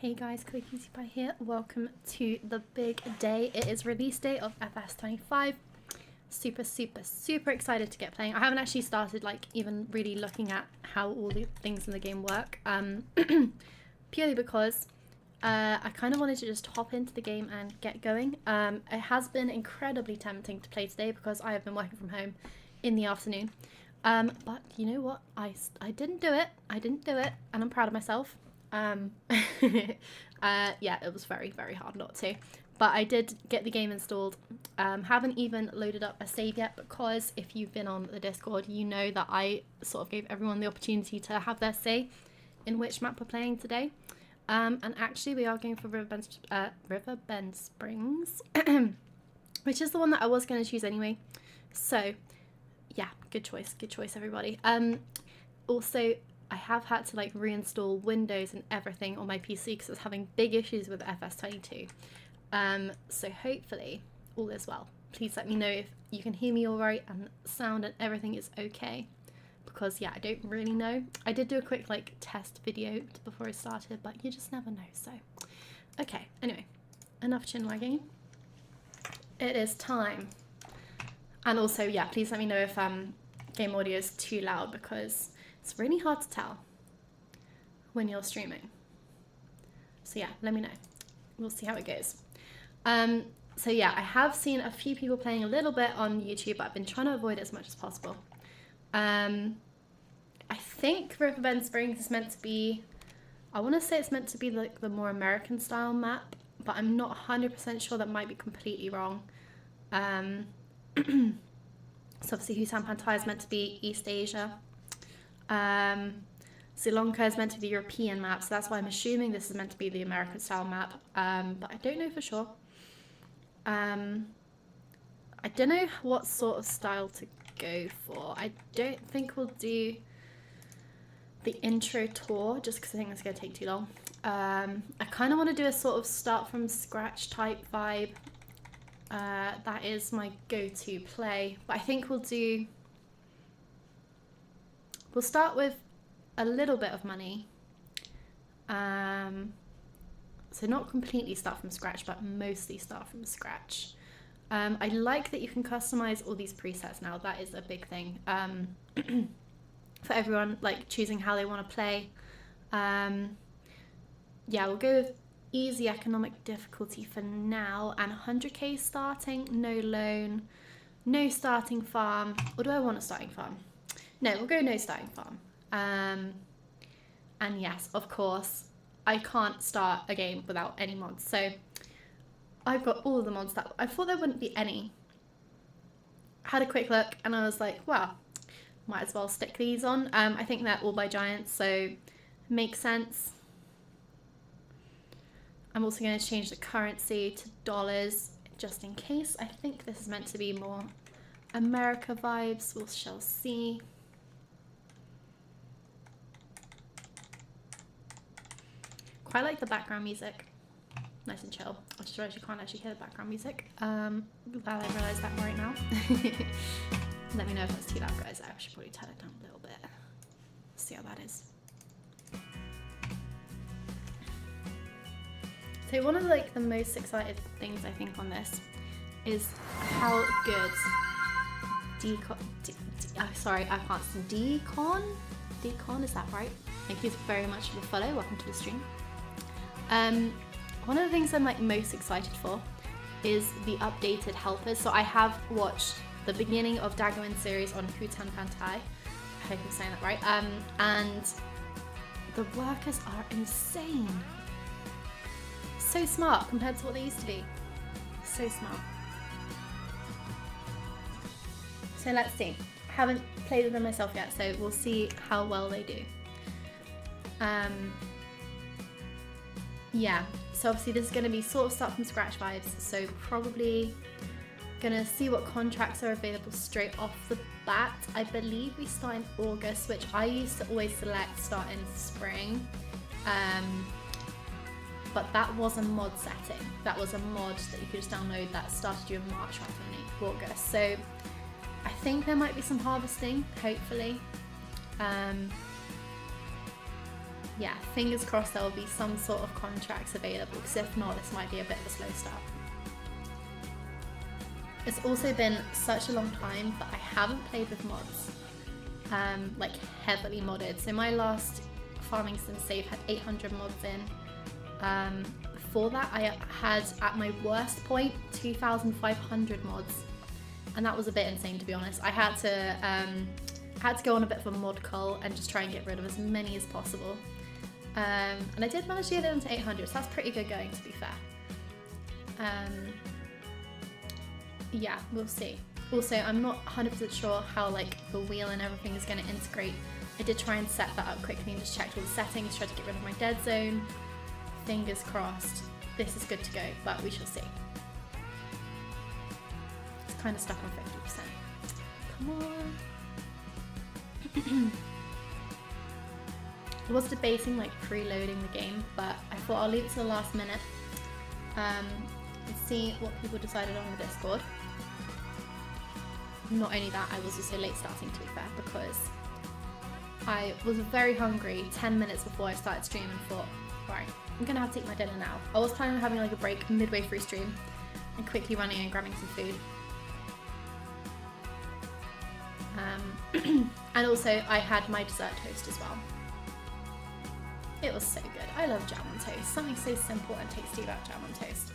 Hey guys, collectibles here. Welcome to the big day. It is release day of FS25. Super excited to get playing. I haven't actually started like even really looking at how all the things in the game work. Purely because I kind of wanted to just hop into the game and get going. It has been incredibly tempting to play today because I have been working from home in the afternoon. But you know what? I didn't do it. And I'm proud of myself. Yeah, it was very hard not to, but I did get the game installed. Haven't even loaded up a save yet because if you've been on the Discord, you know that I sort of gave everyone the opportunity to have their say in which map we're playing today. And actually we are going for Riverbend Springs, which is the one that I was going to choose anyway. So yeah, good choice everybody. Also, I have had to like reinstall Windows and everything on my PC because I was having big issues with FS22. So hopefully all is well. Please let me know if you can hear me all right and sound and everything is okay. Because yeah, I don't really know. I did do a quick like test video before I started, but you just never know. So, okay. Anyway, enough chin wagging. It is time. And also, yeah, please let me know if game audio is too loud because it's really hard to tell when you're streaming. So yeah, let me know. We'll see how it goes. So yeah, I have seen a few people playing a little bit on YouTube, but I've been trying to avoid it as much as possible. I think Riverbend Springs is meant to be, I want to say it's meant to be like the more American style map, but I'm not 100% sure. That might be completely wrong. So obviously Husan Pantai is meant to be East Asia. Sri Lanka is meant to be the European map, so that's why I'm assuming this is meant to be the American style map, but I don't know for sure. I don't know what sort of style to go for. I don't think we'll do the intro tour just because I think it's going to take too long. I kind of want to do a sort of start from scratch type vibe. That is my go-to play, but I think we'll start with a little bit of money. So not completely start from scratch, but mostly start from scratch. I like that you can customize all these presets now. That is a big thing for everyone, like choosing how they want to play. Yeah, we'll go with easy economic difficulty for now, and 100k starting, no loan, no starting farm. Or do I want a starting farm? No, we'll go no starting farm. And yes, of course, I can't start a game without any mods. So I've got all of the mods that I thought there wouldn't be any. I had a quick look and I was like, well, might as well stick these on. I think they're all by Giants, so makes sense. I'm also going to change the currency to dollars just in case. I think this is meant to be more America vibes. We shall see. Quite like the background music. Nice and chill. I just realized you can't actually hear the background music. Glad I realized that right now. Let me know if that's too loud, guys. I should probably turn it down a little bit. See how that is. So one of like the most excited things I think on this is how good sorry, I can't say Decon, is that right? Thank you very much for the follow. Welcome to the stream. One of the things I'm like most excited for is the updated helpers. So I have watched the beginning of Daggerwin series on Husan Pantai. I hope I'm saying that right. And the workers are insane. So smart compared to what they used to be. So smart. So let's see. I haven't played with them myself yet, so we'll see how well they do. Yeah, so obviously this is going to be sort of start from scratch vibes, so probably gonna see what contracts are available straight off the bat. I believe we start in August, which I used to always select start in spring. But that was a mod setting. That was a mod that you could just download that started you in March rather than August. So I think there might be some harvesting, hopefully. yeah, fingers crossed there will be some sort of contracts available, because if not, this might be a bit of a slow start. It's also been such a long time that I haven't played with mods, like heavily modded. So my last Farming Sim save had 800 mods in. Before that, I had, at my worst point, 2,500 mods, and that was a bit insane, to be honest. I had to go on a bit of a mod cull and just try and get rid of as many as possible. And I did manage to get it into 800, so that's pretty good going, to be fair. Yeah, we'll see. Also, I'm not 100% sure how like the wheel and everything is going to integrate. I did try and set that up quickly and just checked all the settings, tried to get rid of my dead zone. Fingers crossed, this is good to go, but we shall see. It's kind of stuck on 50%. Come on. I was debating like preloading the game, but I thought I'll leave it to the last minute and see what people decided on the Discord. Not only that, I was also late starting, to be fair, because I was very hungry 10 minutes before I started streaming and thought, right, I'm gonna have to eat my dinner now. I was planning on having like a break midway through stream and quickly running and grabbing some food. And also I had my dessert toast as well. It was so good. I love jam on toast. Something so simple and tasty about jam on toast.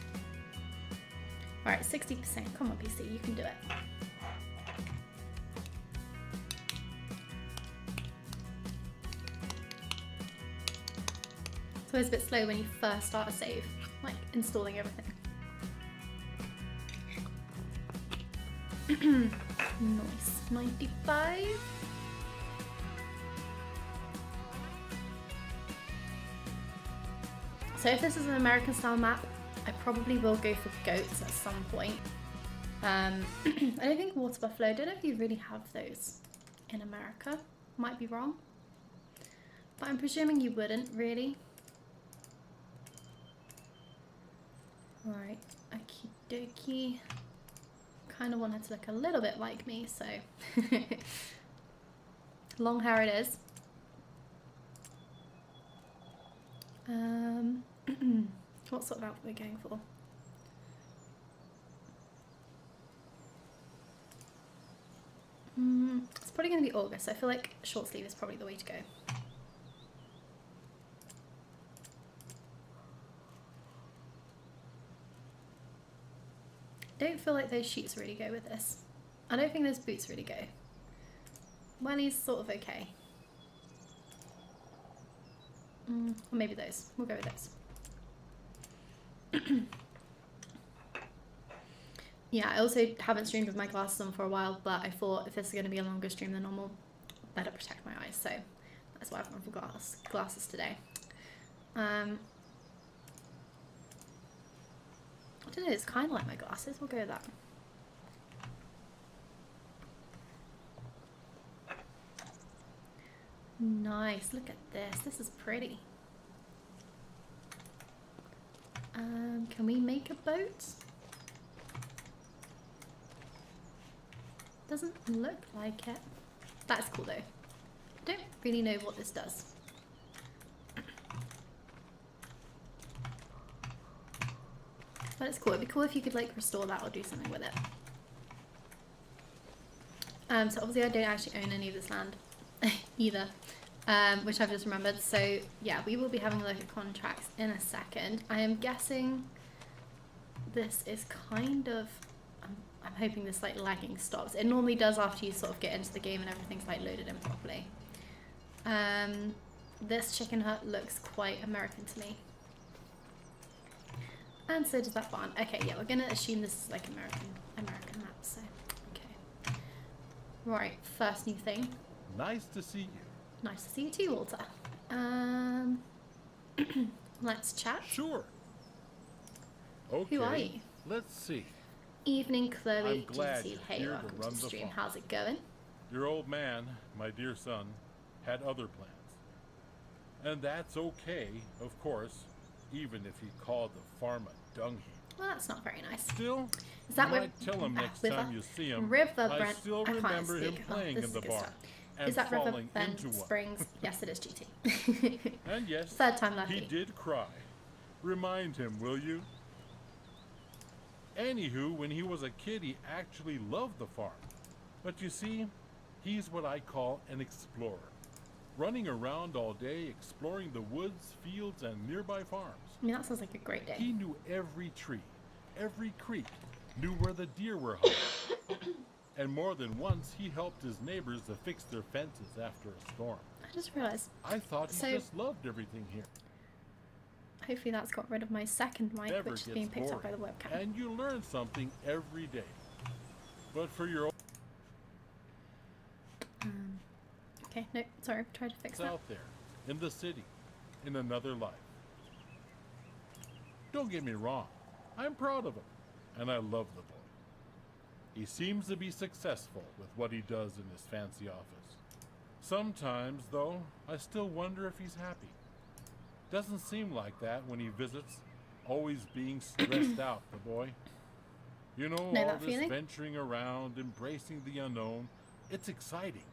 Alright, 60%. Come on, PC, you can do it. It's always a bit slow when you first start a save, like installing everything. Nice. 95. So if this is an American style map, I probably will go for goats at some point. I don't think water buffalo, I don't know if you really have those in America. Might be wrong. But I'm presuming you wouldn't really. Alright, okie dokie. Kind of want her to look a little bit like me, so long hair it is. What sort of outfit are we going for? It's probably going to be August, so I feel like short sleeve is probably the way to go. I don't feel like those sheets really go with this. I don't think those boots really go. Wellies sort of okay. Or maybe those. We'll go with those. Yeah, I also haven't streamed with my glasses on for a while, but I thought if this is going to be a longer stream than normal, better protect my eyes. So that's why I've gone for glasses today. I don't know, it's kind of like my glasses. We'll go with that. Nice, look at this. This is pretty. Can we make a boat? Doesn't look like it. That's cool though. I don't really know what this does. But it's cool. It'd be cool if you could like restore that or do something with it. So obviously I don't actually own any of this land either, which I've just remembered. So yeah, we will be having a look at contracts in a second. I am guessing this is kind of, I'm hoping this like lagging stops. It normally does after you sort of get into the game and everything's like loaded in properly. This chicken hut looks quite American to me. And so does that barn. Okay, yeah, we're gonna assume this is like American map, so okay. Right, first new thing. Nice to see you. Nice to see you too, Walter. Let's chat. Sure. Okay. Who are you? Let's see. Evening, Chloe. I'm glad GT. you're Hey, here welcome to to run the the stream. farm. How's it going? Your old man, my dear son, had other plans. And that's okay, of course, even if he called the farm a dung heap. Well, that's not very nice. Still, Is that you might tell him next time you see him, I still remember him playing in the barn. and Is that River falling Bend into one. Springs? Yes, it is GT. And yes, Third time lucky. he did cry. Remind him, will you? Anywho, when he was a kid, he actually loved the farm. But you see, he's what I call an explorer. Running around all day, exploring the woods, fields, and nearby farms. I mean, that sounds like a great day. He knew every tree, every creek, knew where the deer were hiding. And more than once, he helped his neighbors to fix their fences after a storm. I just realised. I thought he just loved everything here. Hopefully that's got rid of my second mic, Never which is gets being picked up by boring. the webcam. And you learn something every day. But for your own Okay, no, sorry, try to fix that. out there, in the city, in another life. Don't get me wrong, I'm proud of him, and I love the boy. He seems to be successful with what he does in his fancy office. Sometimes, though, I still wonder if he's happy. Doesn't seem like that when he visits, always being stressed out, the boy. You know, all that this feeling? venturing around, embracing the unknown, it's exciting.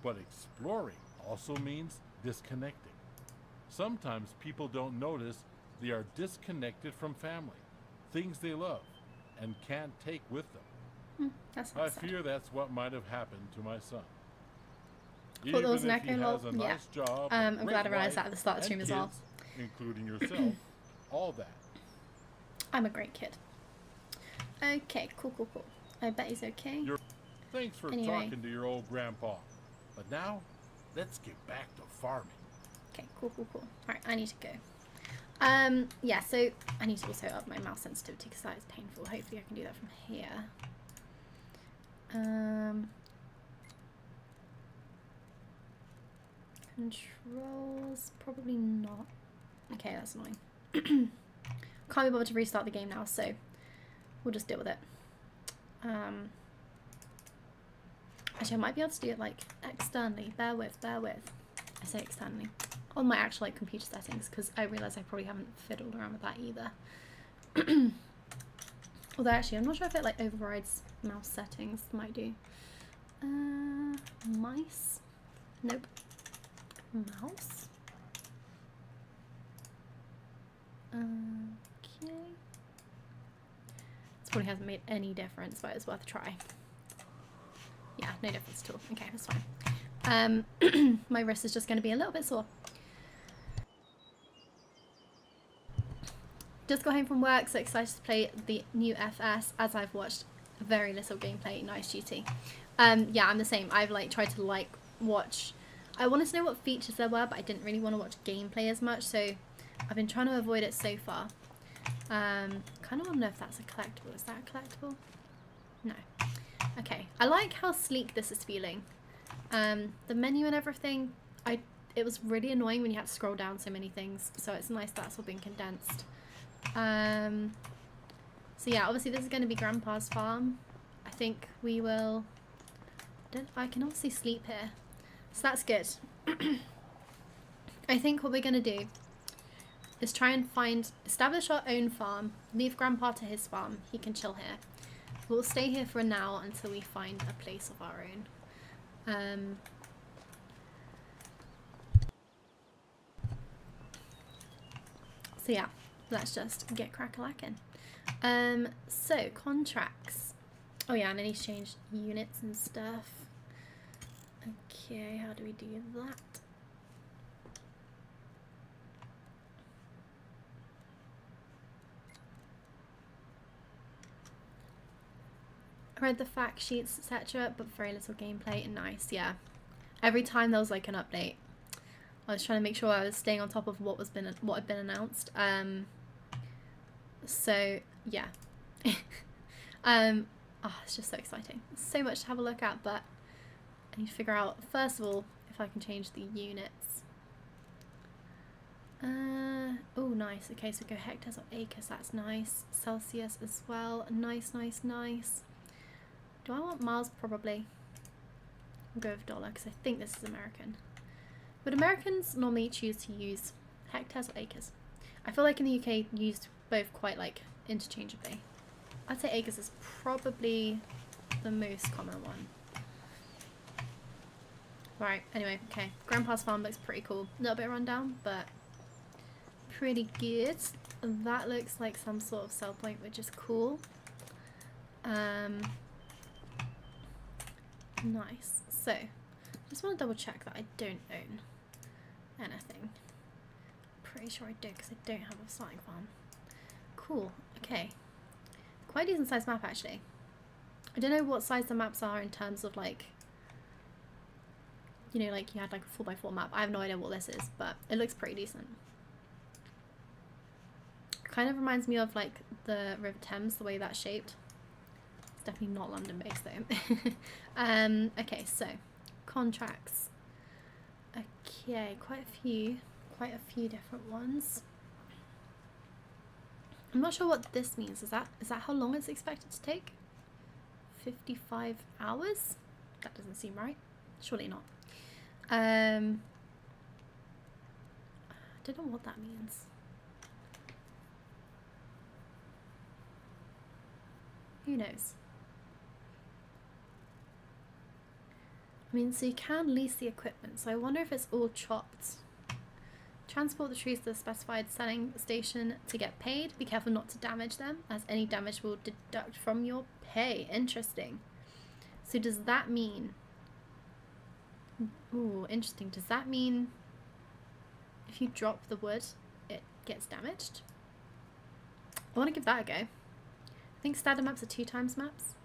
But exploring also means disconnecting. Sometimes people don't notice they are disconnected from family, things they love, and can't take with them. That's I not sad. fear that's what might have happened to my son. Thought there was Even an if he echo has a log. Yeah. nice job, I'm a glad I great realised that wife, at the start of the stream and as well. kids, including yourself, all that. I'm a great kid. Okay, cool. I bet he's okay. Thanks for Anyway. talking to your old grandpa. But now, let's get back to farming. Okay, cool. Alright, I need to go. Yeah, so I need to also up my mouse sensitivity because that is painful. Hopefully I can do that from here. Controls, probably not. Okay, that's annoying. Can't be bothered to restart the game now, so we'll just deal with it. Actually, I might be able to do it like externally. Bear with. I say externally. On my actual like computer settings, because I realise I probably haven't fiddled around with that either. Although actually, I'm not sure if it like overrides mouse settings. Might do. Mice? Nope. Mouse? Okay. This probably hasn't made any difference, but it's worth a try. Yeah, no difference at all. Okay, that's fine. My wrist is just going to be a little bit sore. Just got home from work, so excited to play the new FS as I've watched very little gameplay. Nice duty. Yeah, I'm the same. I've like tried to like watch. I wanted to know what features there were, but I didn't really want to watch gameplay as much, so I've been trying to avoid it so far. Kind of want to know if that's a collectible. Is that a collectible? No. Okay. I like how sleek this is feeling. The menu and everything. It was really annoying when you had to scroll down so many things, so it's nice that's all been condensed. So yeah, obviously this is going to be Grandpa's farm. I think we will... I can obviously sleep here, so that's good. I think what we're going to do is try and establish our own farm, leave Grandpa to his farm, he can chill here. We'll stay here for now until we find a place of our own. So yeah, let's just get crack-a-lackin'. So contracts. Oh yeah, and I need to change units and stuff. Okay, how do we do that? I read the fact sheets, etc., but very little gameplay. Nice, yeah. Every time there was like an update, I was trying to make sure I was staying on top of what had been announced. So yeah. Oh, it's just so exciting. So much to have a look at, but I need to figure out first of all if I can change the units. Oh, nice. Okay, so go hectares or acres. That's nice. Celsius as well. Nice. Do I want miles? Probably. I'll go with dollar because I think this is American. But Americans normally choose to use hectares or acres. I feel like in the UK used both quite like interchangeably. I'd say acres is probably the most common one. Right, anyway, okay. Grandpa's farm looks pretty cool. A little bit run down, but pretty good. That looks like some sort of sell point, which is cool. Nice. So, just want to double check that I don't own anything. Pretty sure I don't, because I don't have a starting farm. Cool. Okay. Quite a decent sized map, actually. I don't know what size the maps are in terms of, like, you know, like you had like a 4x4 map. I have no idea what this is, but it looks pretty decent. Kind of reminds me of like the River Thames, the way that's shaped. It's definitely not London based though. Okay, so contracts. Okay, quite a few different ones. I'm not sure what this means. Is that how long it's expected to take? 55 hours? That doesn't seem right. Surely not. I don't know what that means. Who knows? I mean, so you can lease the equipment, so I wonder if it's all chopped. Transport the trees to the specified selling station to get paid. Be careful not to damage them, as any damage will deduct from your pay. Interesting. So does that mean... Ooh, interesting. Does that mean if you drop the wood, it gets damaged? I want to give that a go. I think standard maps are 2x maps.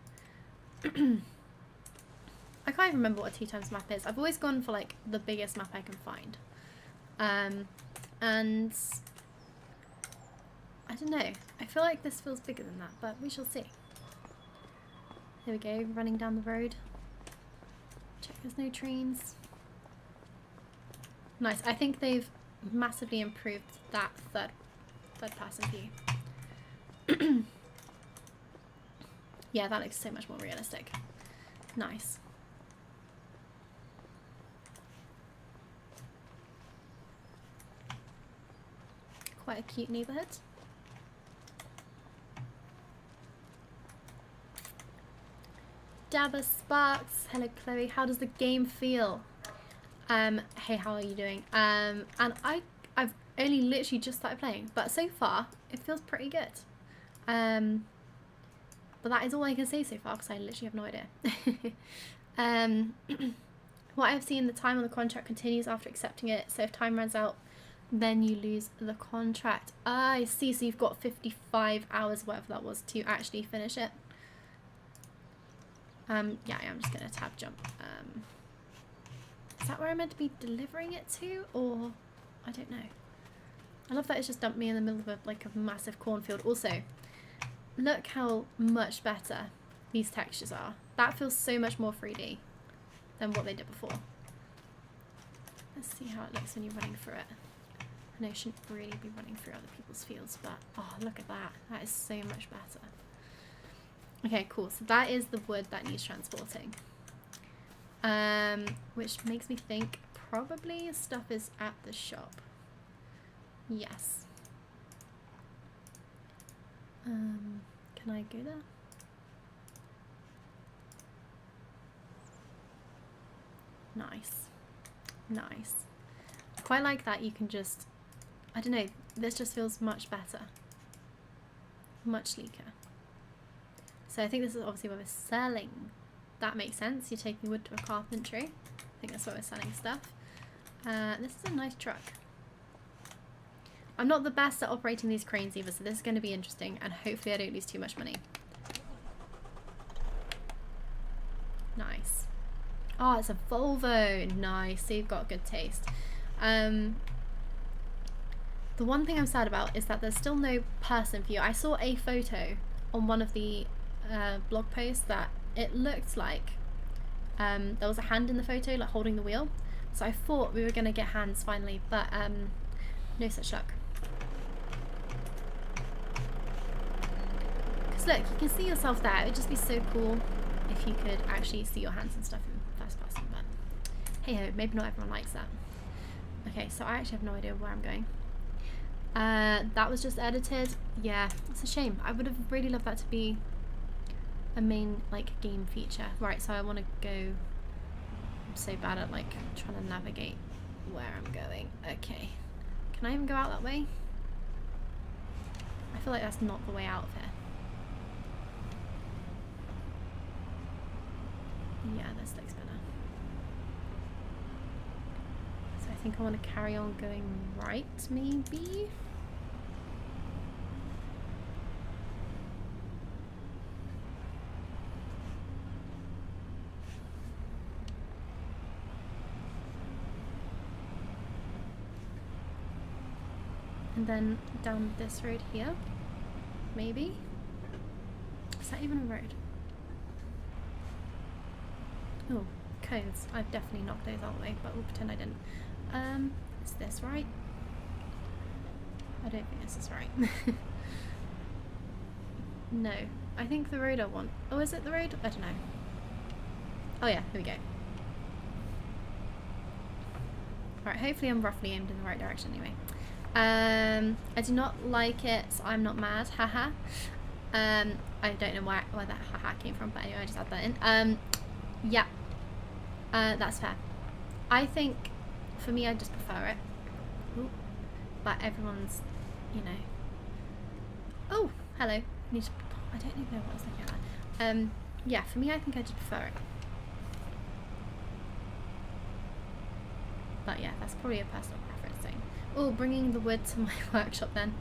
I can't even remember what a 2x map is. I've always gone for like the biggest map I can find. And I don't know. I feel like this feels bigger than that, but we shall see. Here we go, running down the road. Check there's no trains. Nice. I think they've massively improved that third person view. Yeah, that looks so much more realistic. Nice. Quite a cute neighborhood. Dabba Sparks. Hello Chloe. How does the game feel? Hey, how are you doing? And I've only literally just started playing, but so far it feels pretty good. But that is all I can say so far because I literally have no idea. What I've seen, the time on the contract continues after accepting it. So if time runs out, then you lose the contract. I see. So you've got 55 hours, whatever that was, to actually finish it. Yeah, I'm just gonna tab jump. Is that where I'm meant to be delivering it to, or I don't know. I love that it's just dumped me in the middle of a massive cornfield. Also, look how much better these textures are. That feels so much more 3D than what they did before. Let's see how it looks when you're running through it. I know I shouldn't really be running through other people's fields, but oh, look at that. That is so much better. Okay, cool. So that is the wood that needs transporting. Which makes me think probably stuff is at the shop. Yes. Can I go there? Nice. Nice. I quite like that you can just, I don't know, this just feels much better. Much sleeker. So I think this is obviously where we're selling. That makes sense. You're taking wood to a carpentry. I think that's where we're selling stuff. This is a nice truck. I'm not the best at operating these cranes either, so this is going to be interesting, and hopefully I don't lose too much money. Nice. Oh, it's a Volvo. Nice. So you've got good taste. The one thing I'm sad about is that there's still no person view. I saw a photo on one of the blog posts that it looked like there was a hand in the photo, like holding the wheel. So I thought we were going to get hands finally, but no such luck. Because look, you can see yourself there. It would just be so cool if you could actually see your hands and stuff in first person, but hey ho, maybe not everyone likes that. Okay, so I actually have no idea where I'm going. That was just edited. Yeah, it's a shame. I would have really loved that to be a main like game feature. Right, so I want to go so bad at like trying to navigate where I'm going. Okay. Can I even go out that way? I feel like that's not the way out of here. Yeah, this looks better. So I think I want to carry on going right, maybe? And then down this road here, maybe? Is that even a road? Oh, cones. I've definitely knocked those out of the way, but we'll pretend I didn't. Is this right? I don't think this is right. No, I think the road I want. Oh, is it the road? I don't know. Oh yeah, here we go. Alright, hopefully I'm roughly aimed in the right direction anyway. I do not like it, so I'm not mad, haha. I don't know where that haha came from, but anyway, I just add that in. Yeah, that's fair. I think, for me, I just prefer it. Ooh. But everyone's, you know. Oh, hello. I don't even know what I was looking at. Yeah, for me, I think I just prefer it. But yeah, that's probably a personal preference thing. Oh, bringing the wood to my workshop then.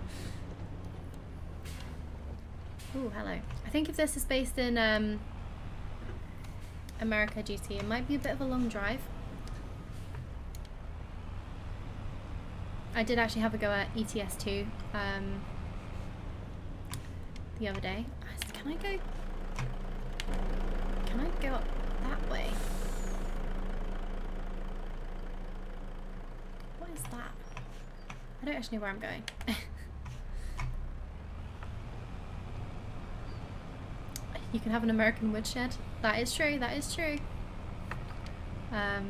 Oh, hello. I think if this is based in America GT, it might be a bit of a long drive. I did actually have a go at ETS2 the other day. Can I go up that way? What is that? I don't actually know where I'm going. You can have an American woodshed. That is true, that is true. Nice,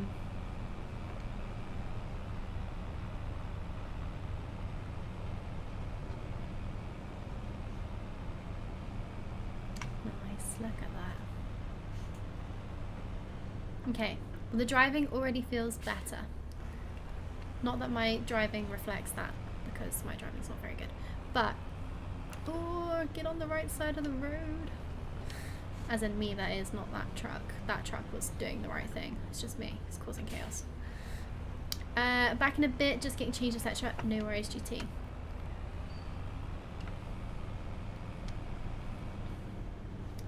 look at that. Okay, well, the driving already feels better. Not that my driving reflects that, because my driving's not very good. But, oh, get on the right side of the road. As in me, that is, not that truck. That truck was doing the right thing. It's just me. It's causing chaos. Back in a bit, just getting changed, etc. No worries, GT.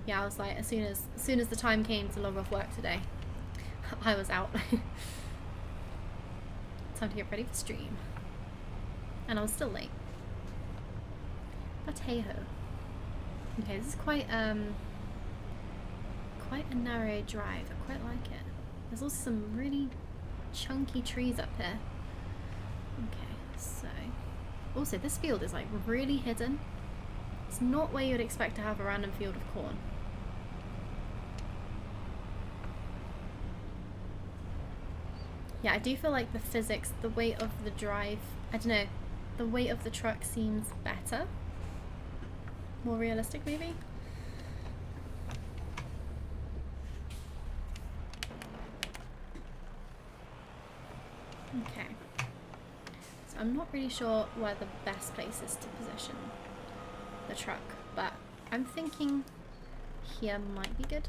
Yeah, I was like, as soon as the time came to log off work today, I was out. Time to get ready for stream. And I was still late. But hey ho. Okay, this is quite a narrow drive. I quite like it. There's also some really chunky trees up here. Okay, so also this field is like really hidden. It's not where you'd expect to have a random field of corn. Yeah, I do feel like the physics, the weight of the drive, I don't know, the weight of the truck seems better. More realistic maybe? Okay. So I'm not really sure where the best place is to position the truck, but I'm thinking here might be good.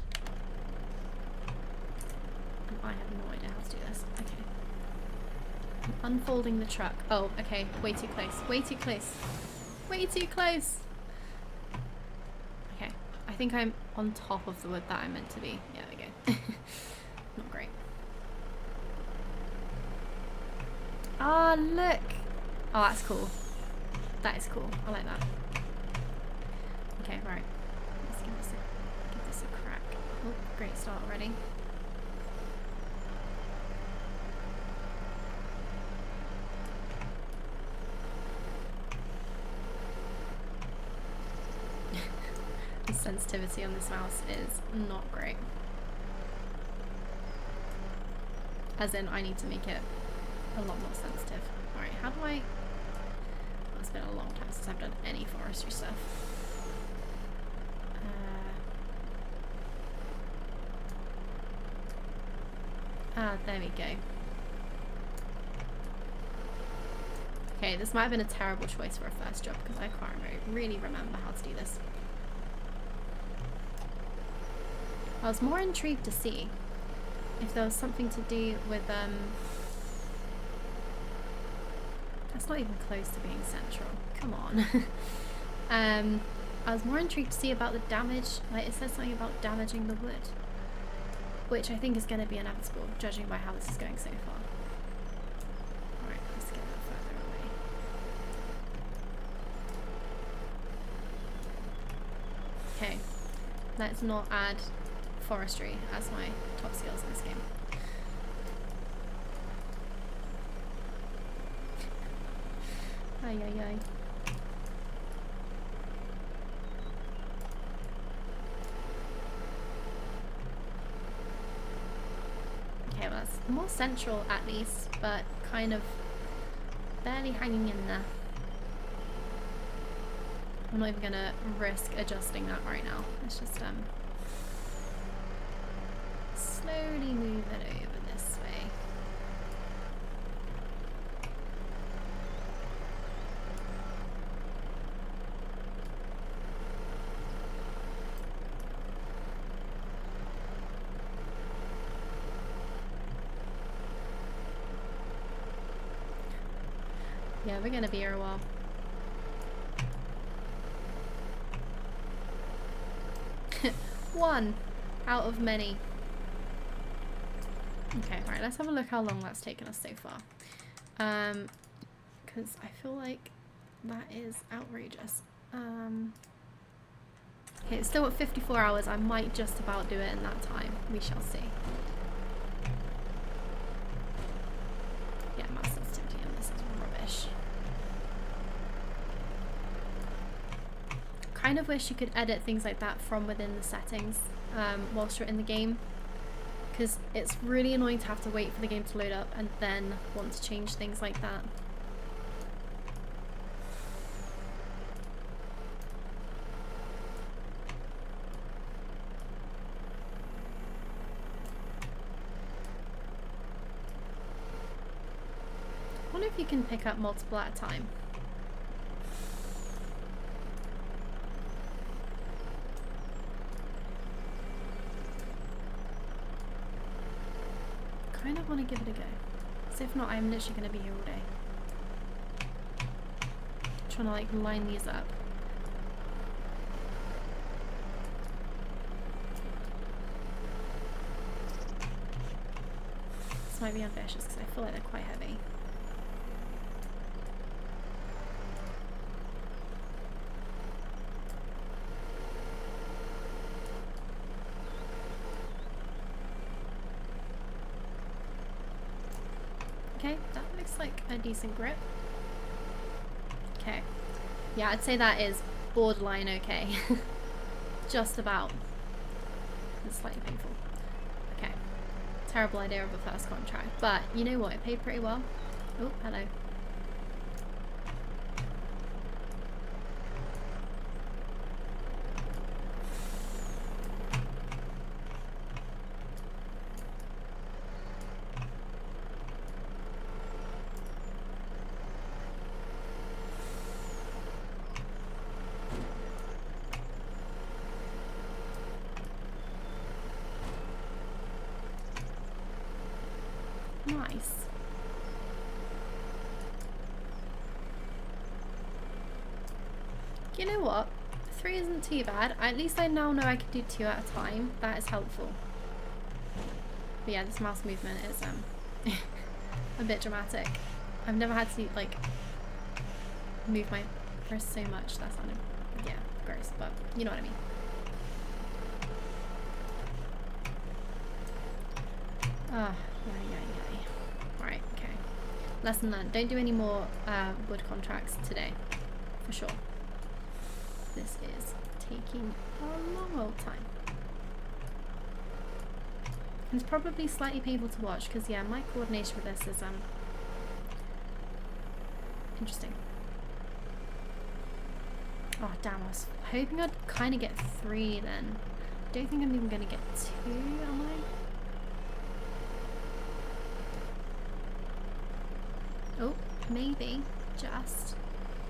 I have no idea how to do this. Okay. I'm unfolding the truck. Oh, okay. Way too close. Way too close. Way too close. Okay. I think I'm on top of the wood that I'm meant to be. Yeah, there we go. Not great. Ah, oh, look. Oh, that's cool. That is cool. I like that. Okay, right. Let's give this a crack. Oh, great start already. The sensitivity on this mouse is not great. As in, I need to make it a lot more sensitive. Alright, how do I... Well, it's been a long time since I've done any forestry stuff. Ah, there we go. Okay, this might have been a terrible choice for a first job because I can't really remember how to do this. I was more intrigued to see if there was something to do with, that's not even close to being central. Come on. I was more intrigued to see about the damage, like it says something about damaging the wood, which I think is going to be inevitable, judging by how this is going so far. Alright, let's get that further away. Okay, let's not add Forestry as my top skills in this game. Ay, ay, ay. Okay, well that's more central at least, but kind of barely hanging in there. I'm not even gonna risk adjusting that right now. Let's just slowly move it over this way. Yeah, we're gonna be here a while. One out of many. Okay, right, let's have a look how long that's taken us so far. Because I feel like that is outrageous. Okay, it's still at 54 hours. I might just about do it in that time. We shall see. Yeah, mouse sensitivity on this is rubbish. Kind of wish you could edit things like that from within the settings whilst you're in the game, because it's really annoying to have to wait for the game to load up and then want to change things like that. I wonder if you can pick up multiple at a time. Kind of want to give it a go, because if not, I'm literally going to be here all day. Trying to like line these up. This might be ambitious because I feel like they're quite heavy. Okay, that looks like a decent grip. Okay. Yeah, I'd say that is borderline okay. Just about. It's slightly painful. Okay. Terrible idea of a first contract. But you know what? It paid pretty well. Oh, hello. Nice. You know what? 3 isn't too bad. At least I now know I can do 2 at a time. That is helpful. But yeah, this mouse movement is a bit dramatic. I've never had to like move my wrist so much. That sounded, yeah, gross, but you know what I mean. Ah, yeah. Right, okay. Lesson learned. Don't do any more wood contracts today, for sure. This is taking a long old time. It's probably slightly painful to watch because, yeah, my coordination with this is interesting. Oh, damn, I was hoping I'd kind of get 3 then. Don't think I'm even going to get 2, am I? Oh, maybe. Just.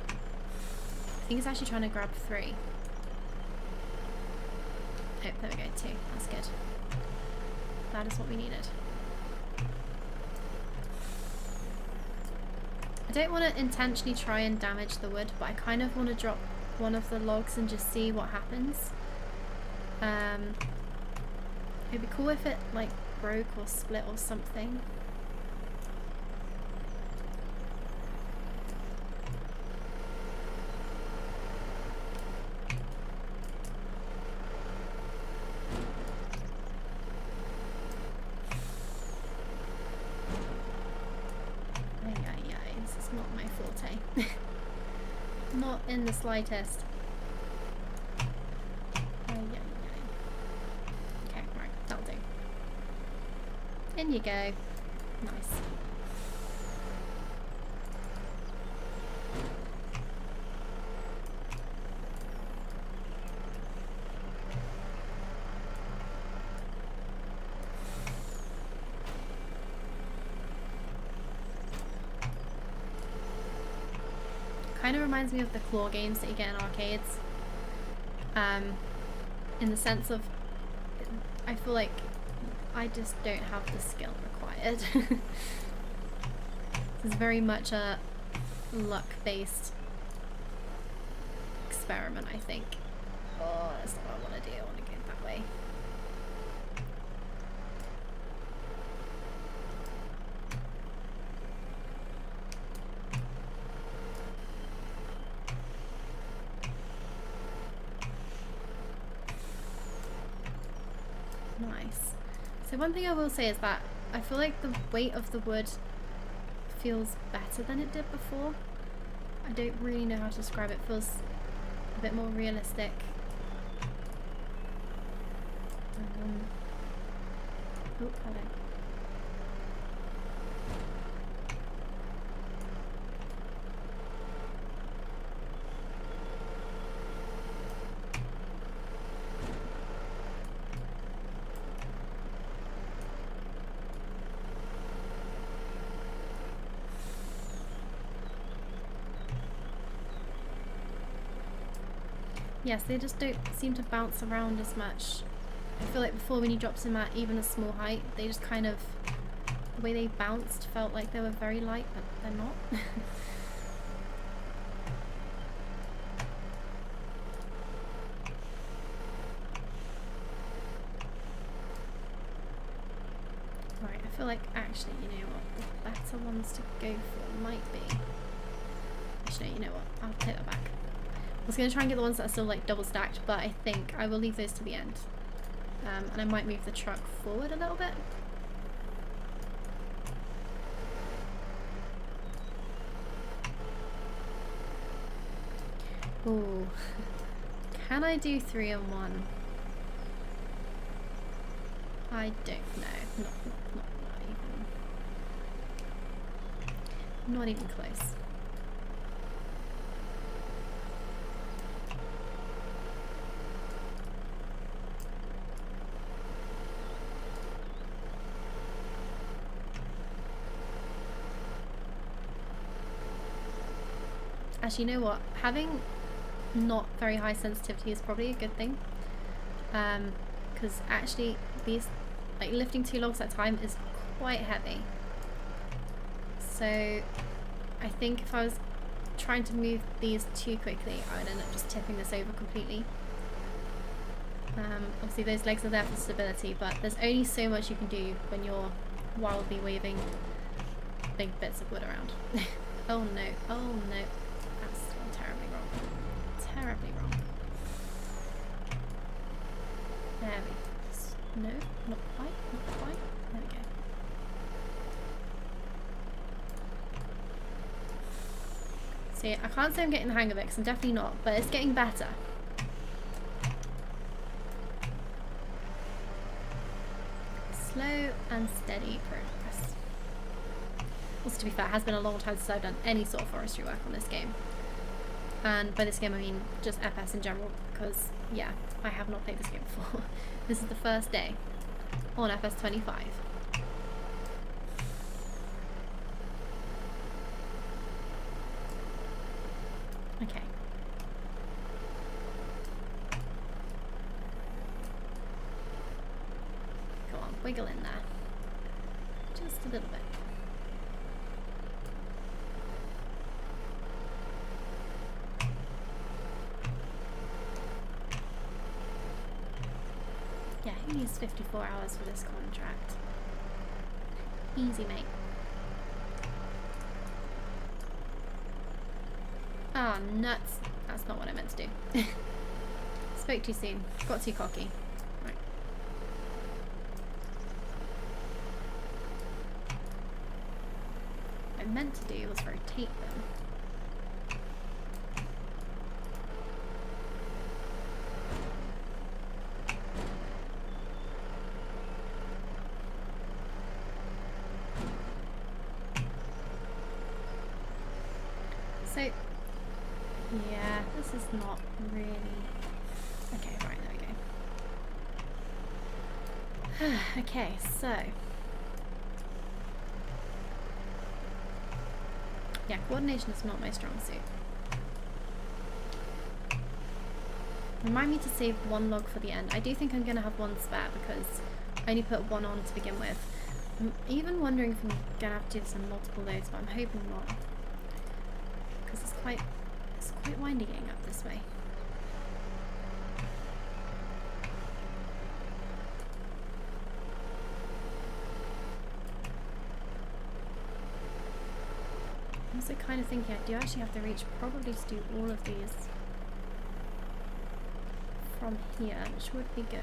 I think it's actually trying to grab 3. Oh, there we go, 2. That's good. That is what we needed. I don't want to intentionally try and damage the wood, but I kind of want to drop one of the logs and just see what happens. It'd be cool if it like broke or split or something. This is not my forte. Not in the slightest. Okay, right, that'll do. In you go. Nice. Kind of reminds me of the claw games that you get in arcades. In the sense of, I feel like I just don't have the skill required. This is very much a luck-based experiment, I think. Oh, that's not what I want to do. I want to go that way. Nice. So one thing I will say is that I feel like the weight of the wood feels better than it did before. I don't really know how to describe it. It feels a bit more realistic. Oh, hello. Yes, they just don't seem to bounce around as much. I feel like before when you dropped them at even a small height, they just kind of, the way they bounced felt like they were very light, but they're not. Right, I feel like actually, you know what, the better ones to go for might be. Actually, you know what, I'll take that back. I was going to try and get the ones that are still like double stacked, but I think I will leave those to the end. And I might move the truck forward a little bit. Ooh. Can I do 3 on 1? I don't know. Not even close. Actually, you know what? Having not very high sensitivity is probably a good thing. Because actually, these, like lifting 2 logs at a time is quite heavy. So, I think if I was trying to move these too quickly, I would end up just tipping this over completely. Obviously, those legs are there for stability, but there's only so much you can do when you're wildly waving big bits of wood around. Oh no! Oh no! That's terribly wrong. Terribly wrong. There we go. No, not quite, not quite. There we go. See, I can't say I'm getting the hang of it because I'm definitely not, but it's getting better. Slow and steady progress. Also, to be fair, it has been a long time since I've done any sort of forestry work on this game. And by this game I mean just FS in general, because yeah, I have not played this game before. This is the first day on FS25. wiggle in there. Just a little bit. Yeah, who needs 54 hours for this contract? Easy, mate. Oh, nuts. That's not what I meant to do. Spoke too soon. Got too cocky. Right. What I meant to do was rotate them. So, yeah, this is not really... Okay, right, there we go. Okay, so... Yeah, coordination is not my strong suit. Remind me to save one log for the end. I do think I'm going to have one spare because I only put one on to begin with. I'm even wondering if I'm going to have to do this in multiple loads, but I'm hoping not. Because it's quite windy getting up this way. I'm also kind of thinking I do actually have to reach probably to do all of these from here, which would be good.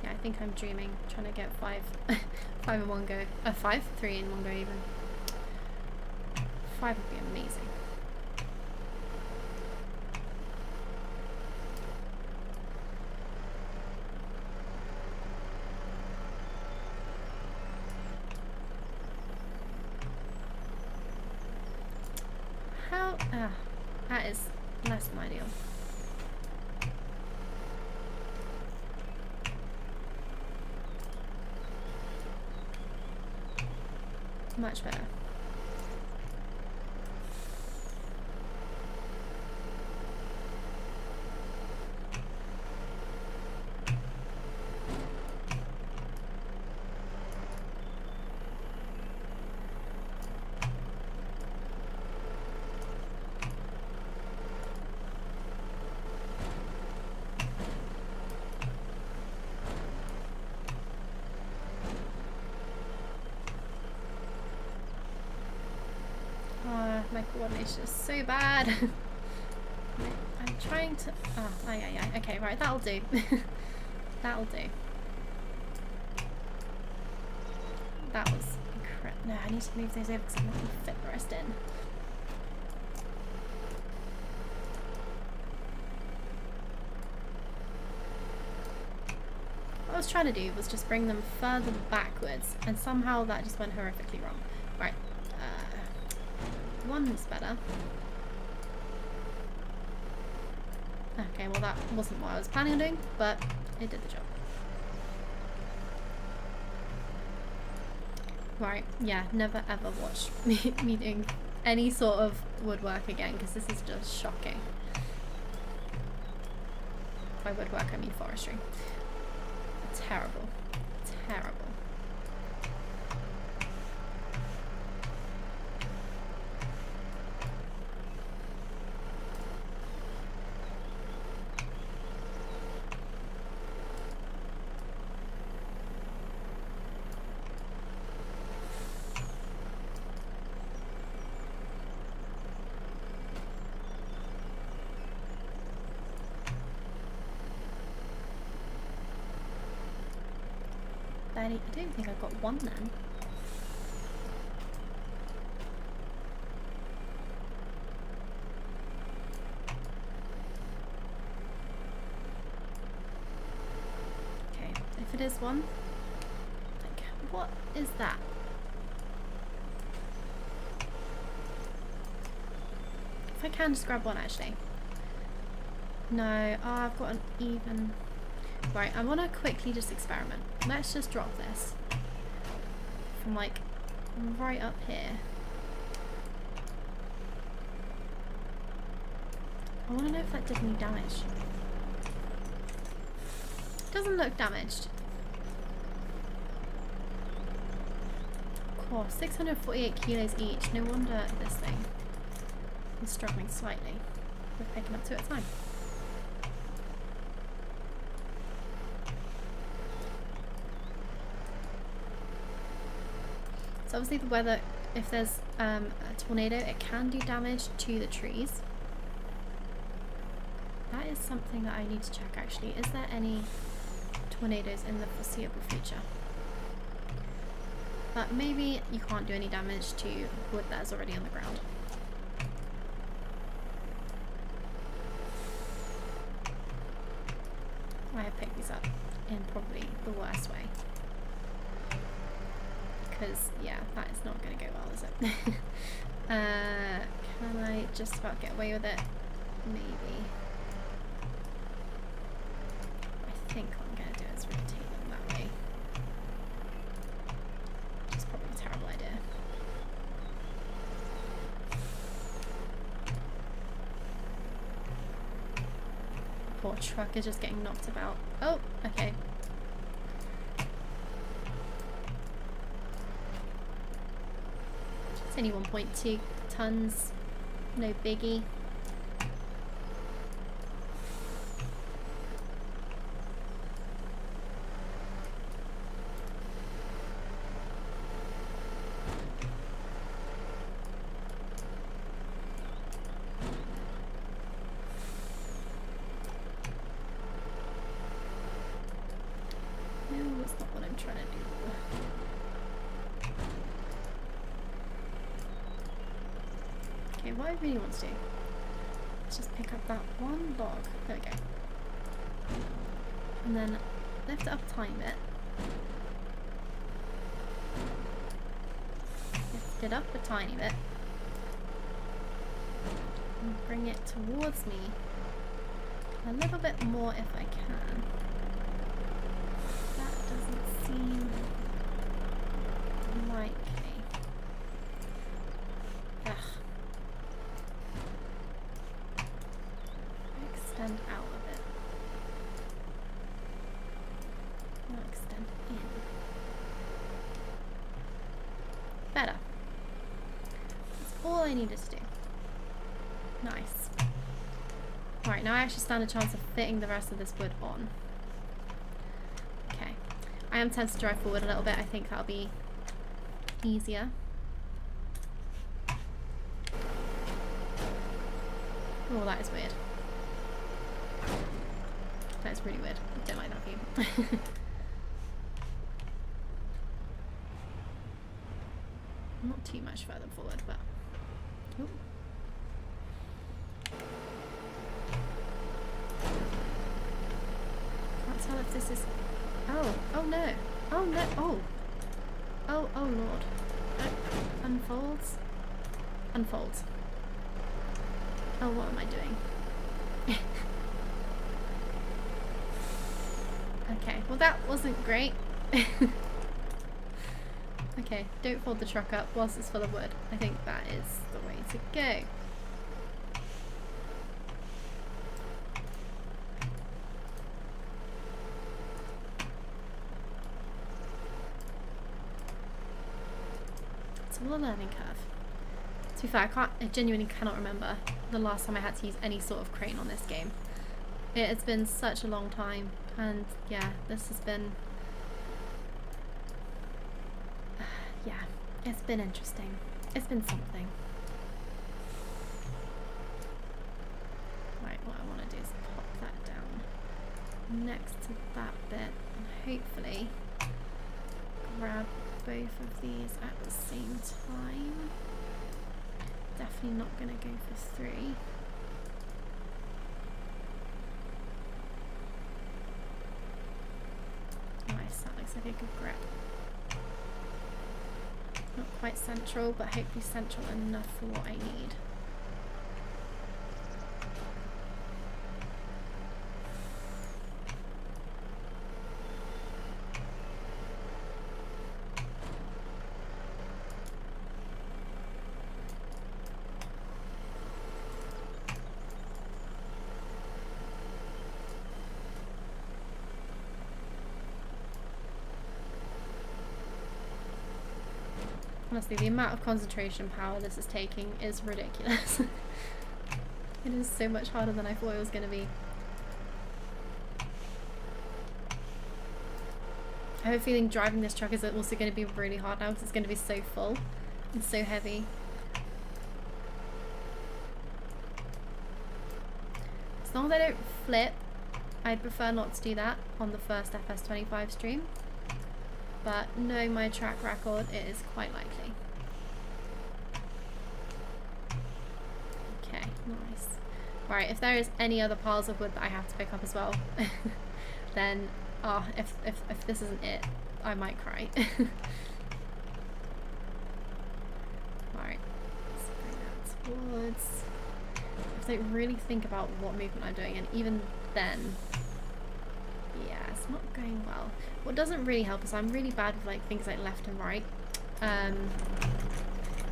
Yeah, I think I'm dreaming, trying to get 5 in one go. 3 in one go even. 5 would be amazing. How? That is less than ideal. Much better. My coordination is so bad. I'm trying to... Oh, yeah. Okay, right, that'll do. That'll do. That was incredible. No, I need to move those over because I'm not going to fit the rest in. What I was trying to do was just bring them further backwards, and somehow that just went horrifically wrong. Right. One is better. Okay, well that wasn't what I was planning on doing, but it did the job. Right, yeah, never ever watch me doing any sort of woodwork again, because this is just shocking. By woodwork, I mean forestry. Terrible. Terrible. I don't think I've got one then. Okay, if it is one, like, what is that? If I can just grab one actually. No, oh, I've got an even... Right, I want to quickly just experiment. Let's just drop this from like right up here. I want to know if that did any damage. Doesn't look damaged. Cool, 648 kilos each. No wonder this thing is struggling slightly with picking up 2 at a time. So obviously the weather, if there's a tornado, it can do damage to the trees. That is something that I need to check actually. Is there any tornadoes in the foreseeable future? But maybe you can't do any damage to wood that is already on the ground. I have picked these up in probably the worst way. Because, yeah, that is not going to go well, is it? Can I just about get away with it? Maybe. I think what I'm going to do is rotate them that way. Which is probably a terrible idea. Poor truck is just getting knocked about. Oh, okay. It's only 1.2 tons, no biggie. No, that's not what I'm trying to do. Okay, what I really want to do is just pick up that one log. There we go. And then lift it up a tiny bit. Lift it up a tiny bit. And bring it towards me a little bit more if I can. That doesn't seem likely. Ugh. Extend out a bit. Now extend in. Better. That's all I needed to do. Nice. Alright, now I actually stand a chance of fitting the rest of this wood on. Okay. I am tempted to drive forward a little bit. I think that'll be easier. Oh, that is weird. That is really weird. I don't like that view. Not too much further forward, but... Ooh. Can't tell if this is... Oh, oh no. Oh no, oh. Oh, oh lord. Unfolds. Unfolds. Oh, what am I doing? Okay, well that wasn't great. Okay, don't fold the truck up whilst it's full of wood. I think that is the way to go. It's all a learning curve. To be fair, I genuinely cannot remember the last time I had to use any sort of crane on this game. It has been such a long time, and yeah, this has been... yeah, it's been interesting. It's been something. Right, what I want to do is pop that down next to that bit, and hopefully grab both of these at the same time. Definitely not going to go for 3. Nice, that looks like a good grip. Not quite central, but hopefully central enough for what I need. Honestly, the amount of concentration power this is taking is ridiculous. It is so much harder than I thought it was going to be. I have a feeling driving this truck is also going to be really hard now because it's going to be so full and so heavy. As long as I don't flip, I'd prefer not to do that on the first FS25 stream. But knowing my track record, it is quite likely. Okay, nice. Right, if there is any other piles of wood that I have to pick up as well, then if this isn't it, I might cry. Right, let's bring that towards. I have to really think about what movement I'm doing, and even then, yeah, it's not going well. What doesn't really help is I'm really bad with like things like left and right,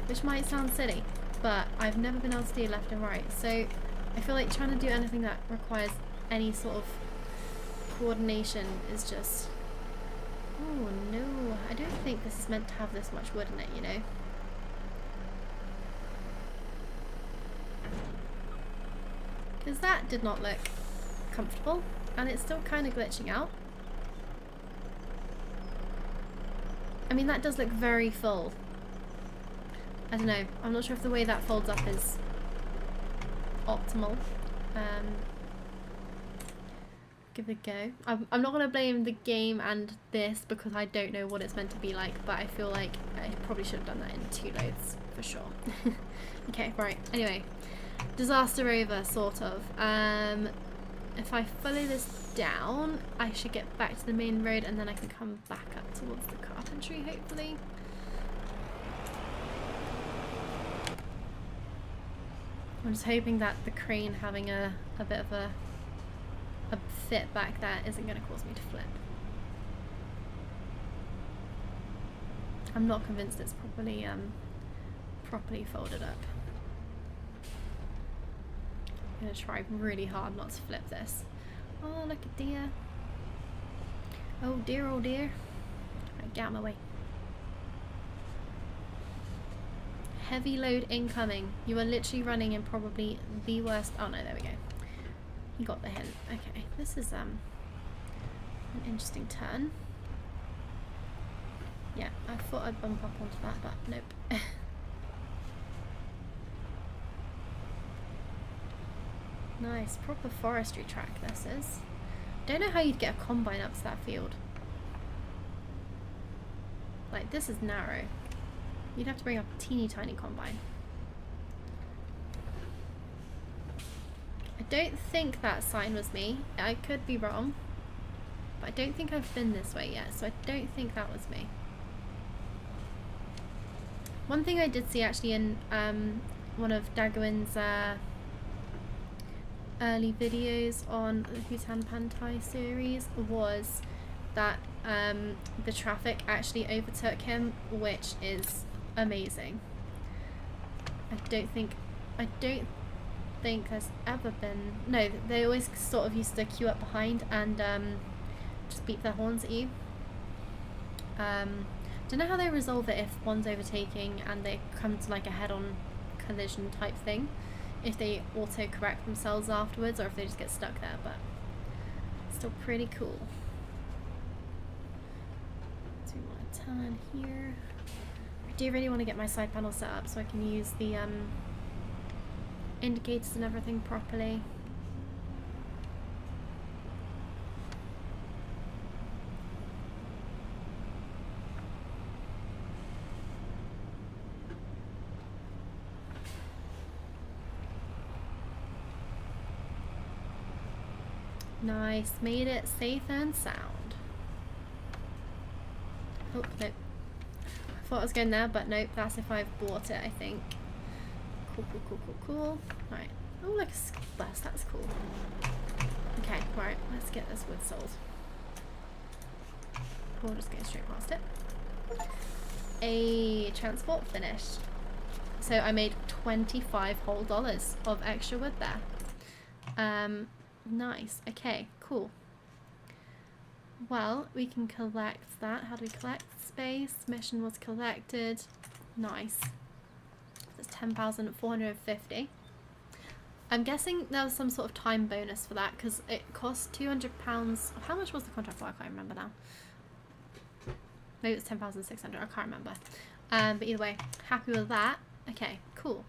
which might sound silly, but I've never been able to do left and right. So I feel like trying to do anything that requires any sort of coordination is just, oh no, I don't think this is meant to have this much wood in it, you know. Because that did not look comfortable, and it's still kind of glitching out. I mean, that does look very full. I don't know, I'm not sure if the way that folds up is optimal. Give it a go. I'm not going to blame the game and this because I don't know what it's meant to be like, but I feel like I probably should have done that in 2 loads for sure. Okay, right, anyway. Disaster over, sort of. If I follow this down, I should get back to the main road and then I can come back up towards the carpentry, hopefully. I'm just hoping that the crane having a bit of a fit back there isn't going to cause me to flip. I'm not convinced it's properly folded up. I'm going to try really hard not to flip this. Oh, look at dear. Oh dear, oh dear. Right, get out of my way. Heavy load incoming. You are literally running in probably the worst. Oh no, there we go. You got the hint. Okay, this is an interesting turn. Yeah, I thought I'd bump up onto that, but nope. Nice, proper forestry track this is. Don't know how you'd get a combine up to that field. Like, this is narrow. You'd have to bring up a teeny tiny combine. I don't think that sign was me. I could be wrong. But I don't think I've been this way yet, so I don't think that was me. One thing I did see actually in one of Dagwin's early videos on the Hutan Pantai series was that the traffic actually overtook him, which is amazing. I don't think there's ever been, no, they always sort of used to queue up behind and just beep their horns at you. Don't know how they resolve it if one's overtaking and they come to like a head-on collision type thing, if they auto-correct themselves afterwards or if they just get stuck there, but still pretty cool. So we want to turn here. I do really want to get my side panel set up so I can use the indicators and everything properly. Nice, made it safe and sound. Oh, nope. I thought I was going there, but nope, that's if I've bought it, I think. Cool, cool, cool, cool, cool. Right. Oh, like a school bus, that's cool. Okay, right, let's get this wood sold. We'll just go straight past it. A transport finished. So I made $25 whole of extra wood there. Nice. Okay, cool. Well, we can collect that. How do we collect space? Mission was collected. Nice. That's 10,450. I'm guessing there was some sort of time bonus for that because it cost £200. How much was the contract for? I can't remember now. Maybe it's 10,600. I can't remember. But either way, happy with that. Okay, cool.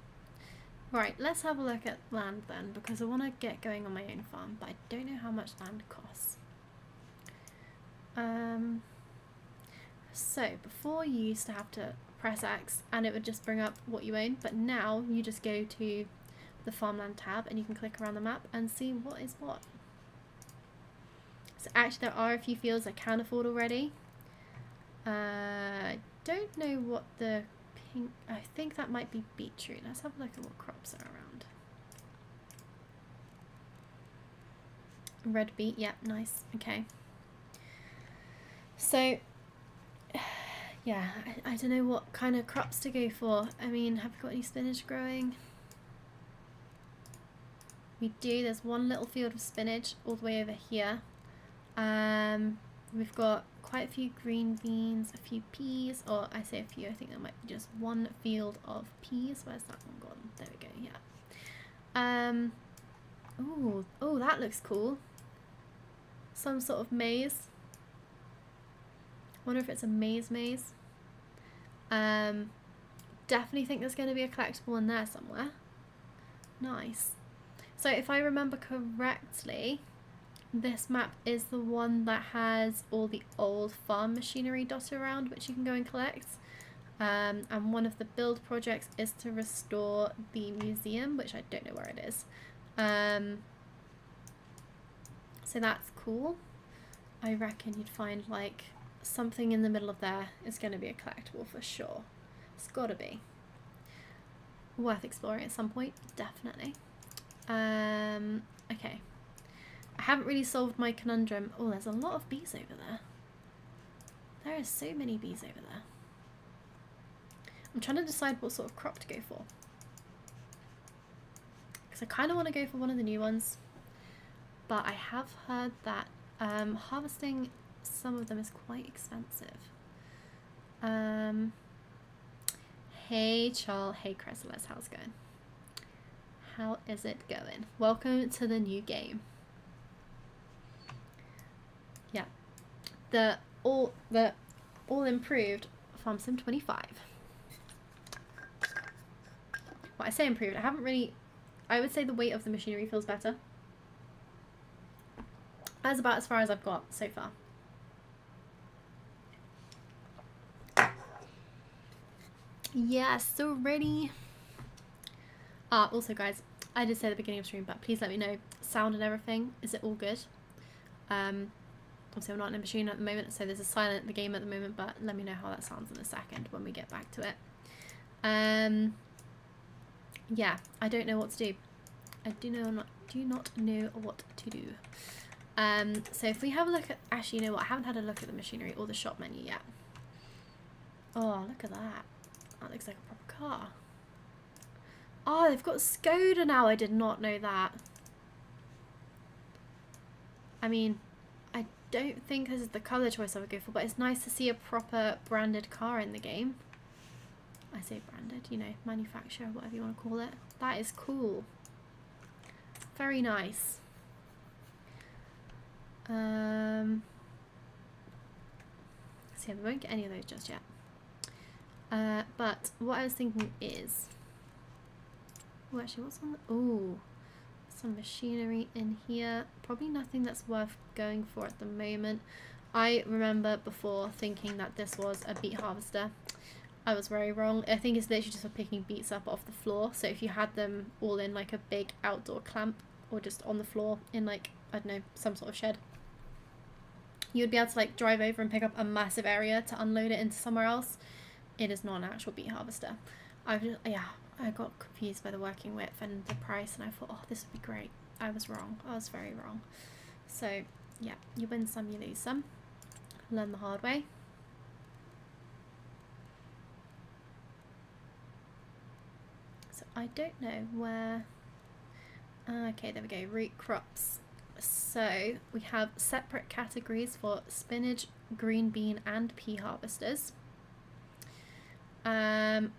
Right, let's have a look at land then, because I want to get going on my own farm, but I don't know how much land costs. So before you used to have to press X and it would just bring up what you own, but now you just go to the farmland tab and you can click around the map and see what is what. So actually there are a few fields I can afford already. I don't know what the pink, I think that might be beetroot. Let's have a look at what crops are around. Red beet, yeah, nice, okay. So, yeah, I don't know what kind of crops to go for. I mean, have we got any spinach growing? We do, there's one little field of spinach all the way over here. We've got quite a few green beans, a few peas, or I say a few, I think there might be just one field of peas. Where's that one gone? There we go, yeah. Oh, that looks cool. Some sort of maze. Wonder if it's a maze. Definitely think there's going to be a collectible in there somewhere. Nice. So if I remember correctly, this map is the one that has all the old farm machinery dotted around, which you can go and collect. And one of the build projects is to restore the museum, which I don't know where it is. So that's cool. I reckon you'd find like something in the middle of there is going to be a collectible for sure. It's got to be. Worth exploring at some point, definitely. Okay. I haven't really solved my conundrum. Oh, there's a lot of bees over there. There are so many bees over there. I'm trying to decide what sort of crop to go for. Because I kind of want to go for one of the new ones. But I have heard that harvesting some of them is quite expensive. Hey Charles, hey Chrysalis, how's it going? How is it going? Welcome to the new game. Yeah, the all improved Farm Sim 25. Well, I say improved. I haven't really. I would say the weight of the machinery feels better. That's about as far as I've got so far. Yeah, so ready. Also guys, I did say at the beginning of stream, but please let me know sound and everything. Is it all good? Obviously I'm not in a machine at the moment, so there's a silent the game at the moment, but let me know how that sounds in a second when we get back to it. Yeah, I don't know what to do. I do not know what to do. So if we have a look at, actually, you know what, I haven't had a look at the machinery or the shop menu yet. Oh, look at that. That looks like a proper car. Oh, they've got Skoda now. I did not know that. I mean, I don't think this is the colour choice I would go for, but it's nice to see a proper branded car in the game. I say branded, you know, manufacturer, whatever you want to call it. That is cool. Very nice. See, we won't get any of those just yet. But what I was thinking is, oh, actually, what's on the, oh, some machinery in here. Probably nothing that's worth going for at the moment. I remember before thinking that this was a beet harvester. I was very wrong. I think it's literally just for picking beets up off the floor. So if you had them all in like a big outdoor clamp or just on the floor in like, I don't know, some sort of shed, you would be able to like drive over and pick up a massive area to unload it into somewhere else. It is not an actual beet harvester. I got confused by the working width and the price, and I thought, oh, this would be great. I was wrong. I was very wrong. So yeah, you win some, you lose some. Learn the hard way. So I don't know where. Okay, there we go. Root crops. So we have separate categories for spinach, green bean, and pea harvesters.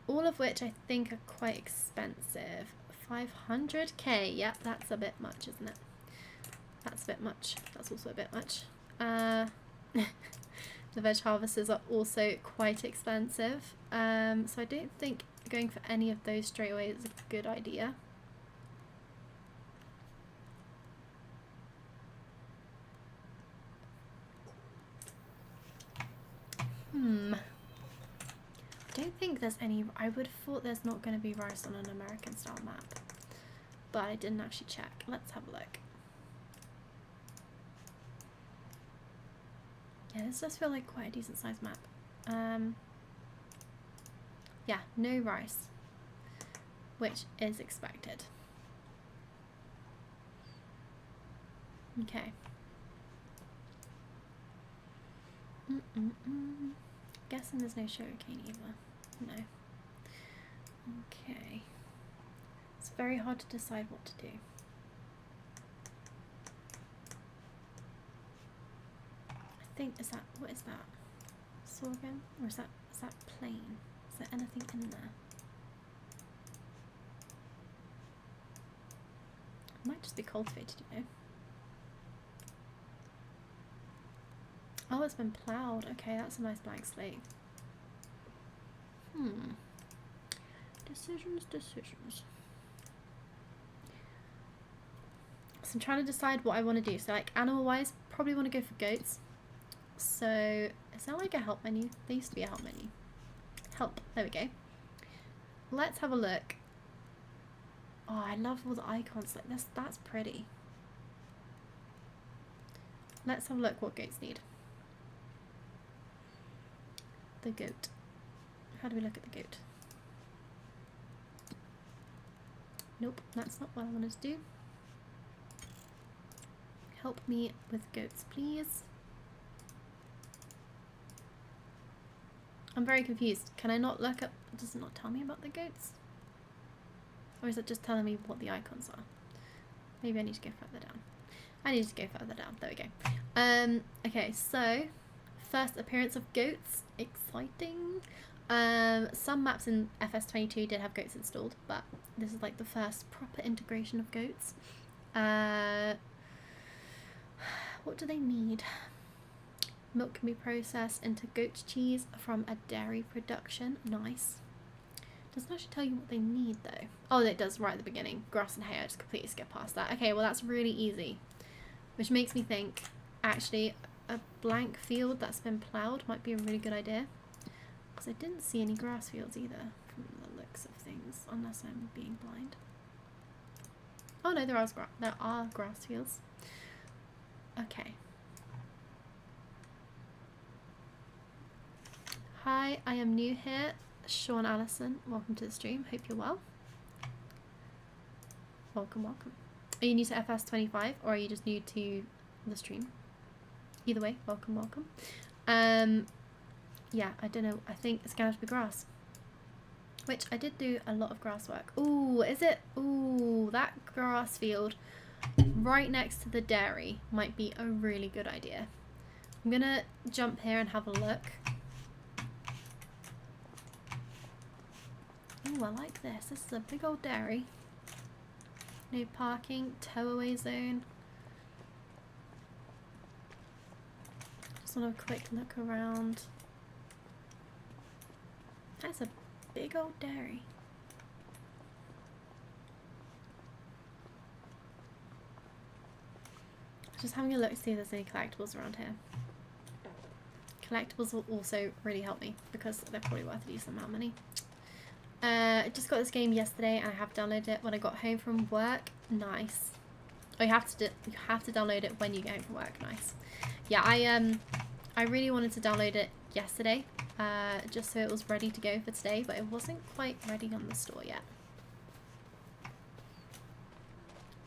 All of which I think are quite expensive. 500k, yep, that's a bit much, isn't it? That's a bit much. That's also a bit much. The veg harvesters are also quite expensive. So I don't think going for any of those straight away is a good idea. I don't think there's any. I would have thought there's not going to be rice on an American style map, but I didn't actually check. Let's have a look. Yeah, this does feel like quite a decent sized map. Yeah, no rice, which is expected. Okay. Guessing there's no sugarcane either. No. Okay. It's very hard to decide what to do. I think, what is that? Sorghum? Or is that plain? Is there anything in there? It might just be cultivated, you know. Oh, it's been ploughed. Okay, that's a nice blank slate. Decisions. So I'm trying to decide what I want to do. So like animal wise, probably want to go for goats. So is that like a help menu? There used to be a help menu. Help, there we go. Let's have a look. Oh, I love all the icons like this. That's pretty. Let's have a look what goats need. The goat. How do we look at the goat? Nope, that's not what I wanted to do. Help me with goats, please. I'm very confused. Can I not look up? Does it not tell me about the goats? Or is it just telling me what the icons are? Maybe I need to go further down. I need to go further down. There we go. Okay, so first appearance of goats. Exciting. Some maps in FS25 did have goats installed, but this is like the first proper integration of goats. What do they need? Milk can be processed into goat cheese from a dairy production. Nice. Doesn't actually tell you what they need though. Oh, it does right at the beginning. Grass and hay. I just completely skipped past that. Okay, well that's really easy. Which makes me think, actually, a blank field that's been ploughed might be a really good idea. Because I didn't see any grass fields either, from the looks of things, unless I'm being blind. Oh no, there are grass fields. Okay. Hi, I am new here. Sean Allison, welcome to the stream. Hope you're well. Welcome, welcome. Are you new to FS25 or are you just new to the stream? Either way, welcome, welcome. Yeah, I don't know. I think it's gonna have to be grass. Which I did do a lot of grass work. Ooh, is it? Ooh, that grass field right next to the dairy might be a really good idea. I'm gonna jump here and have a look. Ooh, I like this. This is a big old dairy. No parking, towaway zone. Just want a quick look around. That's a big old dairy. Just having a look to see if there's any collectibles around here. Collectibles will also really help me because they're probably worth a decent amount of money. I just got this game yesterday and I have downloaded it when I got home from work. Nice. Oh, you have to download it when you get home from work. Nice. Yeah, I really wanted to download it yesterday, just so it was ready to go for today, but it wasn't quite ready on the store yet.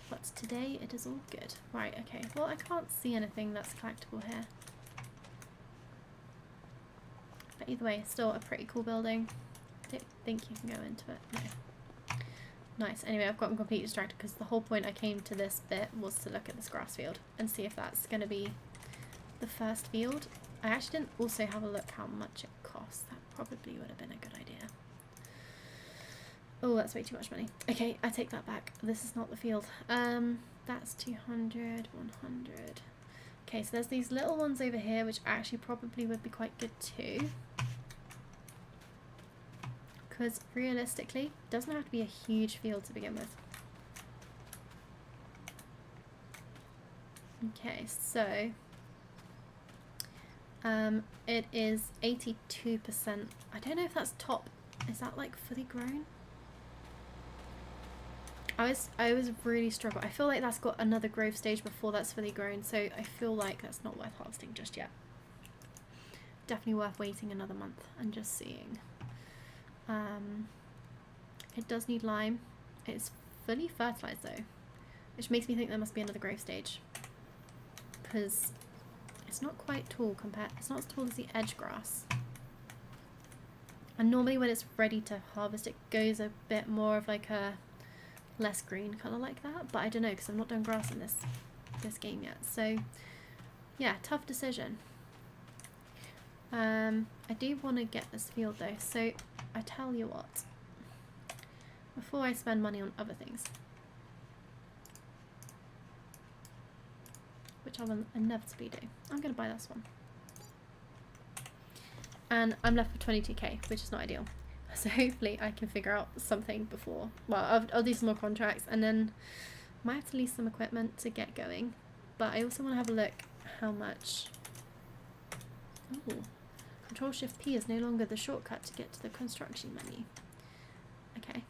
But today it is all good. Right, okay. Well, I can't see anything that's collectible here. But either way, still a pretty cool building. I don't think you can go into it. No. Nice. Anyway, I've gotten completely distracted because the whole point I came to this bit was to look at this grass field and see if that's going to be the first field. I actually didn't also have a look how much it costs. That probably would have been a good idea. Oh, that's way too much money. Okay, I take that back. This is not the field. That's 200, 100. Okay, so there's these little ones over here, which actually probably would be quite good too. Because realistically, it doesn't have to be a huge field to begin with. Okay, so it is 82%. I don't know if that's top. Is that like fully grown? I was really struggling. I feel like that's got another growth stage before that's fully grown, so I feel like that's not worth harvesting just yet. Definitely worth waiting another month and just seeing. It does need lime. It's fully fertilized though, which makes me think there must be another growth stage, because it's not quite tall compared. It's not as tall as the edge grass. And normally when it's ready to harvest, it goes a bit more of like a less green colour like that, but I don't know because I've not done grass in this game yet. So yeah, tough decision. I do want to get this field though, so I tell you what, before I spend money on other things, which I will inevitably do, I'm going to buy this one. And I'm left with 22k, which is not ideal. So hopefully I can figure out something before. Well, I'll do some more contracts and then might have to lease some equipment to get going. But I also want to have a look how much. Oh, Control Shift P is no longer the shortcut to get to the construction menu. Okay.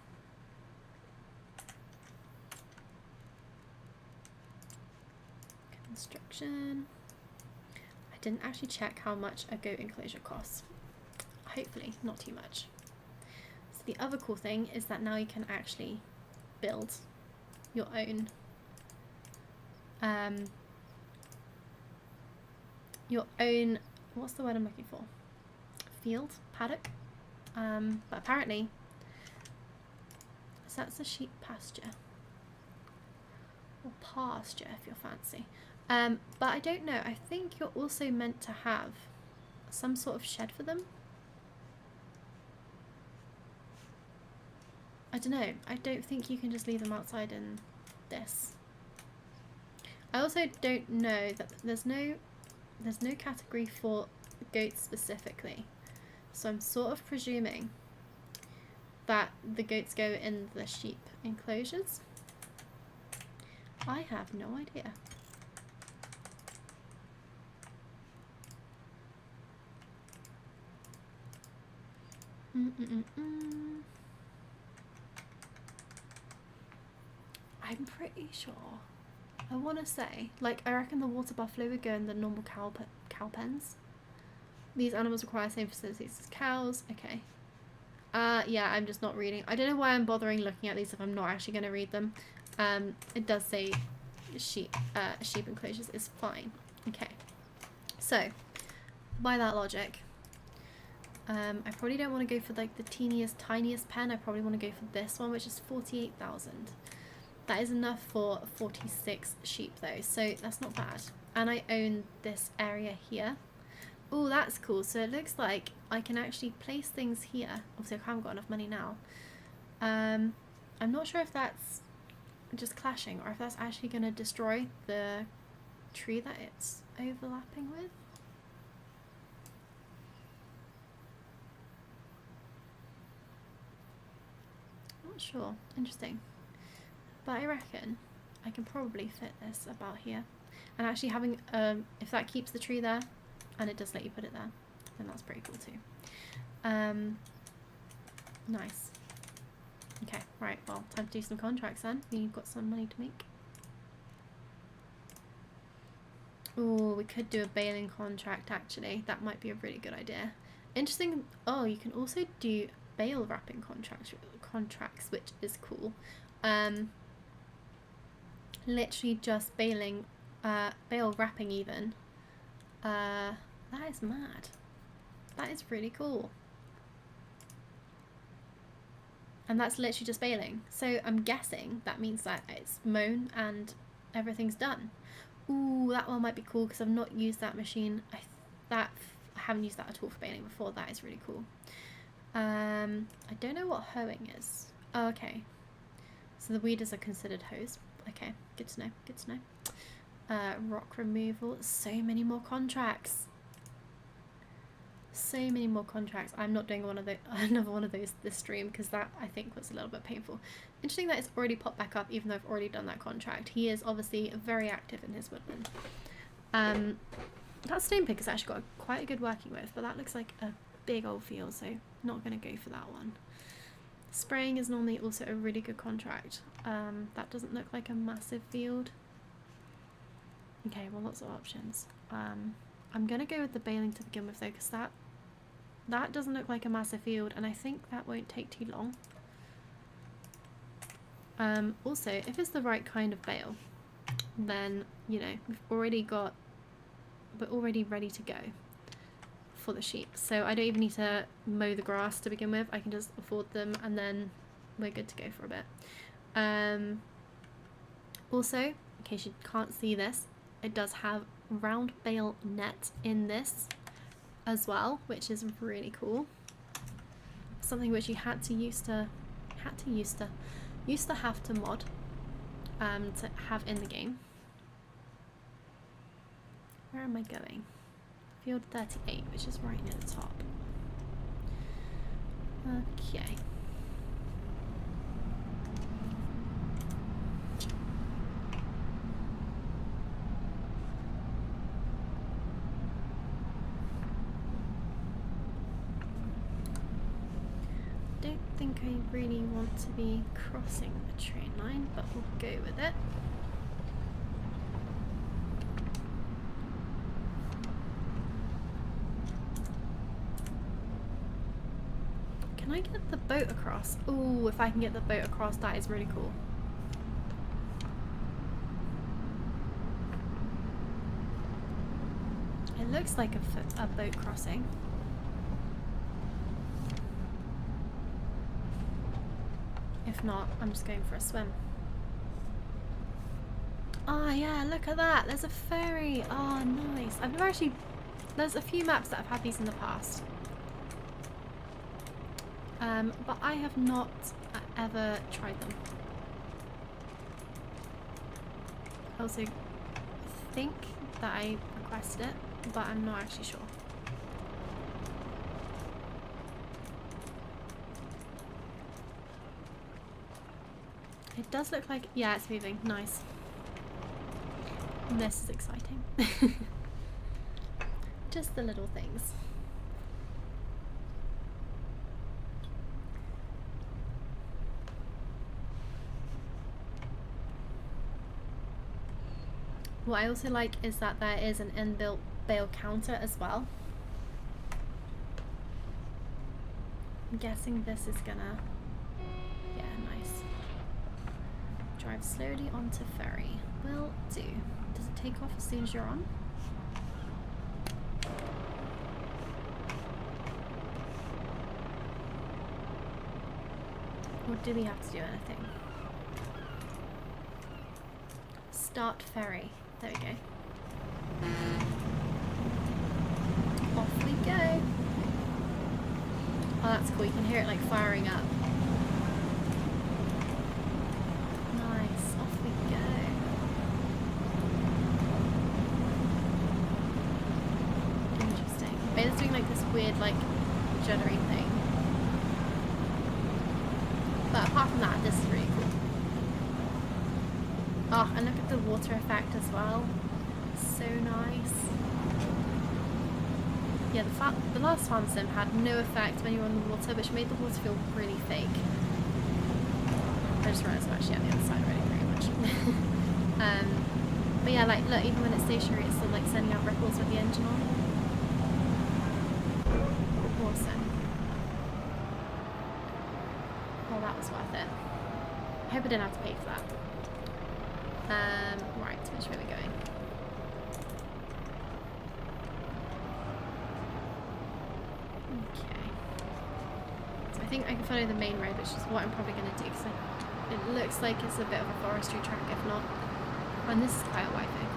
Construction. I didn't actually check how much a goat enclosure costs. Hopefully not too much. So the other cool thing is that now you can actually build your own what's the word I'm looking for? Field? Paddock? But apparently, so that's a sheep pasture. Or pasture if you're fancy. But I don't know, I think you're also meant to have some sort of shed for them. I don't know, I don't think you can just leave them outside in this. I also don't know that there's no category for goats specifically. So I'm sort of presuming that the goats go in the sheep enclosures. I have no idea. I'm pretty sure. I want to say, like, I reckon the water buffalo would go in the normal cow pens. These animals require same facilities as cows. Okay. Yeah, I'm just not reading. I don't know why I'm bothering looking at these if I'm not actually going to read them. It does say sheep enclosures is fine. Okay. So, by that logic, I probably don't want to go for like the tiniest pen. I probably want to go for this one, which is 48,000. That is enough for 46 sheep though, so that's not bad. And I own this area here. Oh, that's cool. So it looks like I can actually place things here. Obviously I haven't got enough money now. I'm not sure if that's just clashing or if that's actually going to destroy the tree that it's overlapping with. Not sure. Interesting. But I reckon I can probably fit this about here. And actually having, if that keeps the tree there, and it does let you put it there, then that's pretty cool too. Nice. Okay, right, well, time to do some contracts then. We've got some money to make. Oh, we could do a baling contract actually. That might be a really good idea. Interesting. Oh, you can also do bale wrapping contracts, which is cool. Literally just bale wrapping even. That is mad. That is really cool. And that's literally just baling. So I'm guessing that means that it's mown and everything's done. Ooh, that one might be cool because I've not used that machine. I haven't used that at all for baling before. That is really cool. I don't know what hoeing is. Oh, okay. So the weeders are considered host. Okay, good to know, good to know. Rock removal, so many more contracts. So many more contracts. I'm not doing another one of those this stream because that I think was a little bit painful. Interesting that it's already popped back up even though I've already done that contract. He is obviously very active in his woodland. That stone pick has actually got quite a good working with, but that looks like a big old field, so not going to go for that one. Spraying is normally also a really good contract. That doesn't look like a massive field. Okay, well, lots of options. I'm going to go with the baling to begin with though, because that doesn't look like a massive field, and I think that won't take too long. Also, if it's the right kind of bale, then, you know, we're already ready to go for the sheep. So I don't even need to mow the grass to begin with. I can just afford them and then we're good to go for a bit. Also, in case you can't see this, it does have round bale net in this as well, which is really cool. Something which you used to have to mod to have in the game. Where am I going? Field 38, which is right near the top. Okay. Don't think I really want to be crossing the train line, but we'll go with it. Can I get the boat across? Oh, if I can get the boat across, that is really cool. It looks like a boat crossing. If not, I'm just going for a swim. Oh yeah, look at that. There's a ferry. Oh, nice. I've never actually... There's a few maps that have had these in the past. But I have not ever tried them. I also think that I requested it, but I'm not actually sure. It does look like... Yeah, it's moving. Nice. This is exciting. Just the little things. What I also like is that there is an inbuilt bale counter as well. I'm guessing this is gonna... Yeah, nice. Drive slowly onto ferry. Will do. Does it take off as soon as you're on? Or do we have to do anything? Start ferry. There we go. Off we go. Oh, that's cool. You can hear it like firing up. Nice. Off we go. Interesting. It's doing like this weird like juddery thing. But apart from that, this is really cool. Oh, and look at the water effect as well. So nice. Yeah, the last farm sim had no effect when you were on the water, which made the water feel really fake. I just realised I'm actually on the other side already, pretty much. But yeah, like, look, even when it's stationary, it's still like sending out ripples with the engine on. Awesome. Well, that was worth it. I hope I didn't have to pay for that. Right, which way are we going? Okay. So I think I can follow the main road, which is what I'm probably going to do, because it looks like it's a bit of a forestry track, if not. And this is quite a wide vehicle.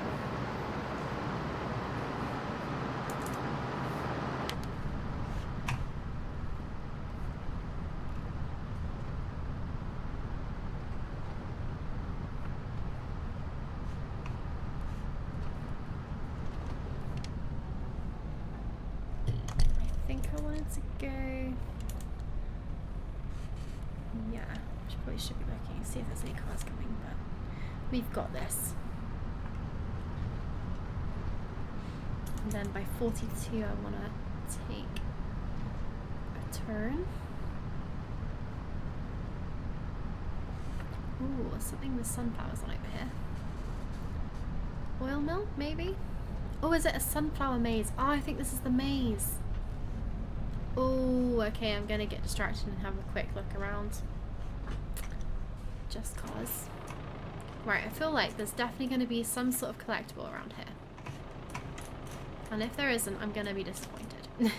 need to go... Yeah, probably should be looking, see if there's any cars coming, but we've got this. And then by 42 I want to take a turn. Ooh, something with sunflowers on over here. Oil mill, maybe? Oh, is it a sunflower maze? Oh, I think this is the maze. Oh, okay, I'm gonna get distracted and have a quick look around. Just cause. Right, I feel like there's definitely gonna be some sort of collectible around here. And if there isn't, I'm gonna be disappointed.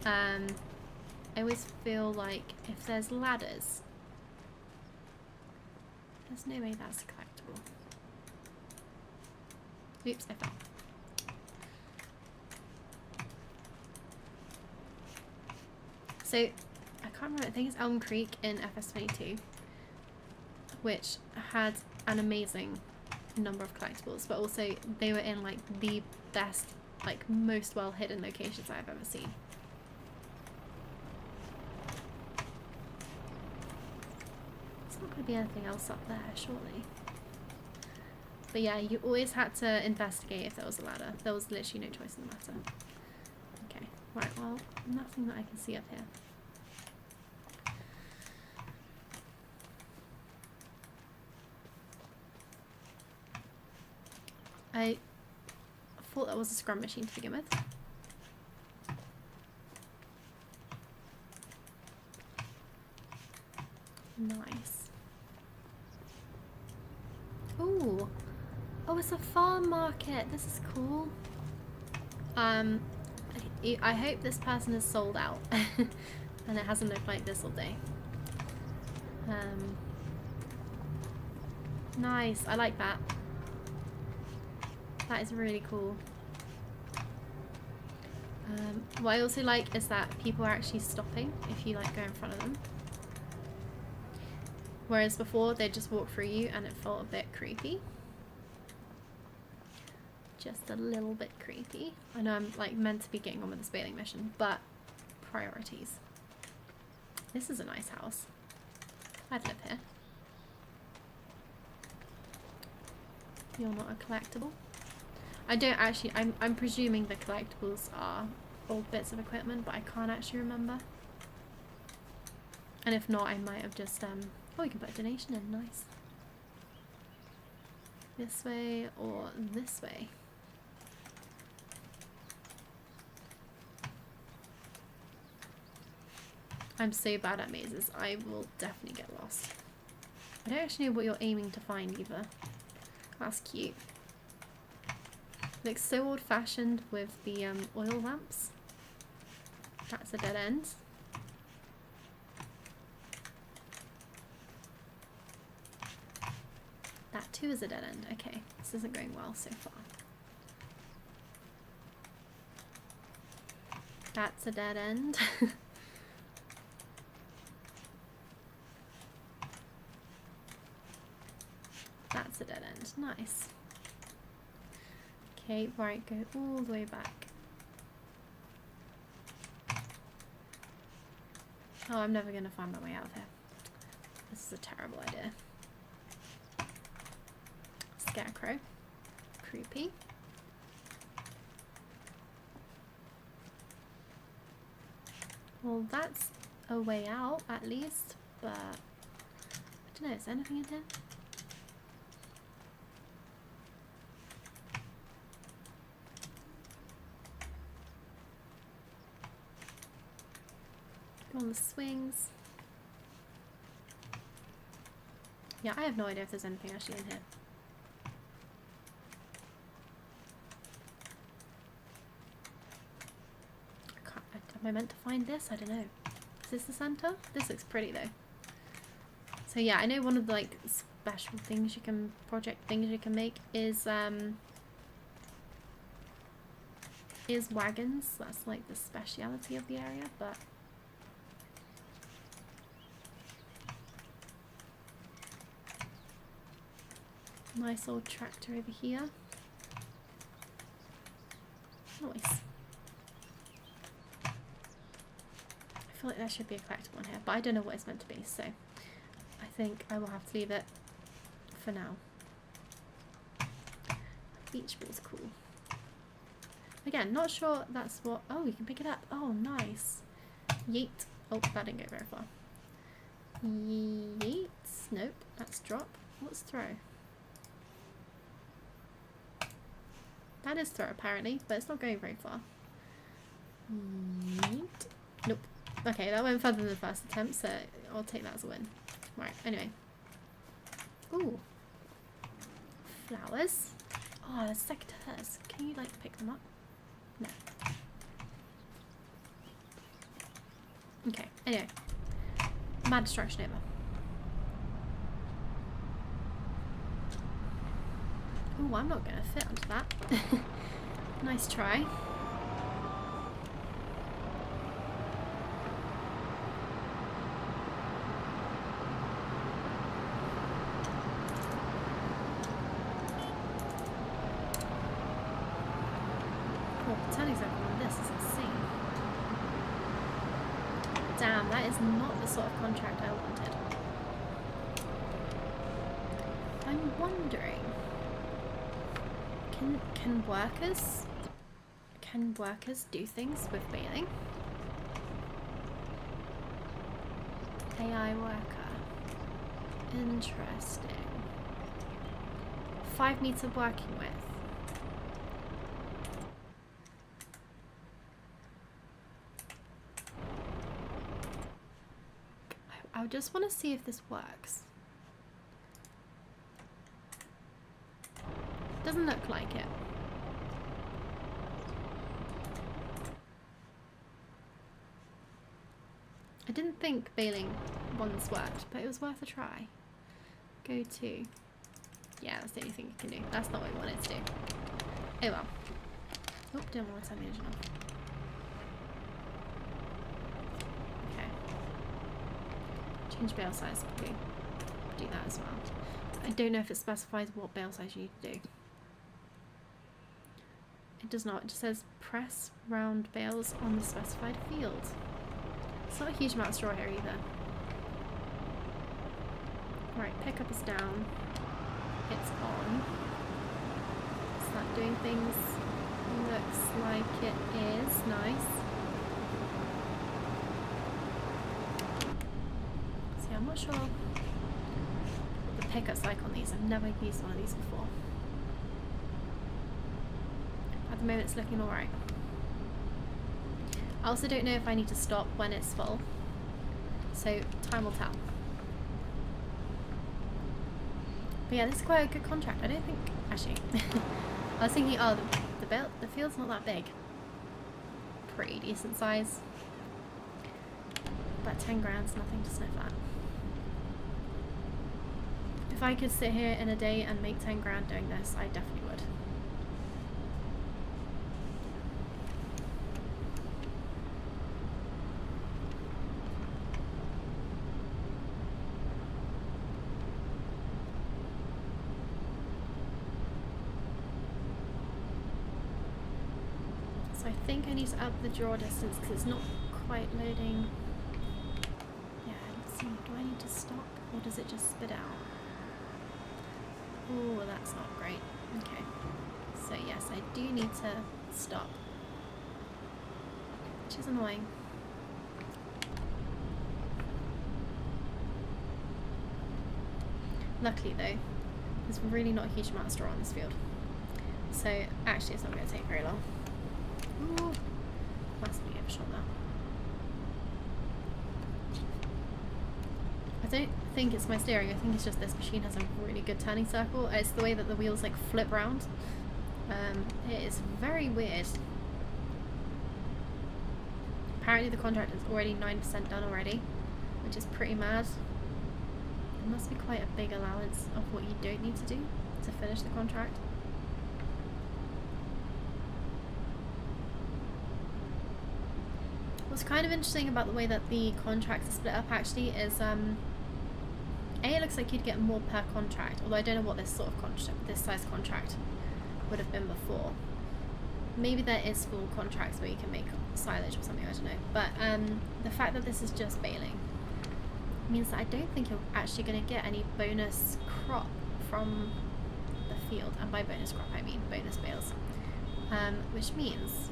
I always feel like if there's ladders, there's no way that's a collectible. Oops, I fell. So, I can't remember, I think it's Elm Creek in FS22, which had an amazing number of collectibles, but also they were in like the best, like most well hidden locations I've ever seen. There's not going to be anything else up there, surely. But yeah, you always had to investigate if there was a ladder. There was literally no choice in the matter. Okay, right, well, nothing that I can see up here. I thought that was a scrum machine to begin with. Nice. Ooh. Oh, it's a farm market. This is cool. I hope this person is sold out and it hasn't looked like this all day. Nice. I like that. That is really cool. What I also like is that people are actually stopping if you like go in front of them. Whereas before they'd just walk through you and it felt a bit creepy. Just a little bit creepy. I know I'm like meant to be getting on with this Baling mission, but priorities. This is a nice house. I'd live here. You're not a collectible. I don't actually, I'm presuming the collectibles are old bits of equipment, but I can't actually remember. And if not, I might have just, oh, we can put a donation in, nice. This way or this way. I'm so bad at mazes, I will definitely get lost. I don't actually know what you're aiming to find either. That's cute. Looks so old-fashioned with the oil lamps. That's a dead end. That too is a dead end. Okay, this isn't going well so far. That's a dead end. That's a dead end. Nice. Okay, right, go all the way back. Oh, I'm never going to find my way out of here. This is a terrible idea. Scarecrow. Creepy. Well, that's a way out, at least, but I don't know, is there anything in here? Go on the swings. Yeah, I have no idea if there's anything actually in here. Am I meant to find this? I don't know. Is this the center? This looks pretty though. So yeah, I know one of the like special things you can, project things you can make is wagons. That's like the speciality of the area, but nice old tractor over here. Nice. feel like there should be a collectible on here, but I don't know what it's meant to be, so I think I will have to leave it for now. Beach ball's cool. Again, not sure that's what... Oh, you can pick it up. Oh, nice. Yeet. Oh, that didn't go very far. Yeet. Nope, that's drop. What's throw? That is throw, apparently, but it's not going very far. Yeet. Nope. Okay, that went further than the first attempt, so I'll take that as a win. Right, anyway. Ooh. Flowers. Oh, there's secateurs. Can you, like, pick them up? No. Okay, anyway. Mad destruction over. Ooh, I'm not gonna fit onto that. Nice try. Turning circle on this is insane. Damn, that is not the sort of contract I wanted. I'm wondering, can workers do things with baling? AI worker. Interesting. 5 meter working with. I just want to see if this works. Doesn't look like it. I didn't think baling once worked, but it was worth a try. Go to. Yeah, that's the only thing you can do. That's not what we wanted to do. Oh well. Oh, didn't want to turn the engine off. Change bale size, probably do that as well. I don't know if it specifies what bale size you need to do. It does not. It just says press round bales on the specified field. It's not a huge amount of straw here either. Right, pickup is down. It's on. Is that doing things? Looks like it is. Nice. I'm not sure what the pickup's like on these. I've never used one of these before. At the moment it's looking alright. I also don't know if I need to stop when it's full. So time will tell. But yeah, this is quite a good contract. I don't think... Actually, I was thinking, oh, the field's not that big. Pretty decent size. But 10 grand's nothing to sniff at. If I could sit here in a day and make 10 grand doing this, I definitely would. So I think I need to up the draw distance because it's not quite loading. Yeah, let's see. Do I need to stop or does it just spit out? Oh, that's not great. Okay. So yes, I do need to stop. Which is annoying. Luckily though, there's really not a huge amount of straw on this field. So actually it's not going to take very long. Ooh, massively overshot that. I don't think it's my steering, I think it's just this machine has a really good turning circle. It's the way that the wheels like flip round. It is very weird. Apparently the contract is already 9% done already, which is pretty mad. There must be quite a big allowance of what you don't need to do to finish the contract. What's kind of interesting about the way that the contracts are split up actually is it looks like you'd get more per contract, although I don't know what this sort of contract, this size contract would have been before. maybe there is full contracts where you can make silage or something, I don't know. But the fact that this is just baling means that I don't think you're actually going to get any bonus crop from the field. And by bonus crop I mean bonus bales. Which means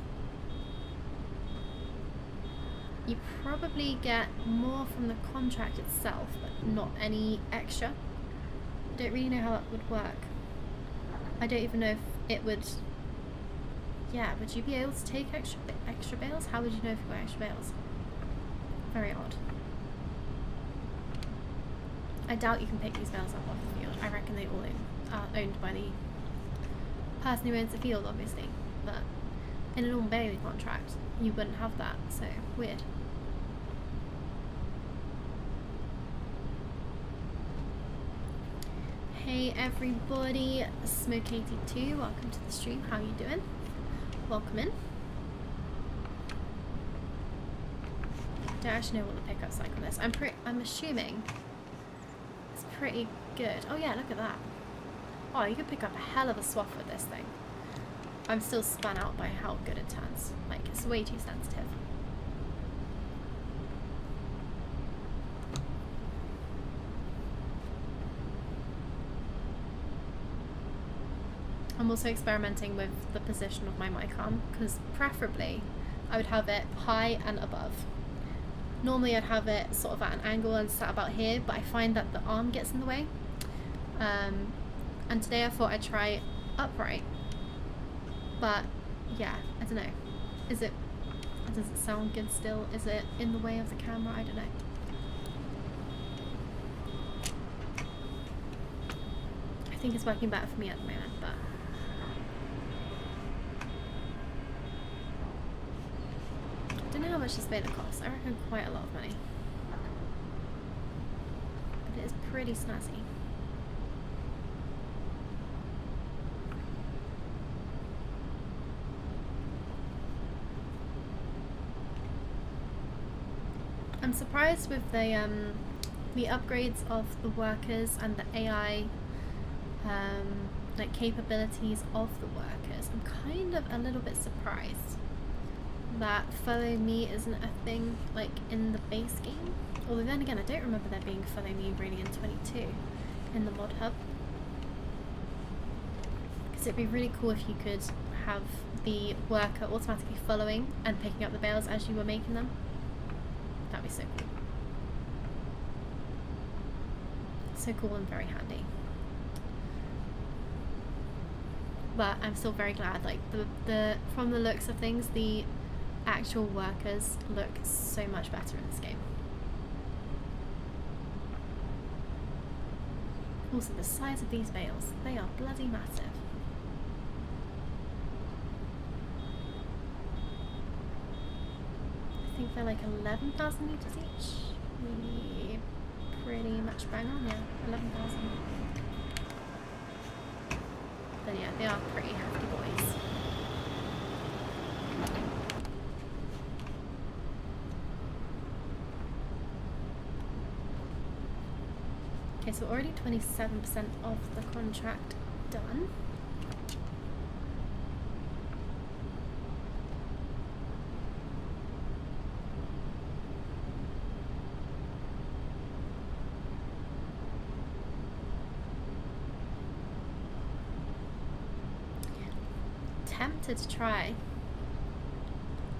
you probably get more from the contract itself, but not any extra. I don't really know how that would work. I don't even know if it would... Yeah, would you be able to take extra bales? How would you know if you got extra bales? Very odd. I doubt you can pick these bales up off the field. I reckon they all are owned by the person who owns the field, obviously. But in a normal baling contract, you wouldn't have that, so weird. Hey everybody, Smoke82, welcome to the stream. How you doing? Welcome in. Don't actually know what the pickup's like on this. I'm assuming it's pretty good. Oh yeah, look at that. Oh, you could pick up a hell of a swath with this thing. I'm still spun out by how good it turns. Like, it's way too sensitive. I'm also experimenting with the position of my mic arm, because preferably I would have it high and above. Normally I'd have it sort of at an angle and sat about here, but I find that the arm gets in the way. And today I thought I'd try upright. But yeah, I don't know. Does it sound good still? Is it in the way of the camera? I don't know. I think it's working better for me at the moment, but I don't know how much this baler costs. I reckon quite a lot of money. But it is pretty snazzy. I'm surprised with the upgrades of the workers and the AI like capabilities of the workers. I'm kind of a little bit surprised that follow me isn't a thing like in the base game. Although then again, I don't remember there being follow me really in 22 in the mod hub. Because it'd be really cool if you could have the worker automatically following and picking up the bales as you were making them. That'd be so cool. So cool and very handy. But I'm still very glad, like the from the looks of things, the actual workers look so much better in this game. Also the size of these bales, they are bloody massive. I think they're like 11,000 litres each. We pretty much bang on, yeah, 11,000. But yeah, they are pretty hefty boys. Okay, so already 27% of the contract done. Tempted to try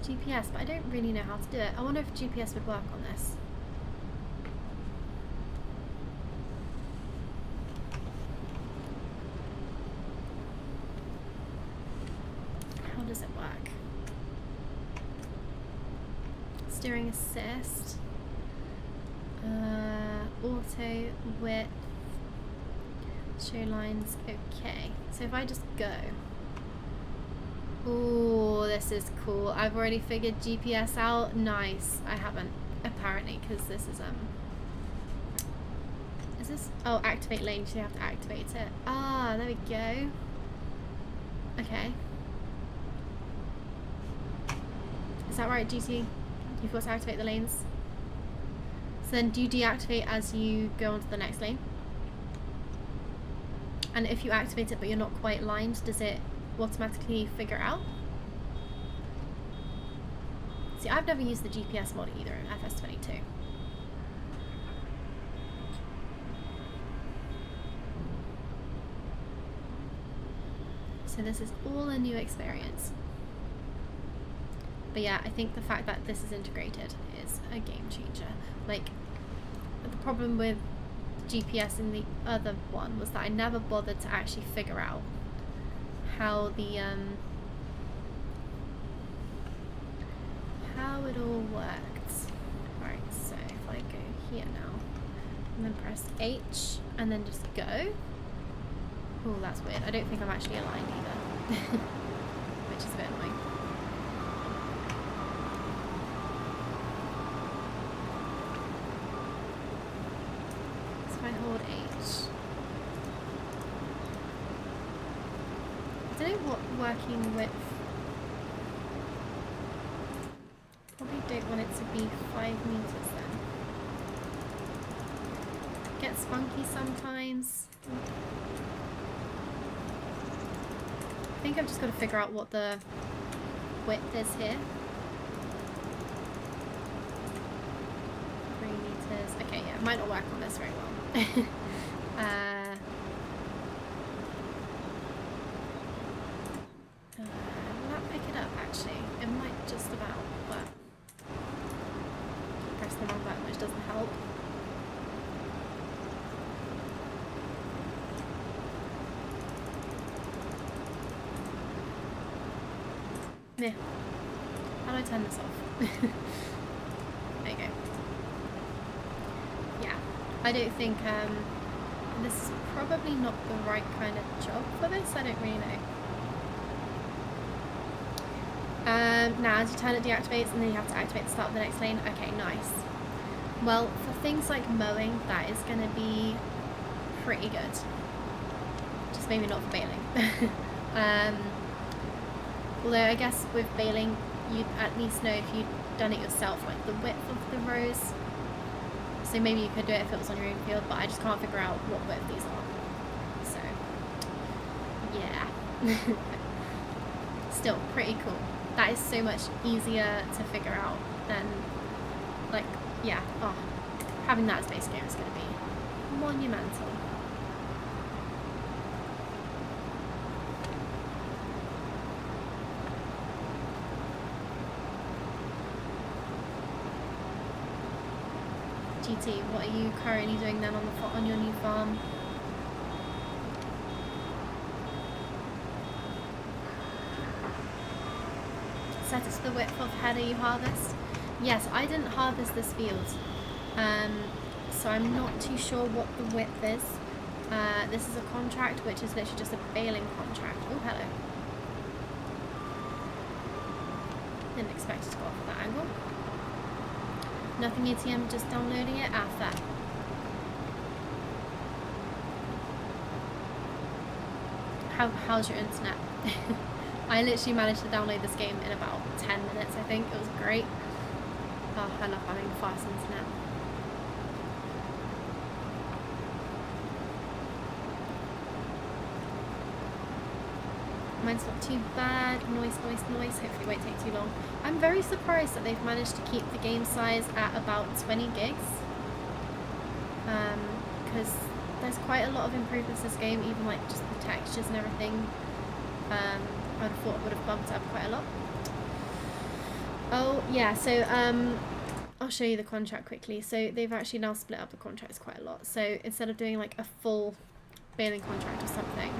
GPS, but I don't really know how to do it. I wonder if GPS would work on this. How does it work? Steering assist, auto width, show lines. Okay, so if I just go. Oh, this is cool. I've already figured GPS out. Nice. I haven't, apparently, because this is this? Oh, activate lane, so you have to activate it. Ah, there we go. Okay. Is that right, GT? You've got to activate the lanes. So then do you deactivate as you go on to the next lane? And if you activate it but you're not quite lined, does it automatically figure out? See, I've never used the GPS mod either in FS22. So this is all a new experience. But yeah, I think the fact that this is integrated is a game changer. Like, the problem with GPS in the other one was that I never bothered to actually figure out how the how it all worked. Right, so if I go here now and then press H and then just go. Oh, that's weird. I don't think I'm actually aligned either. Which is a bit annoying. So if I hold H. I don't know what working with. Probably don't want it to be 5 meters then. Gets funky sometimes. I think I've just got to figure out what the width is here. 3 meters. Okay, yeah, it might not work on this very well. Will that pick it up actually? It might just about, but press the wrong button, which doesn't help. Yeah. How do I turn this off? There you go. Yeah. I don't think this is probably not the right kind of job for this. I don't really know. Now as you turn it deactivates and then you have to activate the start of the next lane. Okay, nice. Well, for things like mowing, that is going to be pretty good. Just maybe not for baling. Although I guess with baling, you'd at least know if you'd done it yourself, like the width of the rows. So maybe you could do it if it was on your own field, but I just can't figure out what width these are. So, yeah. Still, pretty cool. That is so much easier to figure out than, like, yeah, oh, having that as base game is going to be monumental. GT, what are you currently doing then on your new farm? Set it to the width of header you harvest. Yes, I didn't harvest this field, so I'm not too sure what the width is. This is a contract, which is literally just a baling contract. Oh, hello. Didn't expect it to go off at that angle. Nothing ATM, just downloading it after. How's your internet? I literally managed to download this game in about 10 minutes, I think. It was great. Oh, I love having fast internet. Mine's not too bad. Noise. Hopefully it won't take too long. I'm very surprised that they've managed to keep the game size at about 20 gigs. Because there's quite a lot of improvements to this game, even like just the textures and everything. I'd have thought it would have bumped up quite a lot. Oh yeah, so I'll show you the contract quickly. So they've actually now split up the contracts quite a lot. So instead of doing like a full baling contract or something,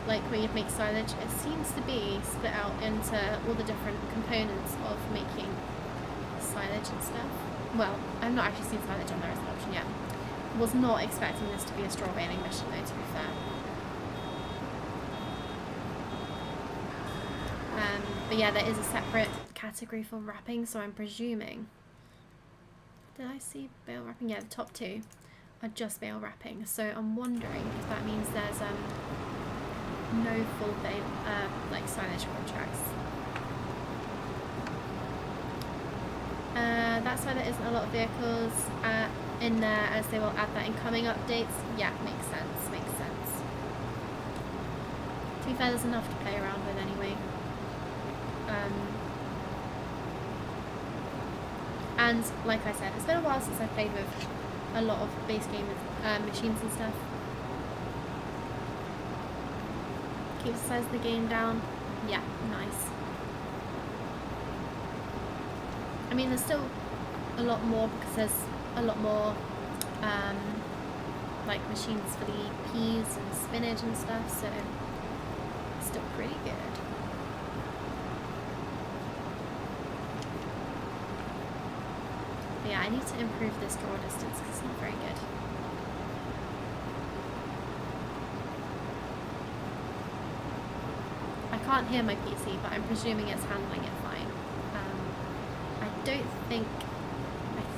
like where you'd make silage, it seems to be split out into all the different components of making silage and stuff. Well, I've not actually seen silage on there as an option yet. Was not expecting this to be a straw baling mission though, to be fair. But yeah, there is a separate category for wrapping, so I'm presuming... Did I see bale wrapping? Yeah, the top two are just bale wrapping, so I'm wondering if that means there's no full bale, like silage contracts. That's why there isn't a lot of vehicles in there, as they will add that in coming updates. Yeah, makes sense, makes sense. To be fair, there's enough to play around with anyway. And like I said, it's been a while since I played with a lot of base game machines and stuff. Keep the size of the game down. Yeah, nice. I mean, there's still a lot more because there's a lot more like machines for the peas and spinach and stuff, so it's still pretty good. But yeah, I need to improve this draw distance because it's not very good. I can't hear my PC, but I'm presuming it's handling it fine. I don't think...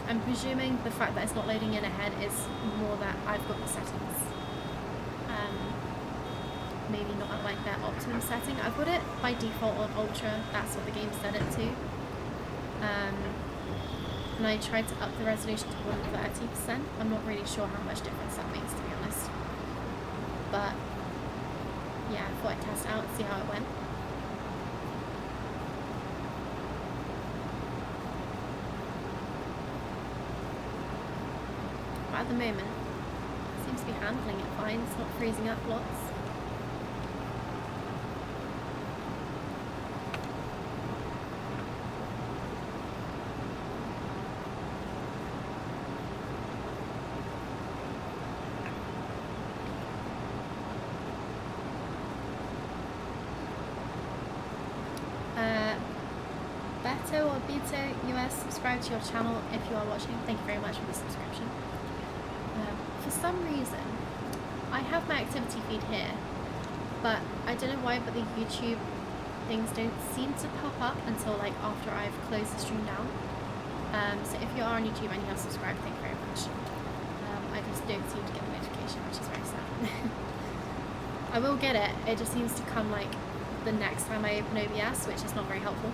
I'm presuming the fact that it's not loading in ahead is more that I've got the settings. Maybe not at like their optimum setting. I've got it by default on Ultra, that's what the game set it to. And I tried to up the resolution to 130%. I'm not really sure how much difference that makes, to be honest. But yeah, I thought I'd test it out and see how it went. But at the moment, it seems to be handling it fine. It's not freezing up lots. Beto or Bito US, subscribe to your channel if you are watching. Thank you very much for the subscription. For some reason, I have my activity feed here, but I don't know why, but the YouTube things don't seem to pop up until like after I've closed the stream down. So if you are on YouTube and you have subscribed, thank you very much. I just don't seem to get the notification, which is very sad. I will get it, it just seems to come like the next time I open OBS, which is not very helpful.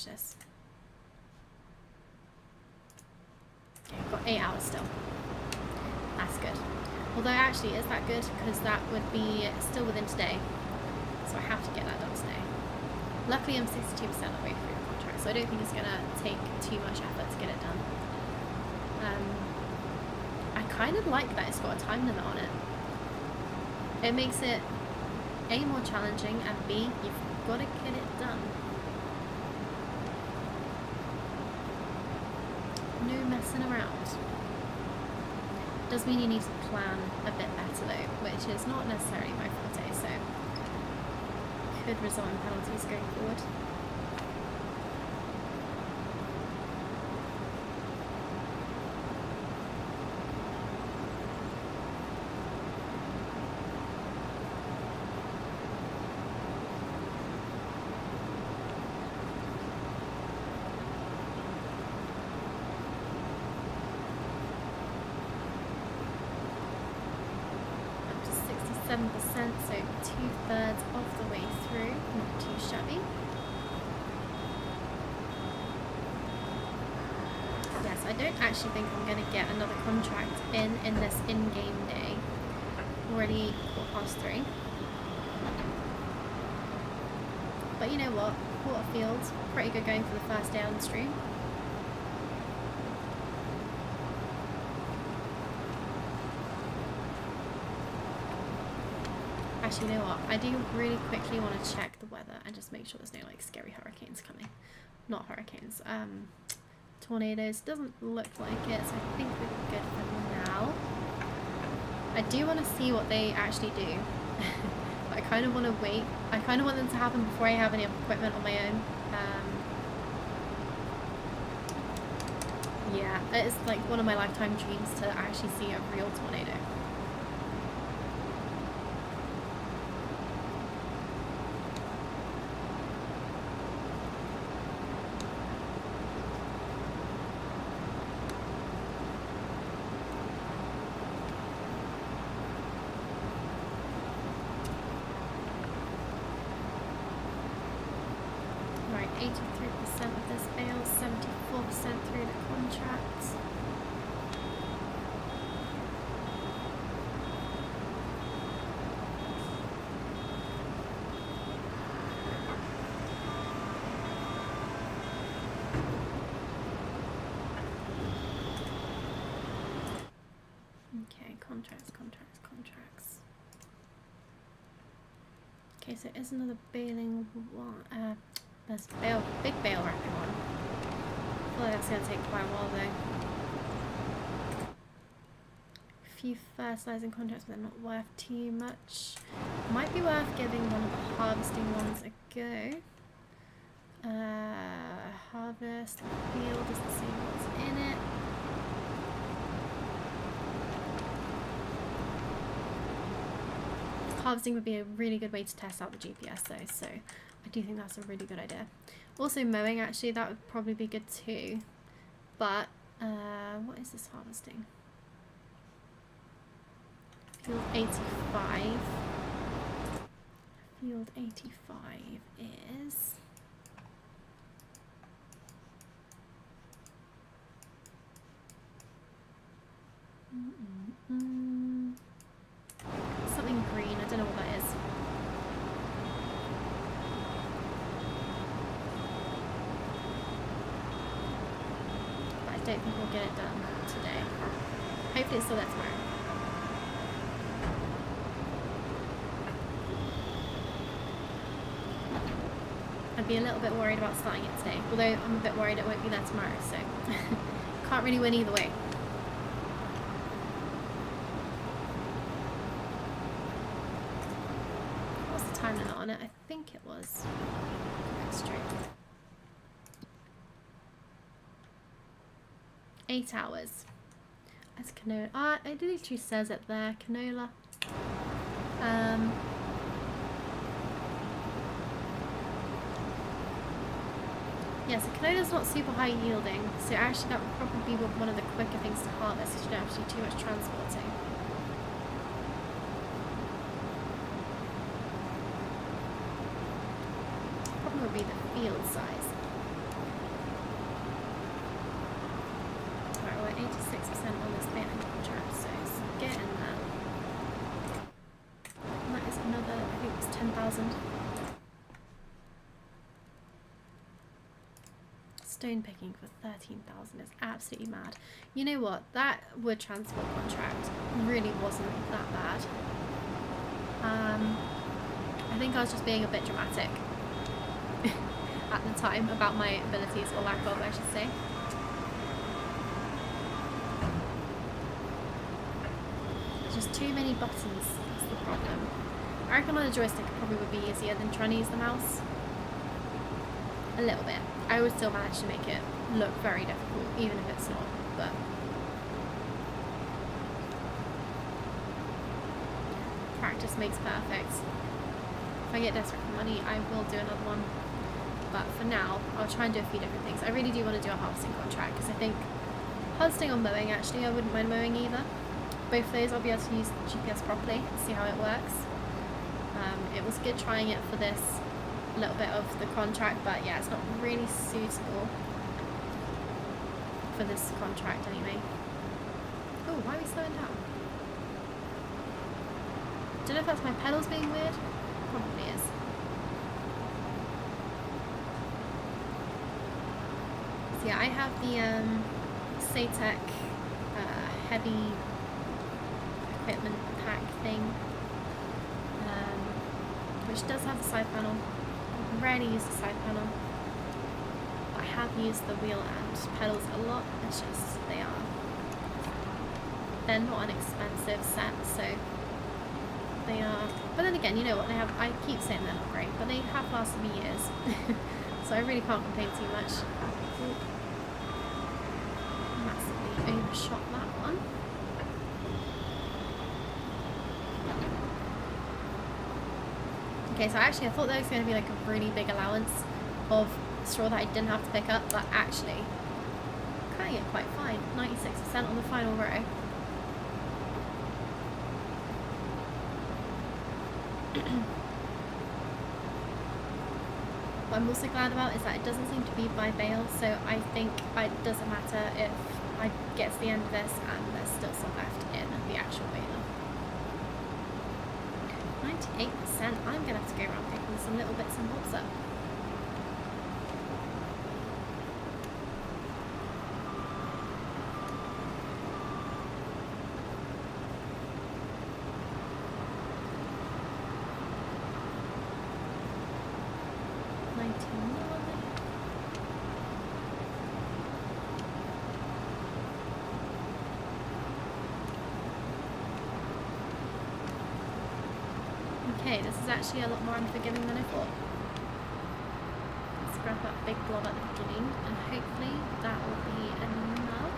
This. Okay, I've got 8 hours still. That's good. Although actually, is that good? Because that would be still within today. So I have to get that done today. Luckily, I'm 62% of the way through the contract, so I don't think it's going to take too much effort to get it done. I kind of like that it's got a time limit on it. It makes it A, more challenging, and B, you've got to get it done. No messing around. Does mean you need to plan a bit better though, which is not necessarily my forte, so could result in penalties going forward. So 2/3 of the way through, not too shabby. Yes, I don't actually think I'm going to get another contract in this in-game day. Already 3:15. But you know what? Porterfield's pretty good going for the first day on the stream. Actually, you know what? I do really quickly want to check the weather and just make sure there's no like scary hurricanes coming. Not hurricanes. Tornadoes. Doesn't look like it, so I think we're good for now. I do want to see what they actually do. But I kind of want to wait. I kind of want them to happen before I have any equipment on my own. Yeah, it's like one of my lifetime dreams to actually see a real tornado. 83% of this bale, 74% through the contract. Okay, contracts. Okay, so it is another baling one. There's big bale wrapping one. I feel like that's going to take quite a while though. A few fertilizing contracts, but they're not worth too much. Might be worth giving one of the harvesting ones a go. Harvest field doesn't see what's in it. Harvesting would be a really good way to test out the GPS though, so I do think that's a really good idea. Also mowing, actually, that would probably be good too. But what is this harvesting? Field 85. Field 85 is something green. I don't know what that is. But I don't think we'll get it done today. Hopefully it's still there tomorrow. I'd be a little bit worried about starting it today, although I'm a bit worried it won't be there tomorrow, so can't really win either way. What's the time limit on it? I think it was straight. 8 hours. That's canola. It literally says it there, canola. Yeah, so canola's not super high yielding, so actually that would probably be one of the quicker things to harvest because you don't have to do too much transporting. Problem would be the field size. Alright, we're 86% on this baling contract, so it's getting that. And that is another, I think it's 10,000. Stone picking for 13,000 is absolutely mad. You know what? That wood transport contract really wasn't that bad. I think I was just being a bit dramatic at the time about my abilities, or lack of, I should say. There's just too many buttons. That's the problem. I reckon on a joystick it probably would be easier than trying to use the mouse. A little bit. I would still manage to make it look very difficult, even if it's not, but practice makes perfect. If I get desperate for money, I will do another one, but for now, I'll try and do a few different things. I really do want to do a harvesting contract, because I think harvesting or mowing, actually, I wouldn't mind mowing either. Both of those I'll be able to use the GPS properly and see how it works. It was good trying it for this little bit of the contract, but yeah, it's not really suitable for this contract anyway. Oh, why are we slowing down? Don't know if that's my pedals being weird. Probably is. So yeah, I have the Satec heavy equipment pack thing, which does have the side panel. Rarely use the side panel. I have used the wheel and pedals a lot. It's just they're not an expensive set, so they are. But then again, you know what, they have. I keep saying they're not great, but they have lasted me years, so I really can't complain too much. Massively overshot that one. Okay, so actually I thought there was going to be like a really big allowance of straw that I didn't have to pick up, but actually I'm cutting it quite fine. 96% on the final row. What I'm also glad about is that it doesn't seem to be by bale, so I think it doesn't matter if I get to the end of this and there's still some left in the actual baler. 98%. I'm going to have to go around picking some little bits and bobs up. Okay, this is actually a lot more unforgiving than I thought. Let's grab that big blob at the beginning and hopefully that will be enough.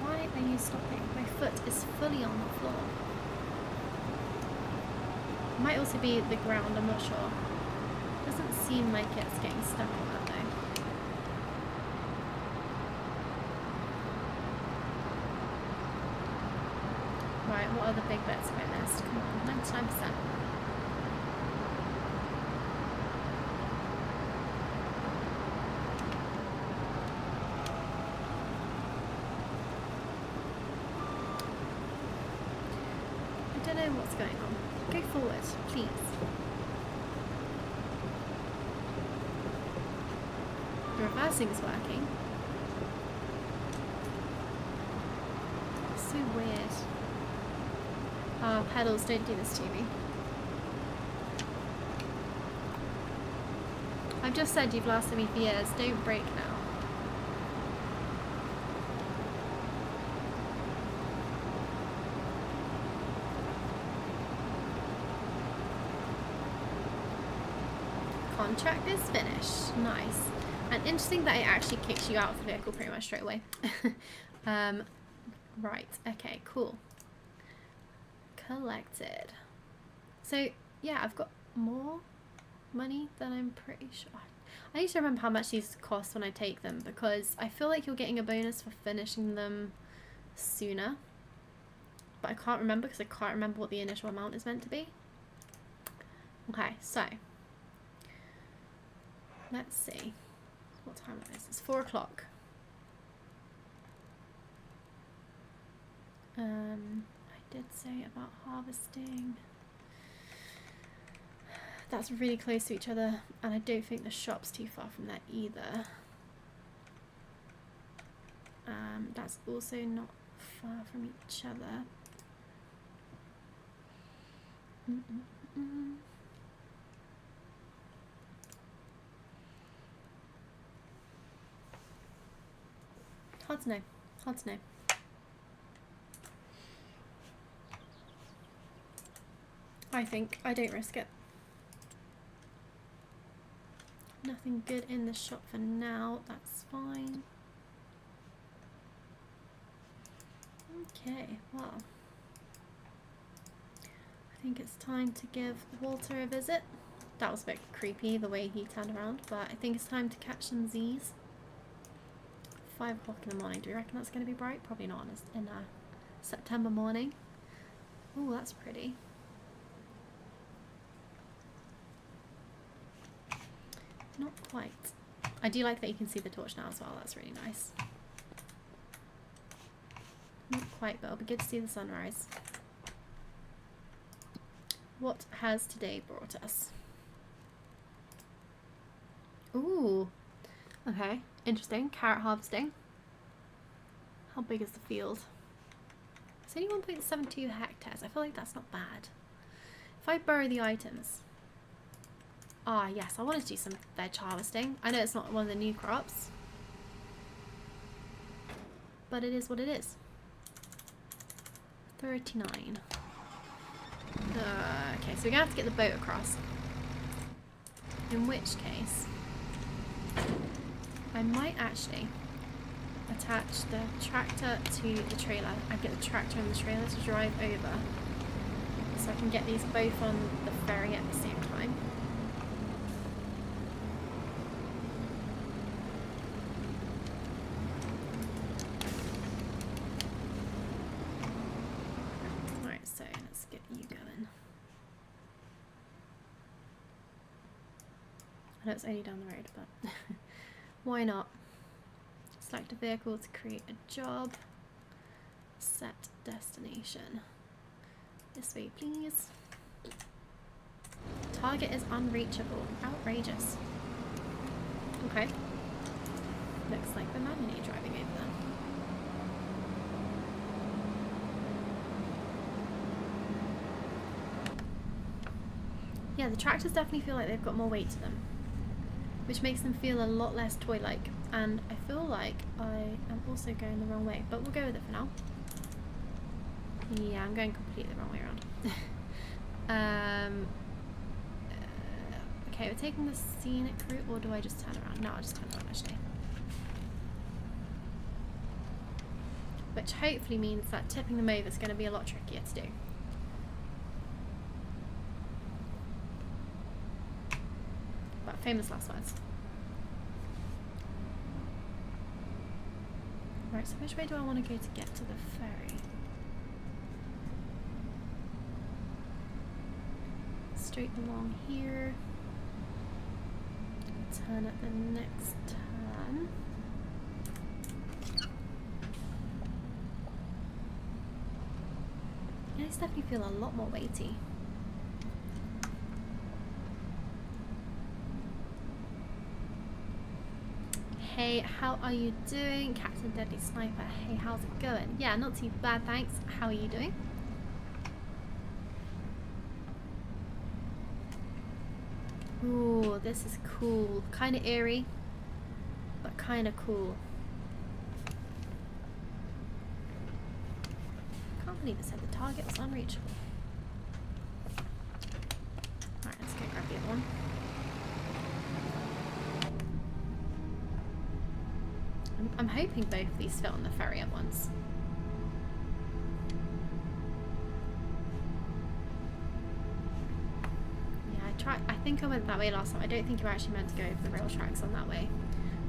Why are you stopping? My foot is fully on the floor. It might also be the ground, I'm not sure. Doesn't seem like it's getting stuck on that though. Right, what are the big bits I missed? Come on, 99%. I don't know what's going on. Go forward, please. The reversing is working. It's so weird. Oh, pedals, don't do this to me. I've just said you've lasted me for years. Don't break now. Contract is finished. Nice. And interesting that it actually kicks you out of the vehicle pretty much straight away. Right. Okay, cool. Collected. So yeah, I've got more money than I'm pretty sure. I need to remember how much these cost when I take them, because I feel like you're getting a bonus for finishing them sooner, but I can't remember because I can't remember what the initial amount is meant to be. Okay, so let's see what time it is. It's 4 o'clock. I did say about harvesting. That's really close to each other, and I don't think the shop's too far from there either. That's also not far from each other. Hard to know. Hard to know. I think I don't risk it. Nothing good in the shop for now. That's fine. Okay, well, I think it's time to give Walter a visit. That was a bit creepy the way he turned around, but I think it's time to catch some Z's. 5 o'clock in the morning. Do you reckon that's going to be bright? Probably not in a September morning. Oh, that's pretty. Not quite. I do like that you can see the torch now as well. That's really nice. Not quite, but it'll be good to see the sunrise. What has today brought us? Ooh. Okay. Interesting. Carrot harvesting. How big is the field? It's only 1.72 hectares. I feel like that's not bad. If I borrow the items. Ah, yes, I wanted to do some veg harvesting. I know it's not one of the new crops, but it is what it is. 39. Okay, so we're gonna have to get the boat across. In which case, I might actually attach the tractor to the trailer and get the tractor and the trailer to drive over, so I can get these both on the ferry at the same time. Right, so you going? I know it's only down the road, but why not? Select a vehicle to create a job. Set destination. This way, please. Target is unreachable. Outrageous. Okay. Looks like we're manually driving over there. Yeah, the tractors definitely feel like they've got more weight to them, which makes them feel a lot less toy-like. And I feel like I am also going the wrong way, but we'll go with it for now. Yeah, I'm going completely the wrong way around. Okay, we're taking the scenic route, or do I just turn around? No, I'll just turn around actually. Which hopefully means that tipping them over is going to be a lot trickier to do. But famous last words. Right, so which way do I want to go to get to the ferry? Straight along here. Turn at the next turn. Yeah, these definitely feel a lot more weighty. Hey, how are you doing? Captain Deadly Sniper. Hey, how's it going? Yeah, not too bad, thanks. How are you doing? Ooh, this is cool. Kind of eerie, but kind of cool. Can't believe it said the target was unreachable. Alright, let's go grab the other one. I'm hoping both of these fit on the ferry at once. I think I went that way last time. I don't think you were actually meant to go over the rail tracks on that way.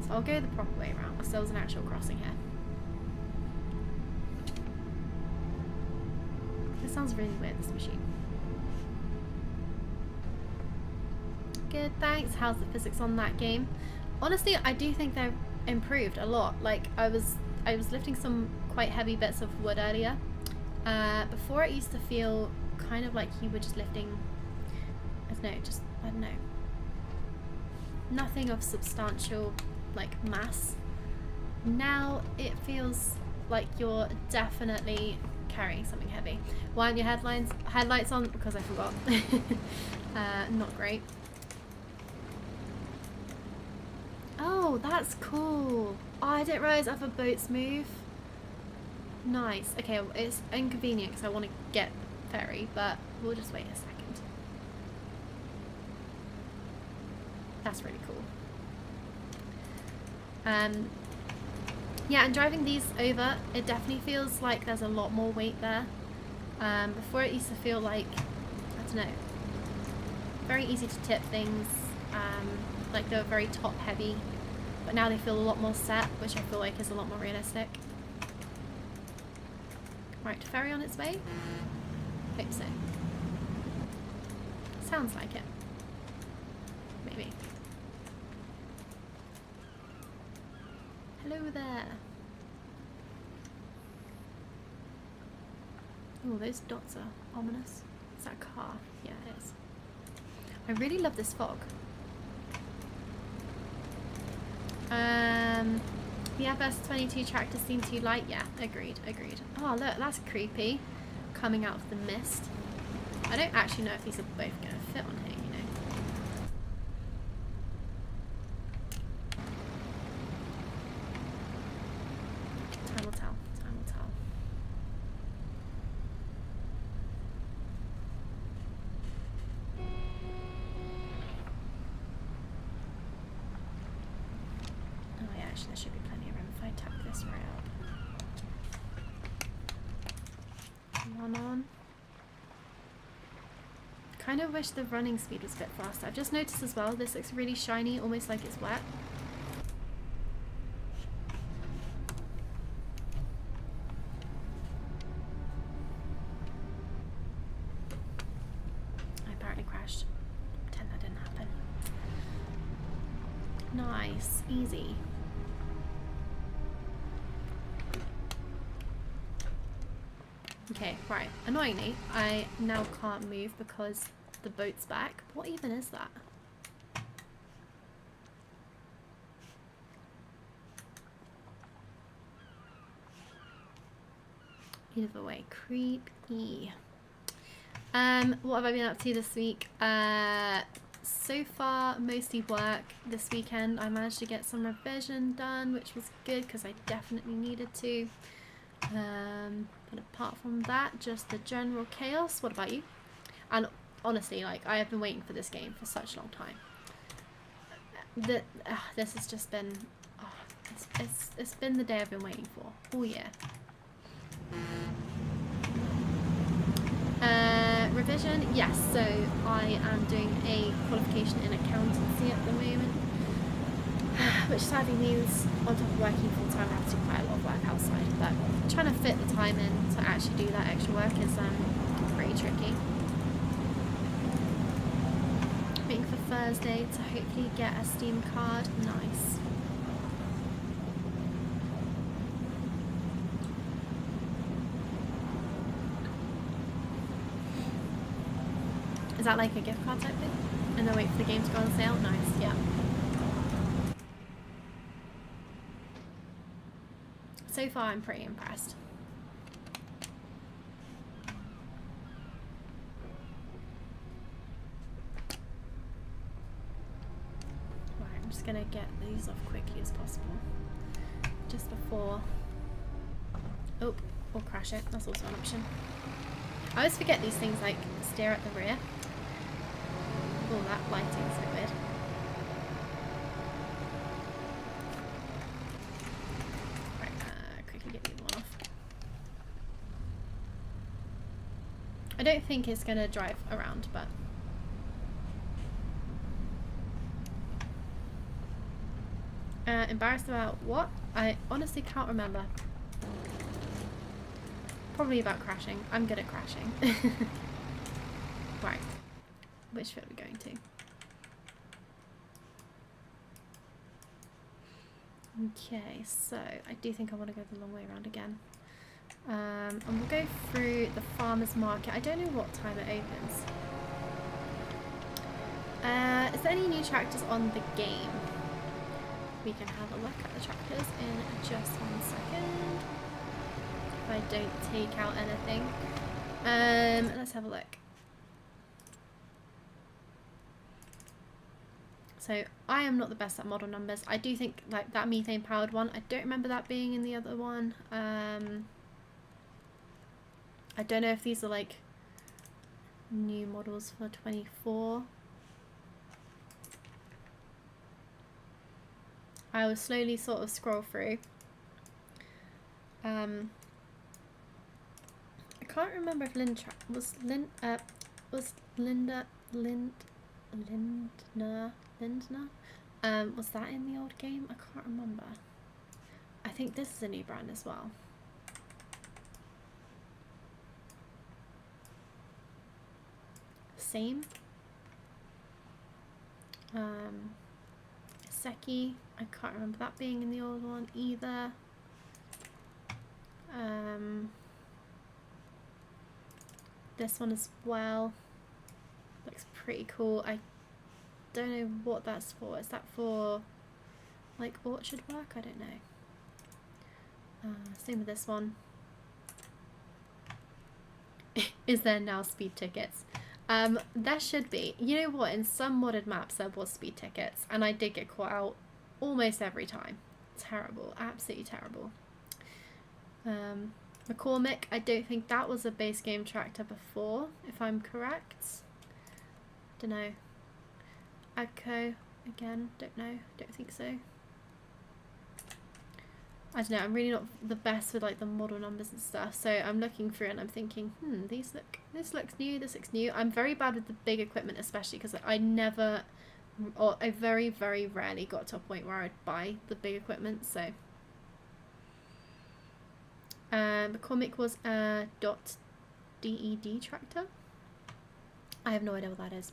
So I'll go the proper way around because there was an actual crossing here. This sounds really weird, this machine. Good, thanks. How's the physics on that game? Honestly, I do think they've improved a lot. Like, I was lifting some quite heavy bits of wood earlier. Before it used to feel kind of like you were just lifting, I don't know, nothing of substantial, like, mass. Now it feels like you're definitely carrying something heavy. Why aren't your headlights on? Because I forgot. Not great. Oh, that's cool. Oh, I didn't realise other boats move. Nice. Okay, it's inconvenient because I want to get the ferry, but we'll just wait a second. That's really cool. Yeah, and driving these over, it definitely feels like there's a lot more weight there. Before it used to feel like, I don't know, very easy to tip things, like they were very top heavy, but now they feel a lot more set, which I feel like is a lot more realistic. Right, ferry on its way? Hope so. Sounds like it. Maybe. Hello there. Oh, those dots are ominous. Is that a car? Yeah, it is. I really love this fog. The FS25 tractor seemed too light. Yeah, agreed. Oh, look, that's creepy. Coming out of the mist. I don't actually know if these are both going to fit on here, you know. Time will tell. Oh yeah, actually there should be plenty of room if I tuck this right up. Come on. Kind of wish the running speed was a bit faster. I've just noticed as well, this looks really shiny, almost like it's wet. Nice, easy. Okay, right. Annoyingly, I now can't move because the boat's back. What even is that? Either way, creepy. What have I been up to this week? So far, mostly work. This weekend, I managed to get some revision done, which was good because I definitely needed to. But apart from that, just the general chaos. What about you? And honestly, like, I have been waiting for this game for such a long time. This has just been, it's been the day I've been waiting for all year. Revision, yes. So I am doing a qualification in accountancy at the moment, which sadly means on top of working full time, I have to do quite a lot of work outside. But trying to fit the time in to actually do that extra work is pretty tricky. Waiting for Thursday to hopefully get a Steam card. Nice. Is that like a gift card type thing? And then wait for the game to go on sale? Nice, yeah. So far, I'm pretty impressed. Right, I'm just gonna get these off quickly as possible. Just before... Oh, or crash it. That's also an option. I always forget these things like steer at the rear. Oh, that lighting's so weird. Right, quickly get the other one off. I don't think it's going to drive around, but... embarrassed about what? I honestly can't remember. Probably about crashing. I'm good at crashing. Right. Which field are we going to? Okay, so I do think I want to go the long way around again. And we'll go through the farmer's market. I don't know what time it opens. Is there any new tractors on the game? We can have a look at the tractors in just 1 second. If I don't take out anything. Let's have a look. So I am not the best at model numbers. I do think like that methane powered one, I don't remember that being in the other one. I don't know if these are like new models for 24. I will slowly sort of scroll through. I can't remember if Lindner was that in the old game? I can't remember. I think this is a new brand as well. Same. Seki, I can't remember that being in the old one either. This one as well. Looks pretty cool. I don't know what that's for. Is that for like orchard work? I don't know. Same with this one. Is there now speed tickets? There should be. You know what? In some modded maps there was speed tickets, and I did get caught out almost every time. Terrible. Absolutely terrible. McCormick, I don't think that was a base game tractor before, if I'm correct. Don't know. Agco, again, don't know. Don't think so. I don't know, I'm really not the best with like the model numbers and stuff, so I'm looking through and I'm thinking, this looks new, this looks new. I'm very bad with the big equipment, especially because I never, or I very, very rarely got to a point where I'd buy the big equipment, so. McCormick was a .ded tractor. I have no idea what that is.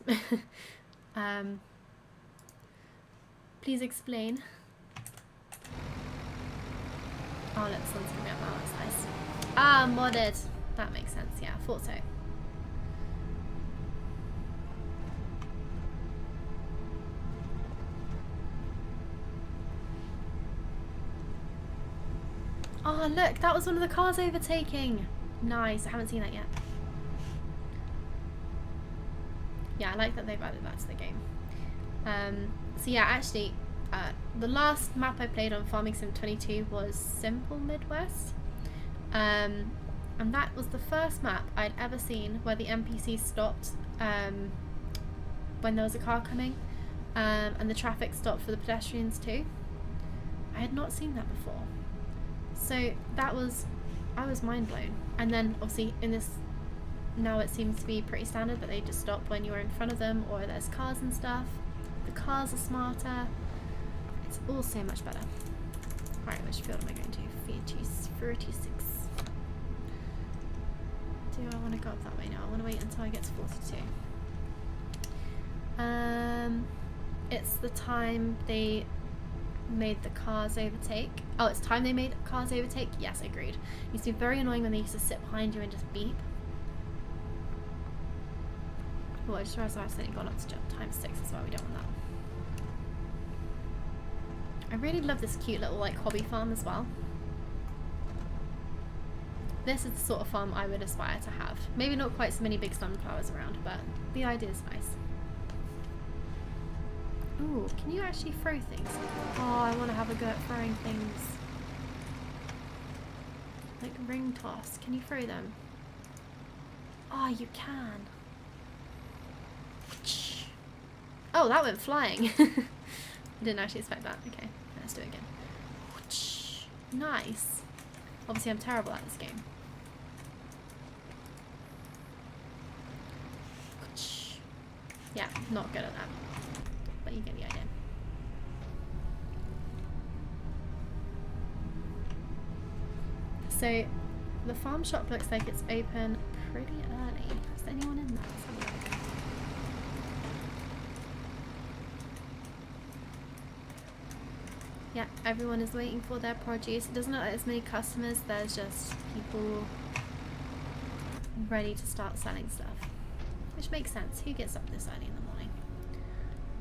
Please explain. Oh look, the sun's coming up now, that's nice. Ah, modded. That makes sense, yeah, I thought so. Oh look, that was one of the cars overtaking. Nice, I haven't seen that yet. Yeah, I like that they've added that to the game. So yeah, actually, the last map I played on Farming Sim 22 was Simple Midwest. And that was the first map I'd ever seen where the NPCs stopped when there was a car coming, and the traffic stopped for the pedestrians too. I had not seen that before. So that was, I was mind blown. And then obviously in this, now it seems to be pretty standard that they just stop when you're in front of them or there's cars and stuff. The cars are smarter. It's all so much better. Alright, which field am I going to? 36. Do I want to go up that way now? I want to wait until I get to 42. It's the time they made the cars overtake. Oh, it's time they made cars overtake? Yes, agreed. It used to be very annoying when they used to sit behind you and just beep. Oh, I just realised I've accidentally gone up to times 6 as well. We don't want that. I really love this cute little like hobby farm as well. This is the sort of farm I would aspire to have. Maybe not quite so many big sunflowers around, but the idea is nice. Ooh, can you actually throw things? Oh, I want to have a go at throwing things. Like ring toss. Can you throw them? Oh, you can. Oh, that went flying. I didn't actually expect that. Okay, let's do it again. Nice. Obviously, I'm terrible at this game. Yeah, not good at that. But you get the idea. So, the farm shop looks like it's open pretty early. Is there anyone in there? Let's have a look. Yeah, everyone is waiting for their produce. It doesn't look like there's many customers, there's just people ready to start selling stuff. Which makes sense. Who gets up this early in the morning?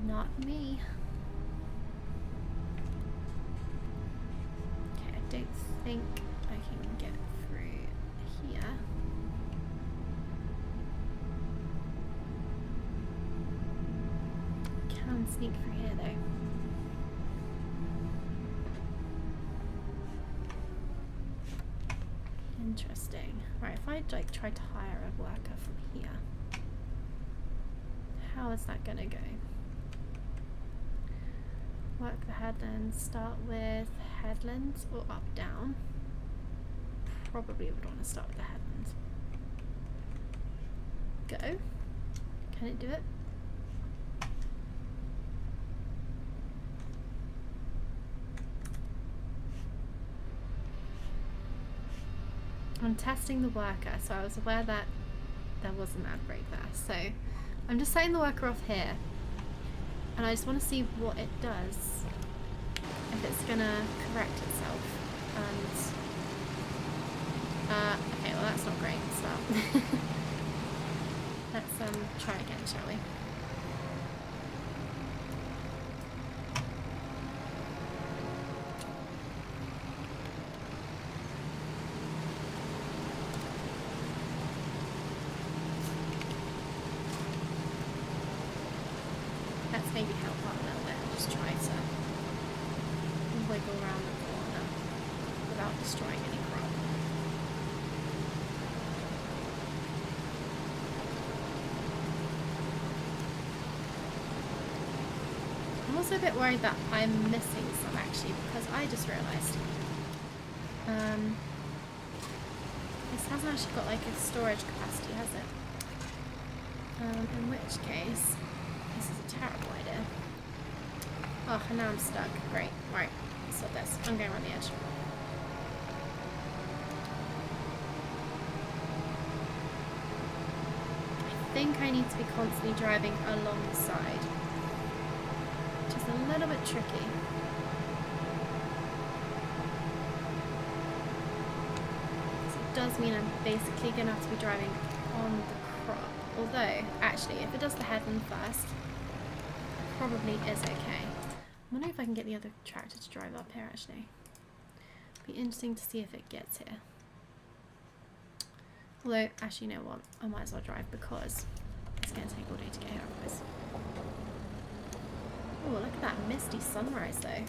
Not me. Okay, I don't think I can get through here. Can sneak through here though. Interesting. Right, if I like try to hire a worker from here, how is that gonna go? Work the headlands. Start with headlands or up down. Probably would want to start with the headlands. Go. Can it do it? I'm testing the worker, so I was aware that there was an ad break there. So I'm just setting the worker off here, and I just want to see what it does, if it's gonna correct itself. And okay, well that's not great. Start. Let's try again, shall we? Let's maybe help out a little bit and just try to wiggle around the corner without destroying any crop. I'm also a bit worried that I'm missing some actually, because I just realised this hasn't actually got like a storage capacity, has it? In which case this is a terrible idea. Oh, and now I'm stuck. Great. Right. So this. I'm going around the edge. I think I need to be constantly driving alongside, which is a little bit tricky. does mean I'm basically going to have to be driving on the crop. Although, actually, if it does the headland first, probably is okay. I wonder if I can get the other tractor to drive up here, actually. Be interesting to see if it gets here. Although, actually, you know what? I might as well drive because it's going to take all day to get here otherwise. Oh, look at that misty sunrise, though.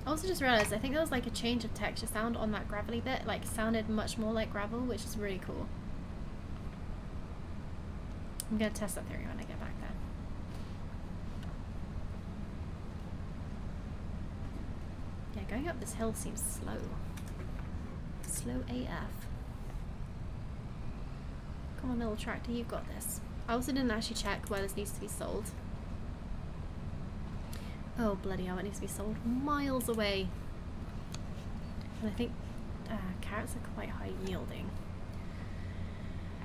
I also just realised, I think there was like a change of texture sound on that gravelly bit. Like, sounded much more like gravel, which is really cool. I'm going to test that theory when I get back there. Yeah, going up this hill seems slow. Slow AF. Come on, little tractor, you've got this. I also didn't actually check where this needs to be sold. Oh, bloody hell, it needs to be sold miles away. And I think carrots are quite high yielding.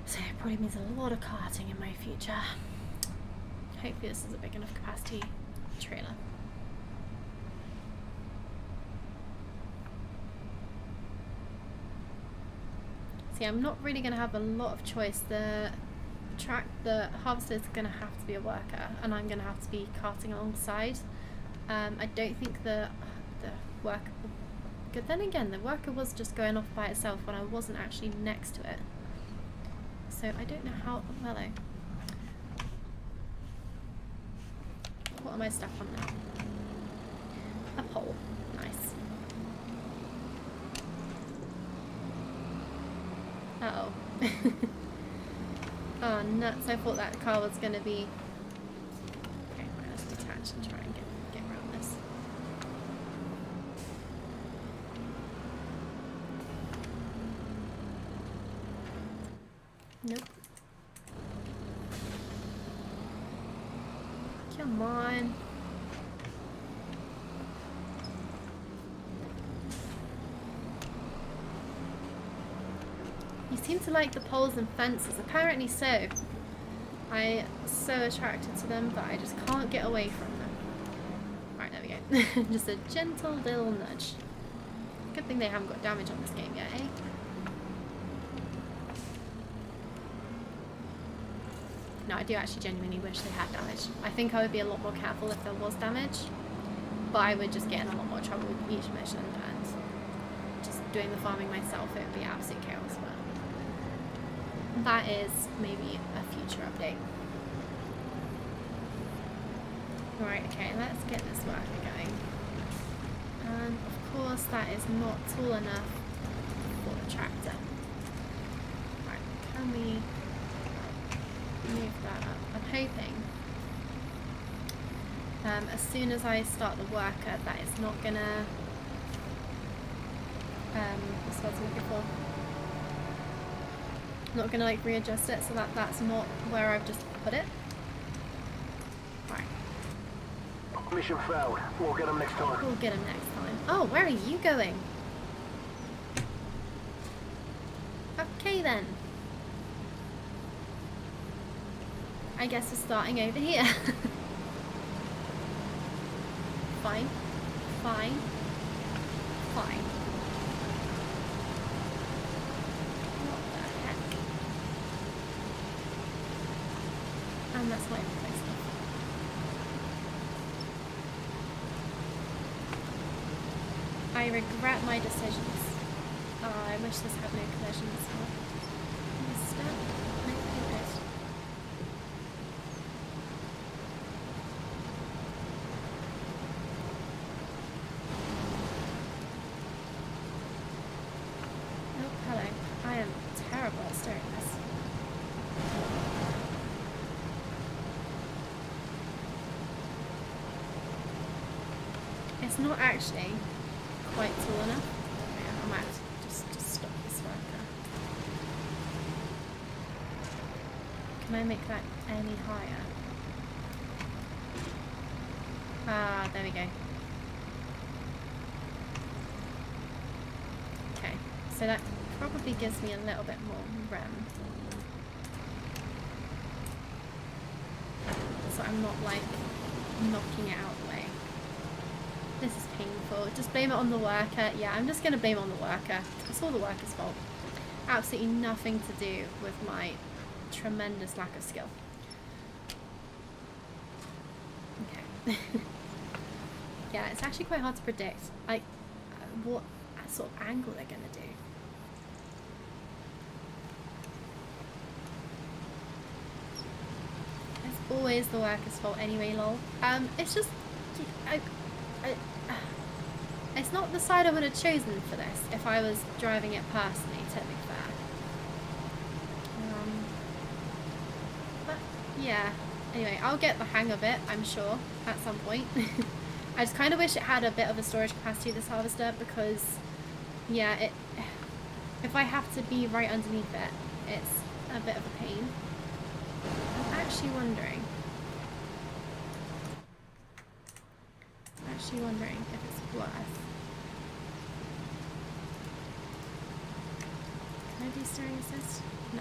So it probably means a lot of carting in my future. Hopefully this is a big enough capacity trailer. See, I'm not really going to have a lot of choice. The harvester is going to have to be a worker, and I'm going to have to be carting alongside. I don't think the worker will... Good, then again, the worker was just going off by itself when I wasn't actually next to it. So I don't know how... Hello. What am I stuck on now? A pole. Nice. Uh-oh. Oh, nuts. I thought that car was going to be... Okay, right, let's detach and try and get around this. Nope. Come on. You seem to like the poles and fences. Apparently so. I'm so attracted to them, but I just can't get away from them. Right, there we go. Just a gentle little nudge. Good thing they haven't got damage on this game yet, eh? No, I do actually genuinely wish they had damage. I think I would be a lot more careful if there was damage, but I would just get in a lot more trouble with each mission, and just doing the farming myself, it would be absolute chaos. But that is maybe a future update. Right, okay, let's get this worker going. And of course that is not tall enough for the tractor. Right, can we move that up? I'm hoping as soon as I start the worker that it's not gonna what's what I was looking for? Not gonna like readjust it so that that's not where I've just put it. Right. Mission failed. We'll get them next time. We'll get him next time. Oh, where are you going? Okay then. I guess we're starting over here. Fine. Fine. Fine. What the heck? And that's my replacement. I regret my decisions. Oh, I wish this had no collisions. Step. It's not actually quite tall enough. Yeah, I might have to just stop this worker. Can I make that any higher? Ah, there we go. Okay, so that probably gives me a little bit more rem. So I'm not like knocking it out the way. This is painful. Just blame it on the worker. Yeah, I'm just going to blame it on the worker. It's all the worker's fault. Absolutely nothing to do with my tremendous lack of skill. Okay. Yeah, it's actually quite hard to predict, like, what sort of angle they're going to do. It's always the worker's fault anyway, lol. It's just, it's not the side I would have chosen for this if I was driving it personally, to be fair. But yeah, anyway, I'll get the hang of it, I'm sure, at some point. I just kind of wish it had a bit of a storage capacity, this harvester, because yeah, if I have to be right underneath it, it's a bit of a pain. I'm actually wondering if it's worth. Can I do steering assist? No.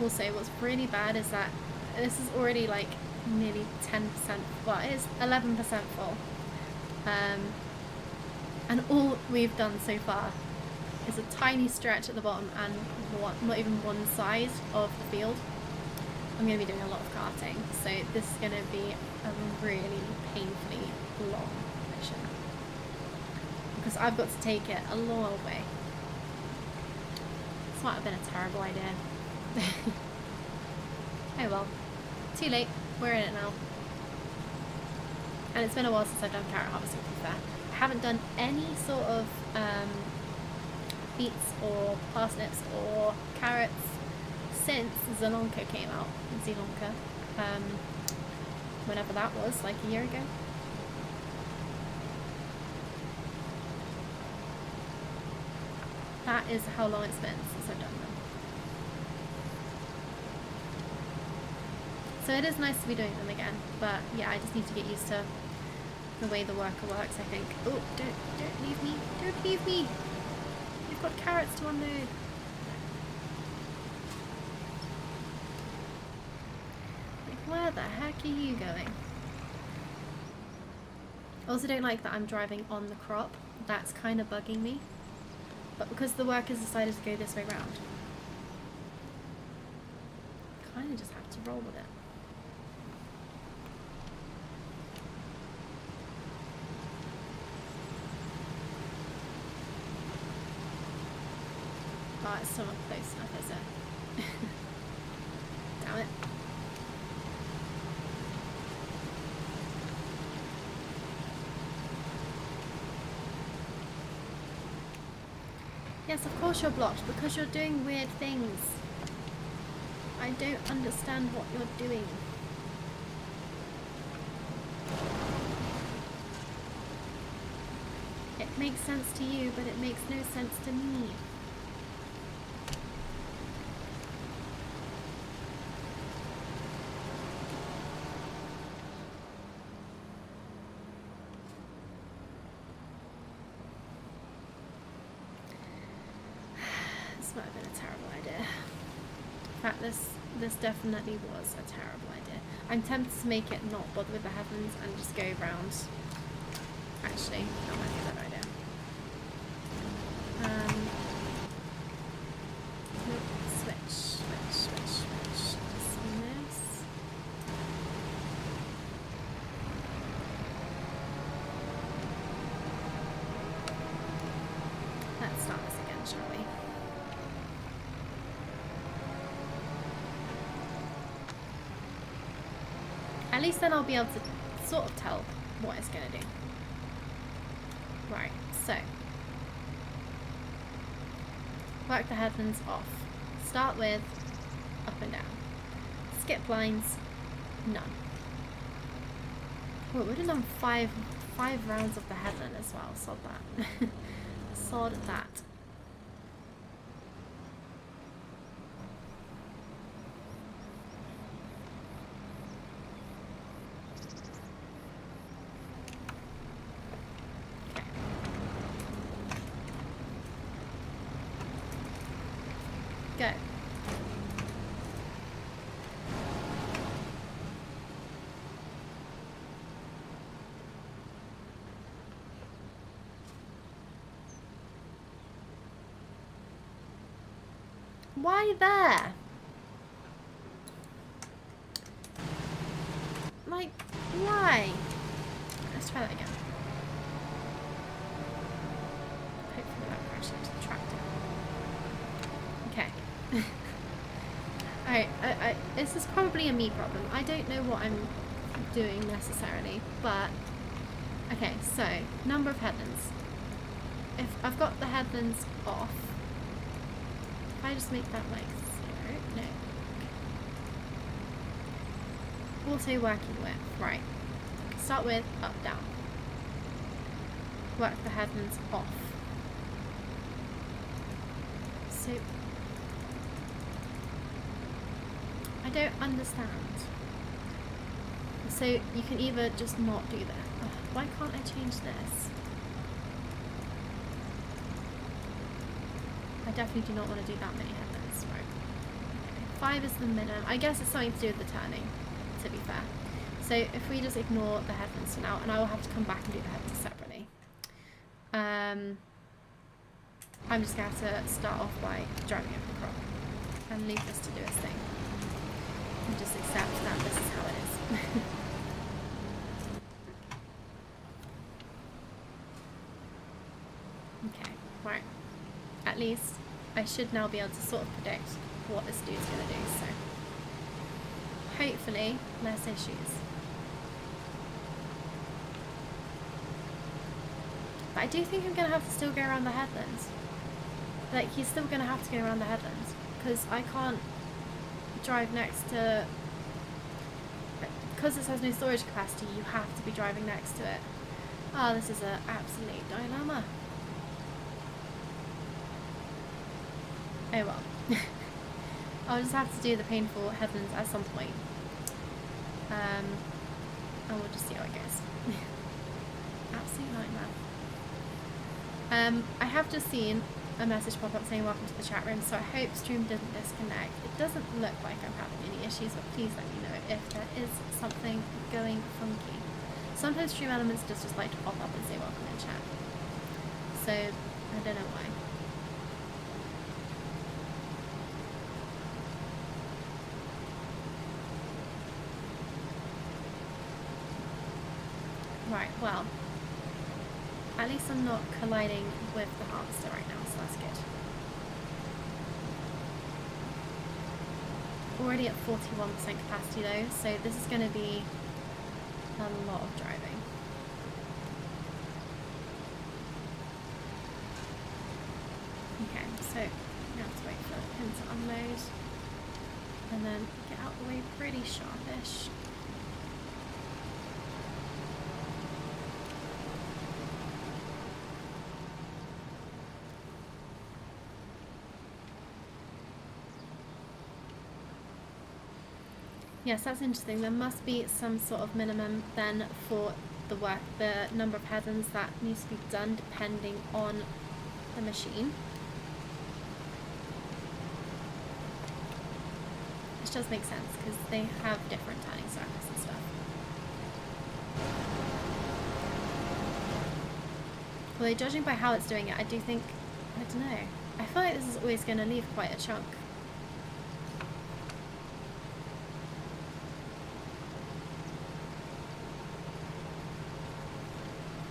Also, what's really bad is that this is already like nearly 10%, well, it's 11% full. And all we've done so far is a tiny stretch at the bottom and not even one side of the field. I'm going to be doing a lot of karting, so this is going to be a really painfully long mission. Because I've got to take it a long old way. This might have been a terrible idea. Oh well, too late, we're in it now. And it's been a while since I've done carrot harvesting, to be fair. I haven't done any sort of beets or parsnips or carrots since Zelonka came out. Zelonka, whenever that was, like a year ago. That is how long it's been since I've done them. So it is nice to be doing them again, but yeah, I just need to get used to the way the worker works, I think. Oh, don't leave me, don't leave me! You've got carrots to unload. Like, where the heck are you going? I also don't like that I'm driving on the crop. That's kind of bugging me. But because the workers decided to go this way round, kind of just have to roll with it. Oh, it's still not close enough, is it? Damn it. Yes, of course you're blocked, because you're doing weird things. I don't understand what you're doing. It makes sense to you, but it makes no sense to me. This might have been a terrible idea. In fact, this definitely was a terrible idea. I'm tempted to make it not bother with the heavens and just go round. Actually, that might be a better idea. Nope. Switch. Just this. Let's start this again, shall we? At least then I'll be able to sort of tell what it's going to do. Right, so. Work the headlands off. Start with up and down. Skip lines, none. Oh, we've done five rounds of the headland as well. Sod that. Sod that. Go. Why there? Like, why? Let's try that again. Hopefully that crashed into the tractor. Okay. Alright, this is probably a me problem. I don't know what I'm doing necessarily, but... Okay, so, number of headlands. If I've got the headlands off, if I just make that like 0, no. Auto working with, right. Start with up, down. Work the headlands off. So, I don't understand. So you can either just not do that. Ugh, why can't I change this? I definitely do not want to do that many headlands. Right. Okay. 5 is the minimum. I guess it's something to do with the turning, to be fair. So if we just ignore the headlands for now, and I will have to come back and do the headlands separately. I'm just going to have to start off by driving over the crop and leave this to do its thing. And just accept that this is how it is. Okay, right. At least I should now be able to sort of predict what this dude's going to do, so hopefully less issues. But I do think I'm going to have to still go around the headlands. Like, he's still going to have to go around the headlands, because I can't drive next to... Because this has no storage capacity, you have to be driving next to it. Oh, this is an absolute dilemma. Oh well. I'll just have to do the painful headlands at some point. And we'll just see how it goes. Absolute nightmare. I have just seen a message pop up saying welcome to the chat room, so I hope stream didn't disconnect. It doesn't look like I'm having any issues, but please let me know if there is something going funky. Sometimes stream elements just like to pop up and say welcome in chat. So, I don't know why. Right, well, at least I'm not colliding with the harvester right now, so that's good. Already at 41% capacity though, so this is going to be a lot of driving. Okay, so now have to wait for him to unload and then get out the way pretty sharpish. Yes, that's interesting. There must be some sort of minimum then for the work, the number of headlands that needs to be done depending on the machine. Which does make sense because they have different turning circuits and stuff. Although judging by how it's doing it, I do think, I don't know, I feel like this is always going to leave quite a chunk.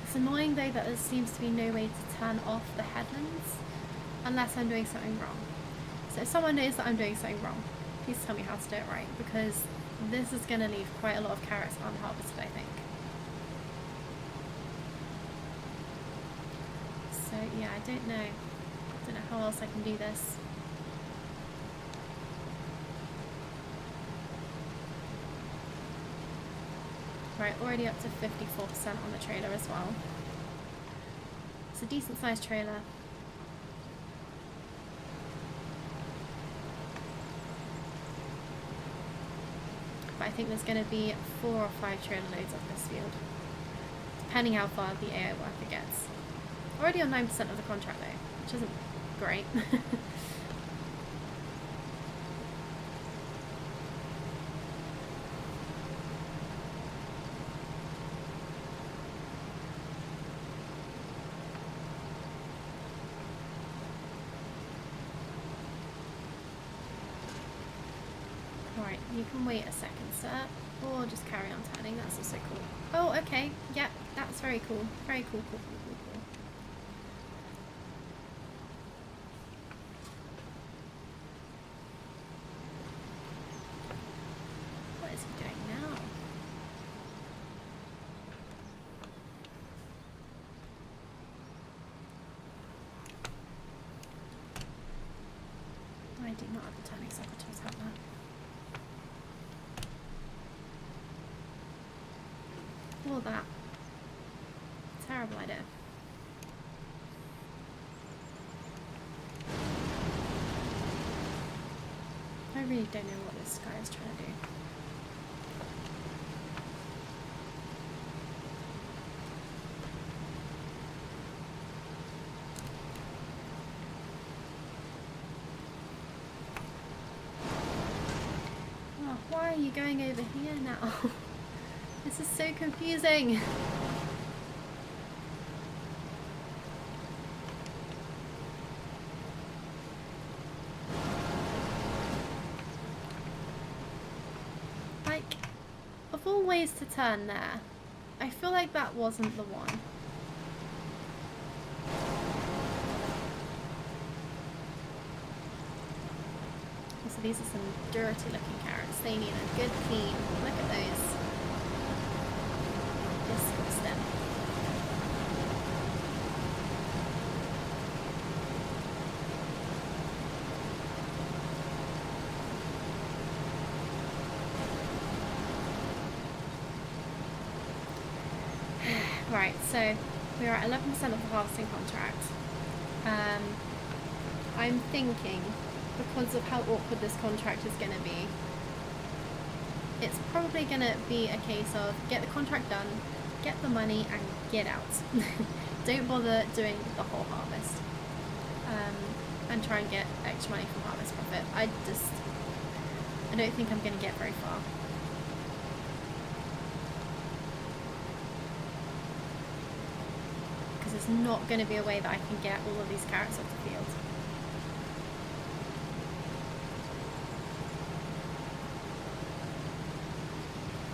It's annoying though that there seems to be no way to turn off the headlands unless I'm doing something wrong. So if someone knows that I'm doing something wrong, please tell me how to do it right, because this is going to leave quite a lot of carrots unharvested, I think. So yeah, I don't know how else I can do this. Right, already up to 54% on the trailer as well. It's a decent sized trailer. But I think there's going to be 4 or 5 trailer loads off this field, depending how far the AI worker gets. Already on 9% of the contract though, which isn't great. You can wait a second, sir. Or just carry on turning. That's also cool. Oh, okay. Yep, that's very cool. Very cool, cool, cool, cool, cool. What is he doing now? I do not have the turning circle to help that. All that. Terrible idea. I really don't know what this guy is trying to do. Oh, why are you going over here now? This is so confusing. Like, of all ways to turn there, I feel like that wasn't the one. So these are some dirty looking carrots. They need a good clean. Look at those. Disgusting. Right, so we're at 11% of the harvesting contract. I'm thinking, because of how awkward this contract is going to be, it's probably going to be a case of get the contract done, get the money, and get out. Don't bother doing the whole harvest. And try and get extra money from harvest profit. I don't think I'm going to get very far. Because there's not going to be a way that I can get all of these carrots off the field.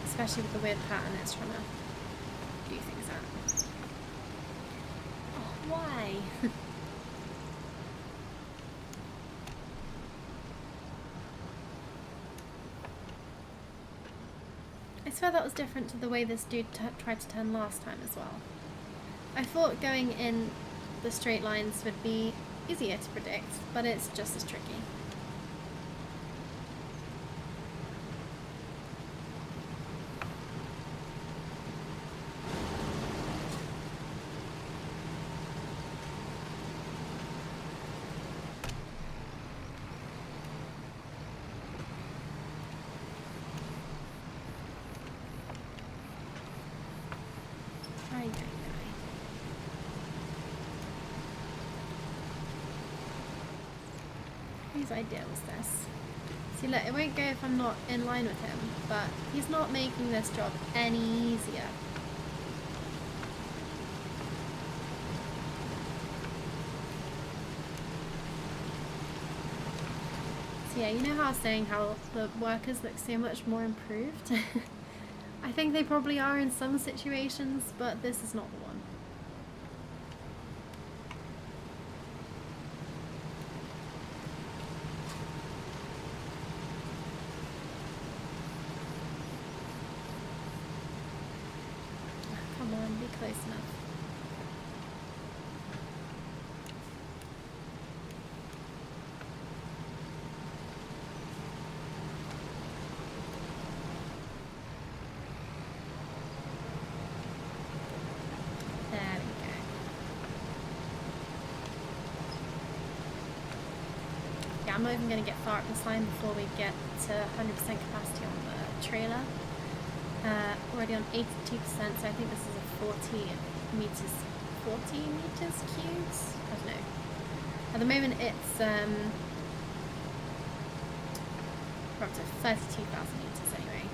Especially with the weird pattern it's trying to do things at. Oh, why? I swear that was different to the way this dude tried to turn last time as well. I thought going in the straight lines would be easier to predict, but it's just as tricky. Whose idea was this? See, look, it won't go if I'm not in line with him, but he's not making this job any easier. So yeah, you know how I was saying how the workers look so much more improved? I think they probably are in some situations, but this is not the one. Close enough. There we go. Yeah, I'm not even going to get far up this line before we get to 100% capacity on the trailer. Already on 82%, so I think this is a 40 meters cubes? I don't know. At the moment it's we're up to 32,000 meters anyway.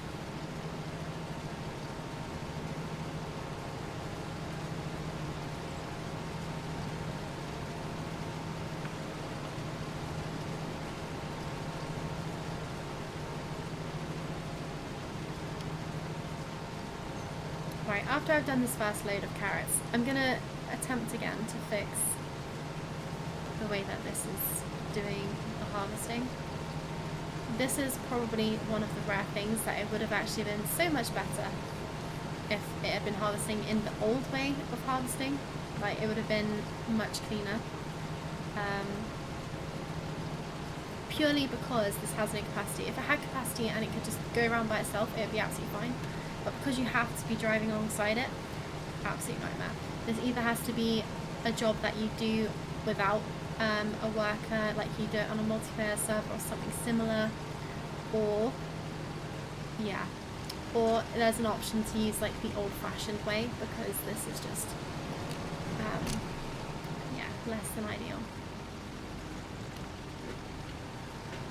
after I've done this first load of carrots, I'm gonna attempt again to fix the way that this is doing the harvesting. This is probably one of the rare things that it would have actually been so much better if it had been harvesting in the old way of harvesting. Like, it would have been much cleaner. Purely because this has no capacity. If it had capacity and it could just go around by itself, it would be absolutely fine. But because you have to be driving alongside it, absolute nightmare. This either has to be a job that you do without a worker, like you do it on a multiplayer server or something similar, or yeah, or there's an option to use like the old-fashioned way, because this is just yeah, less than ideal.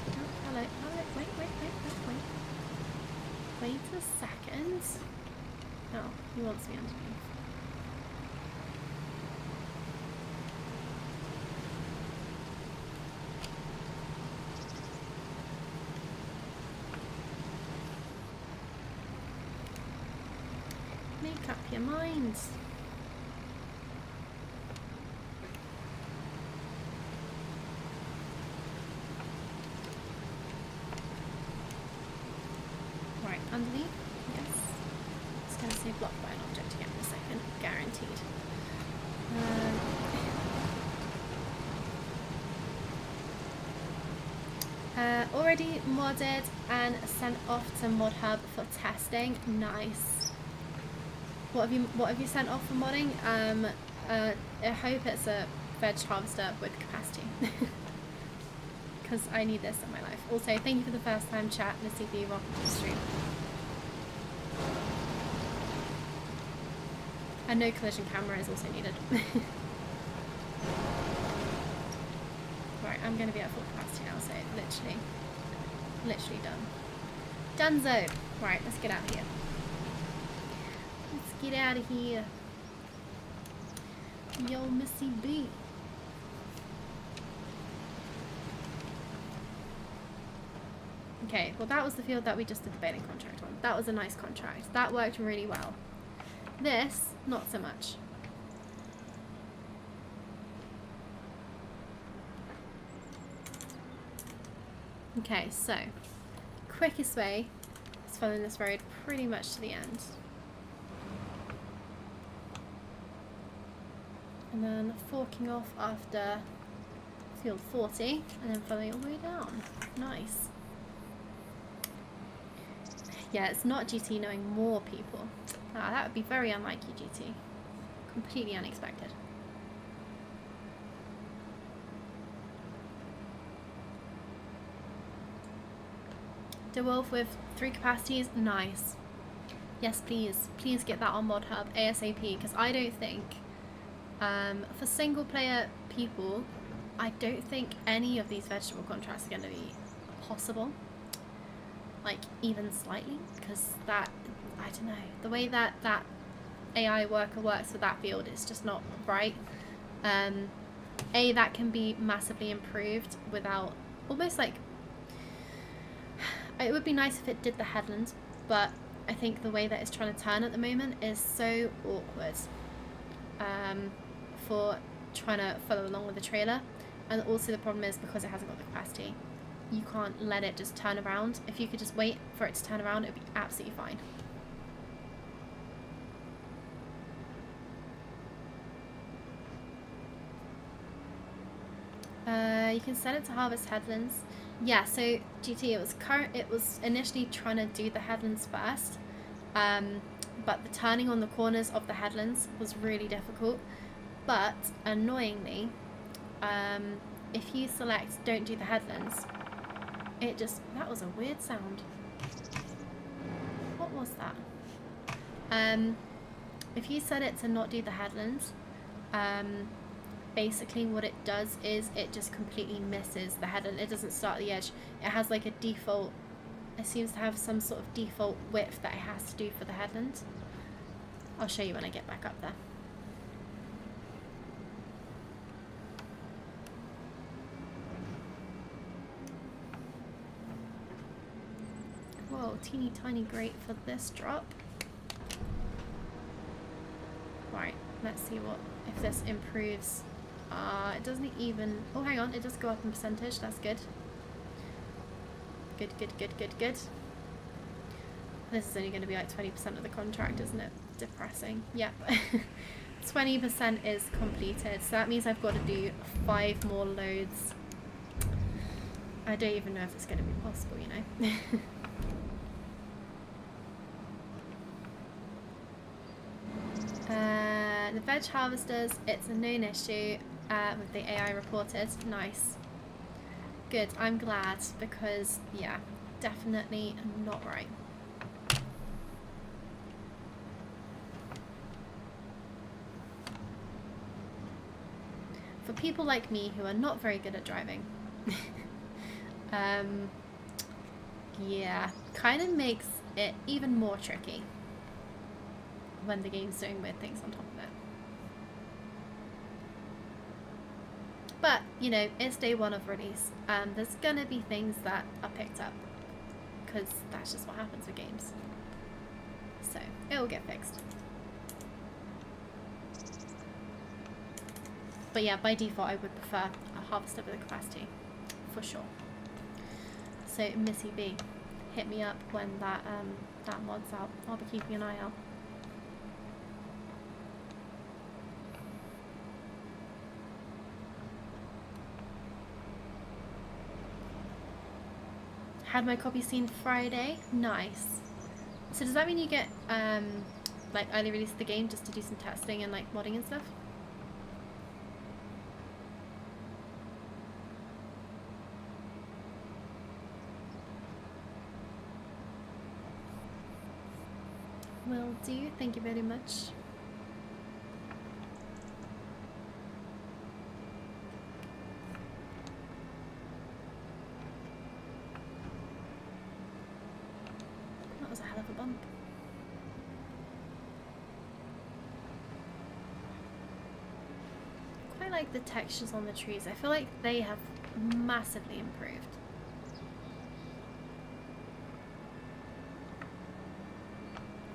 Oh, hello, wait a second. Oh, he wants me underneath. Make up your minds. Right, underneath? Yes. It's going to say blocked by an object again in a second. Guaranteed. Already modded and sent off to Mod Hub for testing. Nice. What have you sent off for modding? I hope it's a veg harvester with capacity. Because I need this in my life. Also, thank you for the first time chat, Missy B. Welcome to the stream. And no collision camera is also needed. Right, I'm going to be at full capacity now, so literally done. Dunzo! Right, let's get out of here. Let's get out of here. Yo, Missy B. Okay, well that was the field that we just did the Baling contract on. That was a nice contract. That worked really well. This, not so much. Okay, so quickest way is following this road pretty much to the end. And then forking off after field 40 and then following all the way down. Nice. Yeah, it's not GT knowing more people. Ah, that would be very unlike you, GT. Completely unexpected. DeWolf with 3 capacities, nice. Yes, please. Please get that on Mod Hub ASAP, because I don't think, for single player people, I don't think any of these vegetable contracts are going to be possible. Like, even slightly, because that, I don't know, the way that that AI worker works with that field is just not right. That can be massively improved without, almost like, it would be nice if it did the headlands, but I think the way that it's trying to turn at the moment is so awkward for trying to follow along with the trailer. And also the problem is, because it hasn't got the capacity, you can't let it just turn around. If you could just wait for it to turn around, it would be absolutely fine. You can set it to harvest headlands. Yeah, so GT, it was initially trying to do the headlands first, but the turning on the corners of the headlands was really difficult. But annoyingly, if you select don't do the headlands, it just, that was a weird sound. What was that? If you set it to not do the headlands, basically what it does is it just completely misses the headland. It doesn't start at the edge. It has like a default, it seems to have some sort of default width that it has to do for the headland. I'll show you when I get back up there. Whoa, teeny tiny grate for this drop. Let's see what if this improves. It doesn't even. Oh, hang on. It does go up in percentage. That's good. Good, good, good, good, good. This is only going to be like 20% of the contract, isn't it? Depressing. Yep. 20% is completed. So that means I've got to do 5 more loads. I don't even know if it's going to be possible, you know. The veg harvesters, it's a known issue with the AI reported. Nice. Good, I'm glad, because, yeah, definitely not right. For people like me who are not very good at driving, yeah, kind of makes it even more tricky when the game's doing weird things on top of it. But, you know, it's day 1 of release. There's gonna be things that are picked up, because that's just what happens with games. So, it'll get fixed. But yeah, by default I would prefer a harvester with a capacity, for sure. So Missy B, hit me up when that mod's out. I'll be keeping an eye out. Had my copy seen Friday. Nice. So does that mean you get like early release of the game just to do some testing and like modding and stuff? Will do. Thank you very much. That was a hell of a bump. Quite like the textures on the trees. I feel like they have massively improved.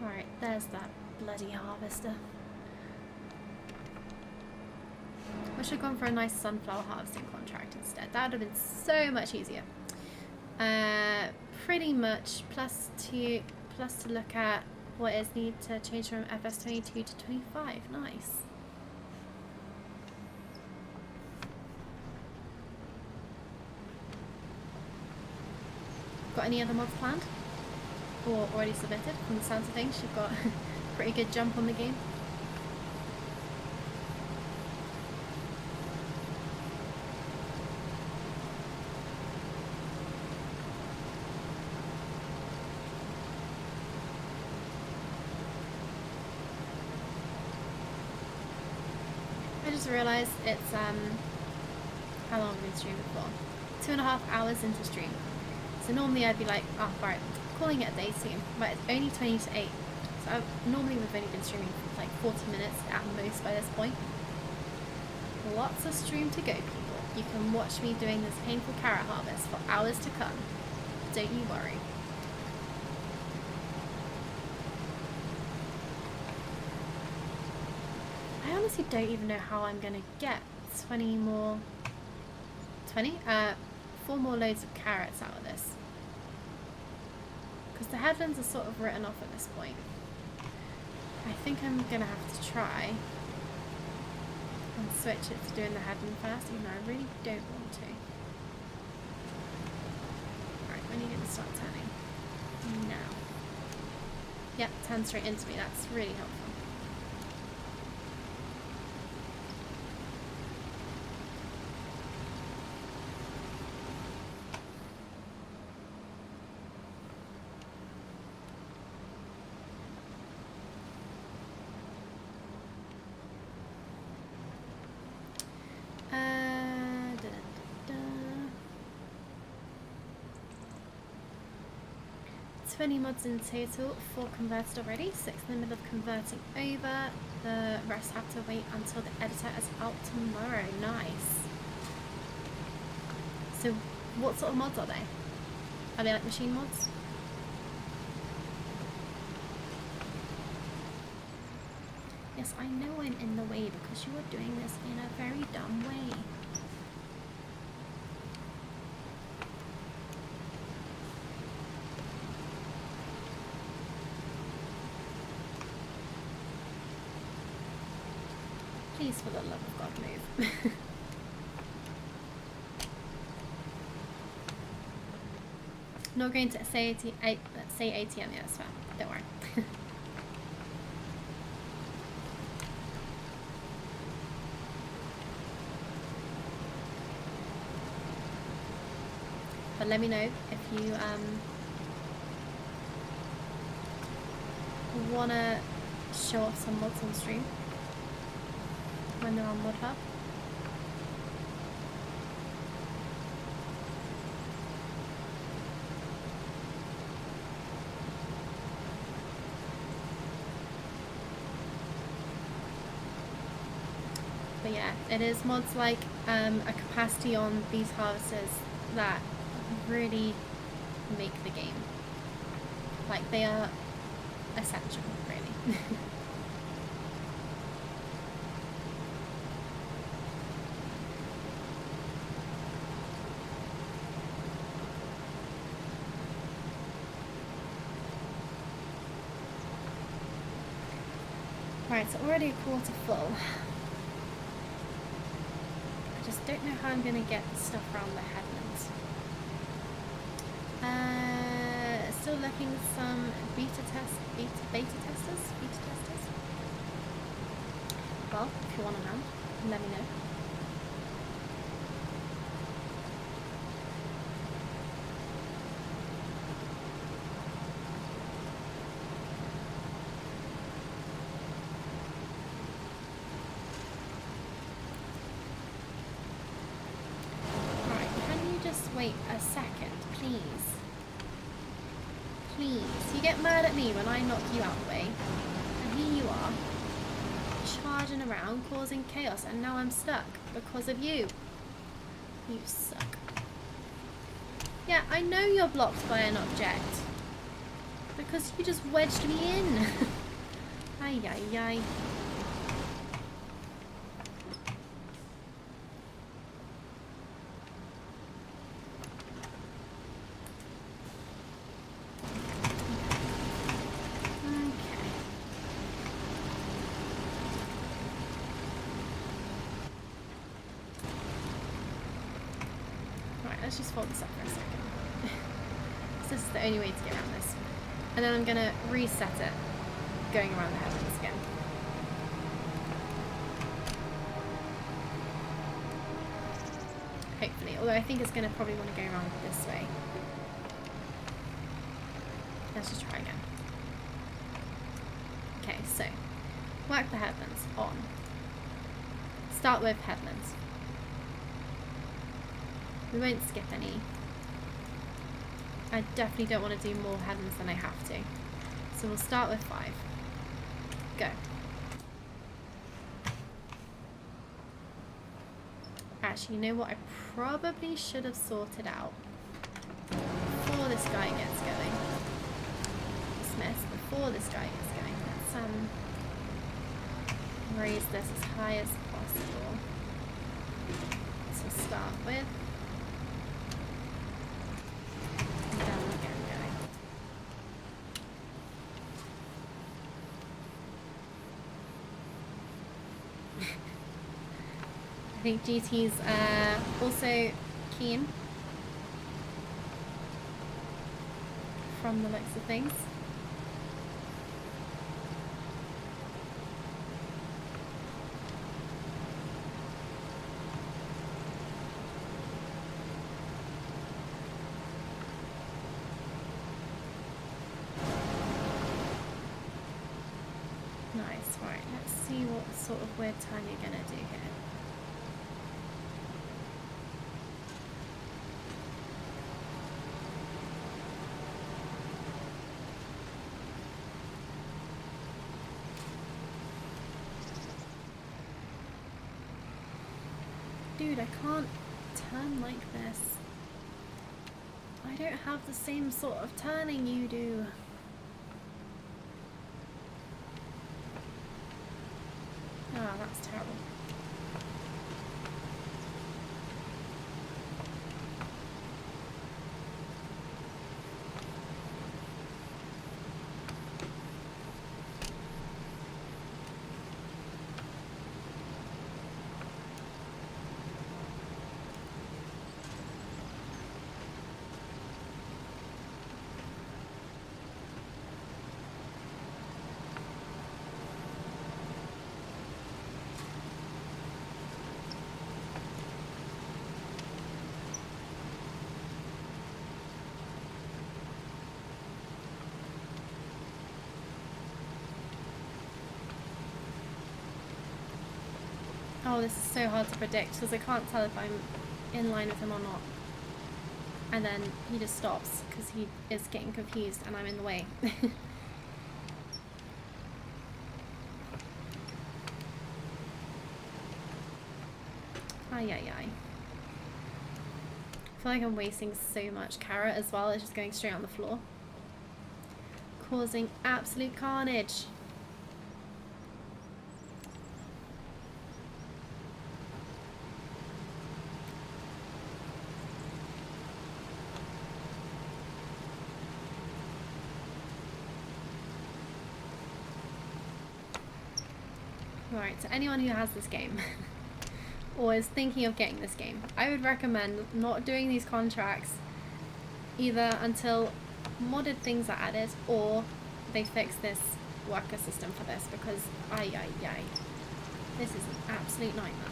Alright, there's that bloody harvester. Wish I'd gone for a nice sunflower harvesting contract instead. That would have been so much easier. Pretty much plus to look at what is needed to change from FS22 to 25. Nice. Got any other mods planned? Or already submitted? From the sounds of things, you've got a pretty good jump on the game. I just realised it's how long have I been streaming for? 2.5 hours into stream. So normally I'd be like, oh right, calling it a day soon, but it's only 20 to 8. So normally we've only been streaming for like 40 minutes at most by this point. Lots of stream to go, people. You can watch me doing this painful carrot harvest for hours to come. Don't you worry. I honestly don't even know how I'm gonna get 20 more... 20? 4 more loads of carrots out of this. Because the headlands are sort of written off at this point. I think I'm gonna have to try and switch it to doing the headland first, even though I really don't want to. Alright, when are you gonna start turning? Now. Yep, turn straight into me, that's really helpful. Da, da, da. 20 mods in total, 4 converted already, 6 in the middle of converting over. The rest have to wait until the editor is out tomorrow. Nice. So what sort of mods are they? Are they like machine mods? Yes, I know I'm in the way because you are doing this in a very dumb way. Please, for the love of God, move. Not going to say ATM, yeah, that's fine. Don't worry. But let me know if you wanna show off some mods on stream when they're on Mod Hub. But yeah, it is mods like a capacity on these harvesters that really make the game. Like, they are essential, really. Right, so already a quarter full. I just don't know how I'm going to get the stuff around the headlands. Still looking for some beta testers. Well, if you want a hand, let me know. Right, can you just wait a second, please? Please. You get mad at me when I knock you out the way, and here you are, charging around, causing chaos, and now I'm stuck because of you. You suck. Yeah, I know you're blocked by an object, because you just wedged me in. Ay, ay, ay. Let's just fold this up for a second. This is the only way to get around this. And then I'm going to reset it, going around the headlands again. Hopefully, although I think it's going to probably want to go around this way. Let's just try again. Okay, so, work the headlands on. Start with headlands. We won't skip any. I definitely don't want to do more headlands than I have to. So we'll start with 5. Go. Actually, you know what? I probably should have sorted out before this guy gets going. Dismiss before this guy gets going. Let's raise this as high as possible. So start with. I think GT's also keen from the looks of things. Nice, right, let's see what sort of weird turn you're gonna do here. Dude, I can't turn like this. I don't have the same sort of turning you do. Oh, that's terrible. Oh, this is so hard to predict because I can't tell if I'm in line with him or not. And then he just stops because he is getting confused and I'm in the way. Ay, ay, ay. I feel like I'm wasting so much carrot as well. It's just going straight on the floor, causing absolute carnage. Right, so anyone who has this game or is thinking of getting this game, I would recommend not doing these contracts either until modded things are added or they fix this worker system for this, because ay ay ay, this is an absolute nightmare.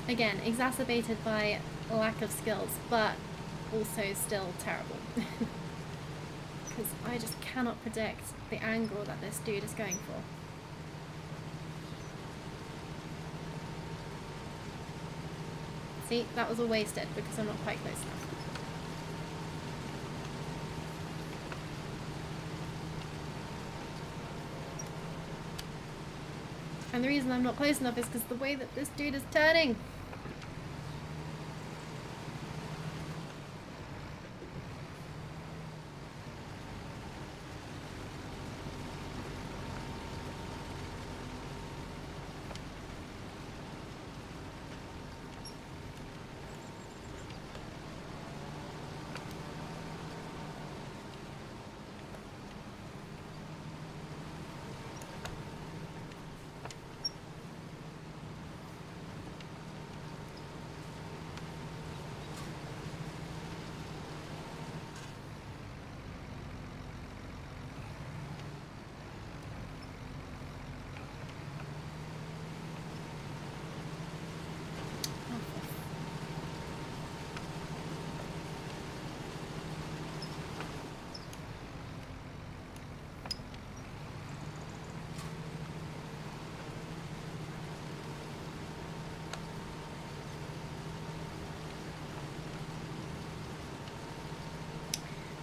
Again, exacerbated by lack of skills, but also still terrible. Because I just cannot predict the angle that this dude is going for. See, that was all wasted because I'm not quite close enough. And the reason I'm not close enough is because the way that this dude is turning.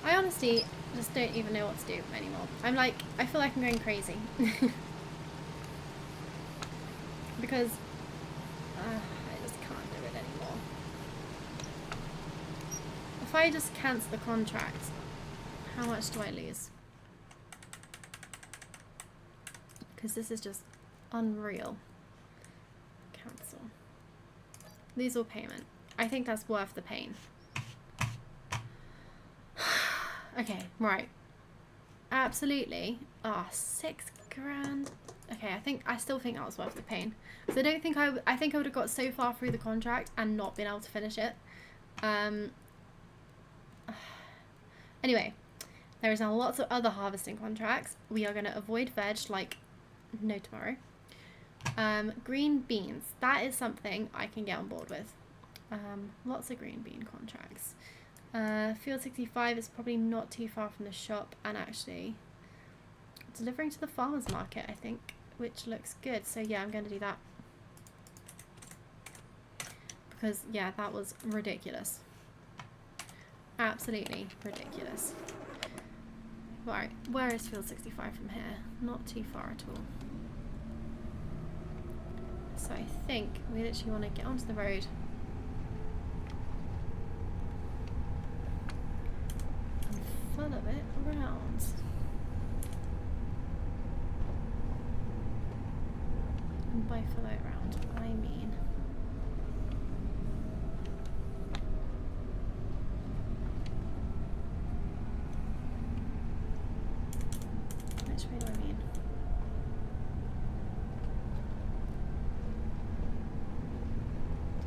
I honestly just don't even know what to do anymore. I'm like, I feel like I'm going crazy. Because I just can't do it anymore. If I just cancel the contract, how much do I lose? Because this is just unreal. Cancel. Lose all payment. I think that's worth the pain. Okay, right. Absolutely. Ah, oh, 6 grand. Okay, I still think that was worth the pain. So I don't think I think I would have got so far through the contract and not been able to finish it. Anyway, there is now lots of other harvesting contracts. We are going to avoid veg like no tomorrow. Green beans. That is something I can get on board with. Lots of green bean contracts. Field 65 is probably not too far from the shop, and actually delivering to the farmer's market, I think, which looks good. So yeah, I'm going to do that. Because yeah, that was ridiculous. Absolutely ridiculous. Right, where is Field 65 from here? Not too far at all. So I think we literally want to get onto the road. follow it around. And by follow it around, I mean which way do I mean?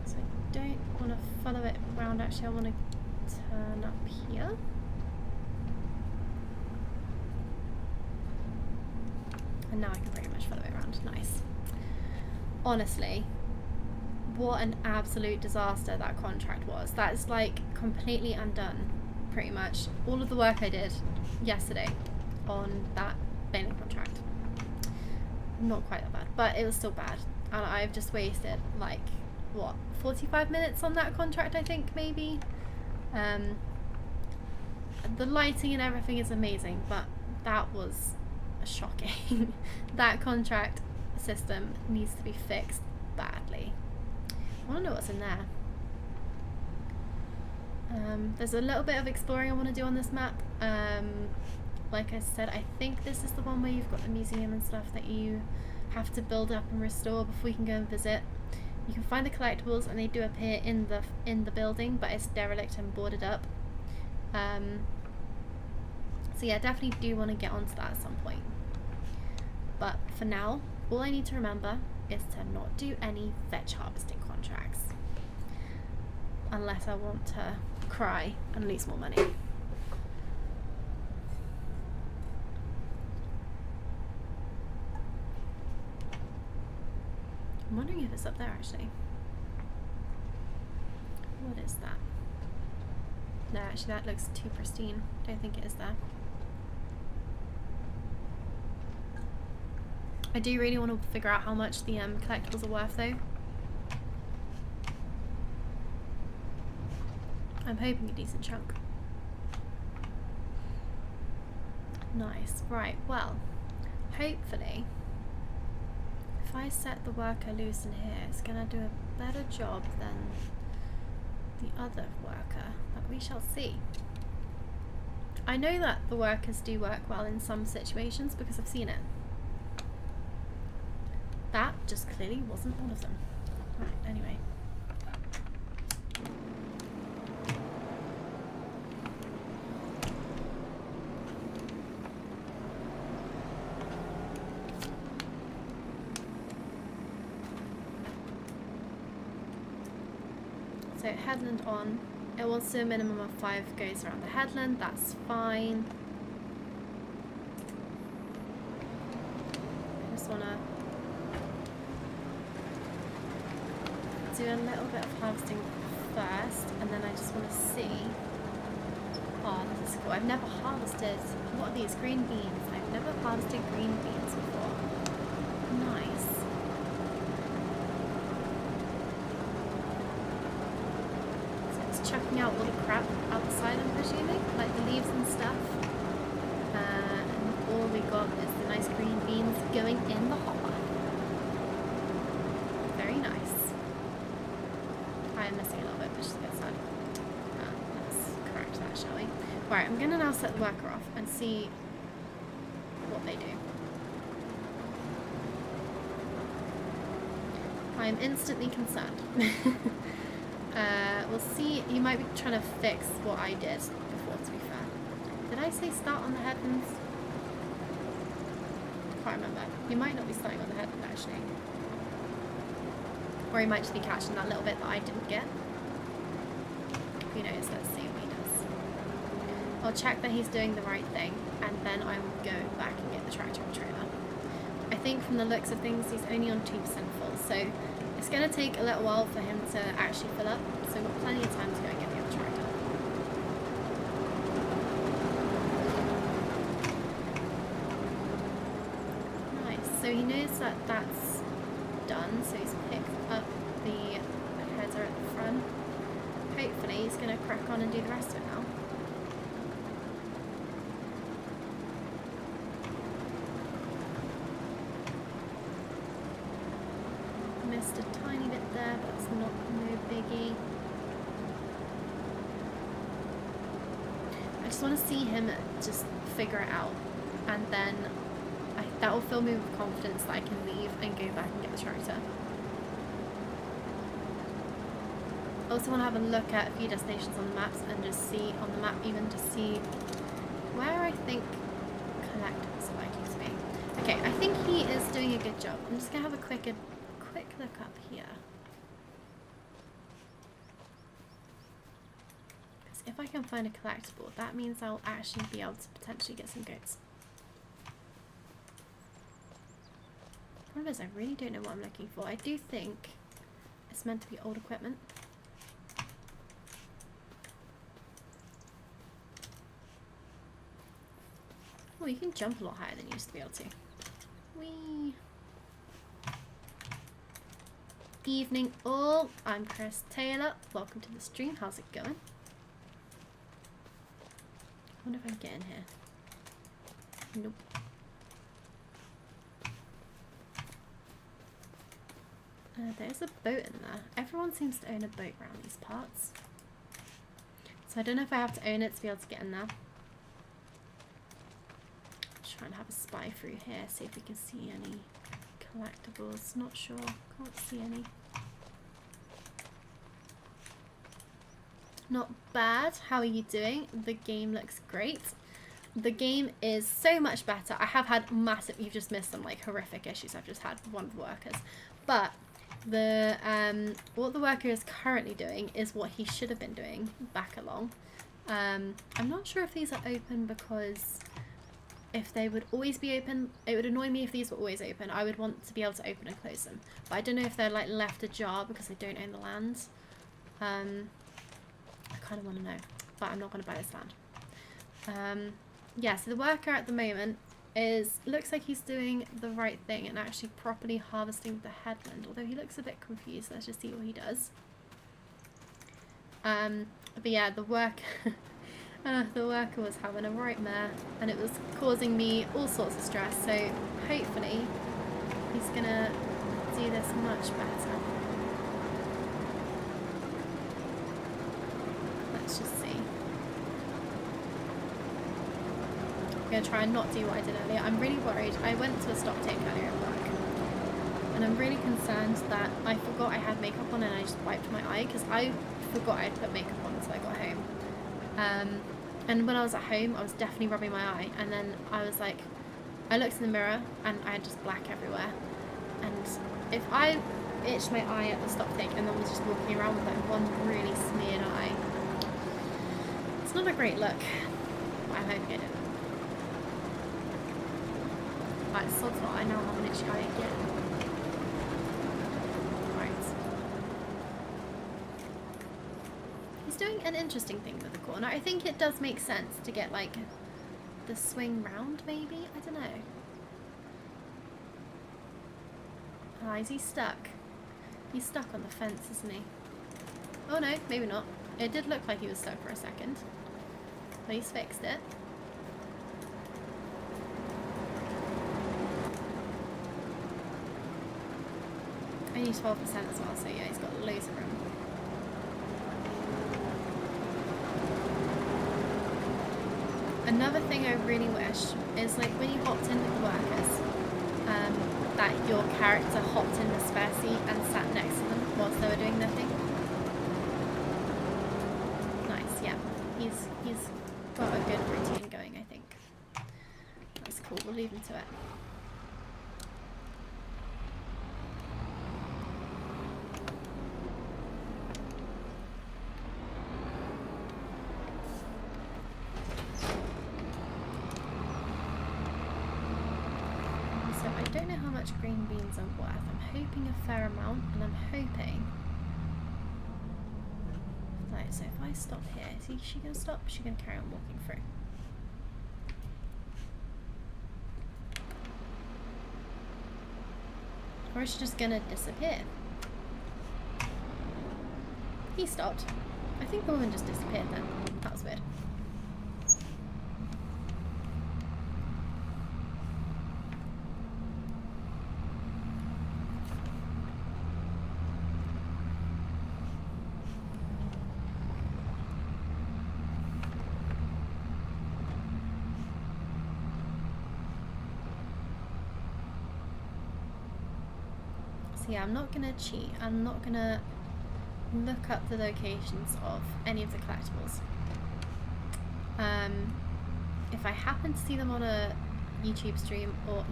So I don't want to follow it around, actually I want to turn up here. And now I can pretty much follow it around. Nice. Honestly, what an absolute disaster that contract was. That is like completely undone, pretty much. All of the work I did yesterday on that Baling contract. Not quite that bad, but it was still bad. And I've just wasted like, what, 45 minutes on that contract, I think, maybe? The lighting and everything is amazing, but that was shocking. That contract system needs to be fixed badly. I want to know what's in there. There's a little bit of exploring I want to do on this map. Like I said, I think this is the one where you've got the museum and stuff that you have to build up and restore before you can go and visit. You can find the collectibles and they do appear in the building, but it's derelict and boarded up. So yeah, definitely do want to get onto that at some point. But for now, all I need to remember is to not do any fetch harvesting contracts. Unless I want to cry and lose more money. I'm wondering if it's up there actually. What is that? No, actually that looks too pristine. Don't think it is there. I do really want to figure out how much the collectibles are worth though. I'm hoping a decent chunk. Nice. Right, well, hopefully if I set the worker loose in here, it's going to do a better job than the other worker, but we shall see. I know that the workers do work well in some situations because I've seen it. That just clearly wasn't one of them. Right, anyway. So headland on. It wants to a minimum of 5 goes around the headland. That's fine. I just wanna do a little bit of harvesting first, and then I just want to see. Oh, this is cool. I've never harvested. What are these? Green beans. I've never harvested green beans before. Nice. So it's chucking out all the crap outside, I'm presuming, like the leaves and stuff. And all we got is the nice green beans going in the hopper. Very nice. I'm missing a little bit, which is a bit sad. Let's correct that, shall we? Right, I'm going to now set the worker off and see what they do. I'm instantly concerned. We'll see. He might be trying to fix what I did before, to be fair. Did I say start on the headlands? Can't remember. He might not be starting on the headland, actually. Or he might just be catching that little bit that I didn't get. Who knows? Let's see what he does. I'll check that he's doing the right thing, and then I will go back and get the tractor and trailer. I think from the looks of things, he's only on 2% full, so it's going to take a little while for him to actually fill up, so we've got plenty of time to go and get the other tractor. Nice. So he knows that that's done, so he's picked up the header at the front. Hopefully he's going to crack on and do the rest of it now. Missed a tiny bit there, but it's no biggie. I just want to see him just figure it out, and then that will fill me with confidence that I can leave and go back and get the tractor. I also want to have a look at a few destinations on the maps and just see on the map, even just see where I think collectibles are likely to be. Okay, I think he is doing a good job. I'm just gonna have a quick look up here. Because if I can find a collectible, that means I'll actually be able to potentially get some goats. One of those, I really don't know what I'm looking for. I do think it's meant to be old equipment. Oh, you can jump a lot higher than you used to be able to. Whee! Evening all, I'm Chris Taylor. Welcome to the stream. How's it going? I wonder if I can get in here. Nope. There's a boat in there. Everyone seems to own a boat around these parts. So I don't know if I have to own it to be able to get in there. Try and have a spy through here, see if we can see any collectibles. Not sure, can't see any. Not bad. How are you doing? The game looks great. The game is so much better. I have had massive, you've just missed some like horrific issues I've just had with one of the workers, but the what the worker is currently doing is what he should have been doing back along. I'm not sure if these are open, because if they would always be open, it would annoy me if these were always open. I would want to be able to open and close them. But I don't know if they're like left ajar because they don't own the land. I kind of want to know, but I'm not going to buy this land. Yeah, so the worker at the moment looks like he's doing the right thing and actually properly harvesting the headland, although he looks a bit confused. Let's just see what he does. But yeah, the worker was having a right mare, and it was causing me all sorts of stress, so hopefully he's gonna do this much better. Let's just see. I'm gonna try and not do what I did earlier. I'm really worried. I went to a stock take earlier at work, and I'm really concerned that I forgot I had makeup on and I just wiped my eye, because I forgot I had put makeup on until I got home. And when I was at home, I was definitely rubbing my eye, and then I was like, I looked in the mirror and I had just black everywhere. And if I itched my eye at the stock take and then was just walking around with like one really smeared eye, it's not a great look. But I'm hoping I didn't. Right, sod's law, I now have an itchy eye again. Doing an interesting thing with the corner. I think it does make sense to get like the swing round, maybe? I don't know. Ah, is he stuck? He's stuck on the fence, isn't he? Oh no, maybe not. It did look like he was stuck for a second. But he's fixed it. Only 12% as well, so yeah, he's got loads of room. Another thing I really wish is, like, when you hopped in with the workers, that your character hopped in the spare seat and sat next to them whilst they were doing their thing. Nice, yeah. He's got a good routine going, I think. That's cool, we'll leave him to it. Green beans are worth. I'm hoping a fair amount, and I'm hoping. Right, so if I stop here, is she gonna stop? Is she gonna carry on walking through? Or is she just gonna disappear? He stopped. I think the woman just disappeared then. That was weird. So yeah, I'm not gonna cheat. I'm not gonna look up the locations of any of the collectibles. If I happen to see them on a YouTube stream or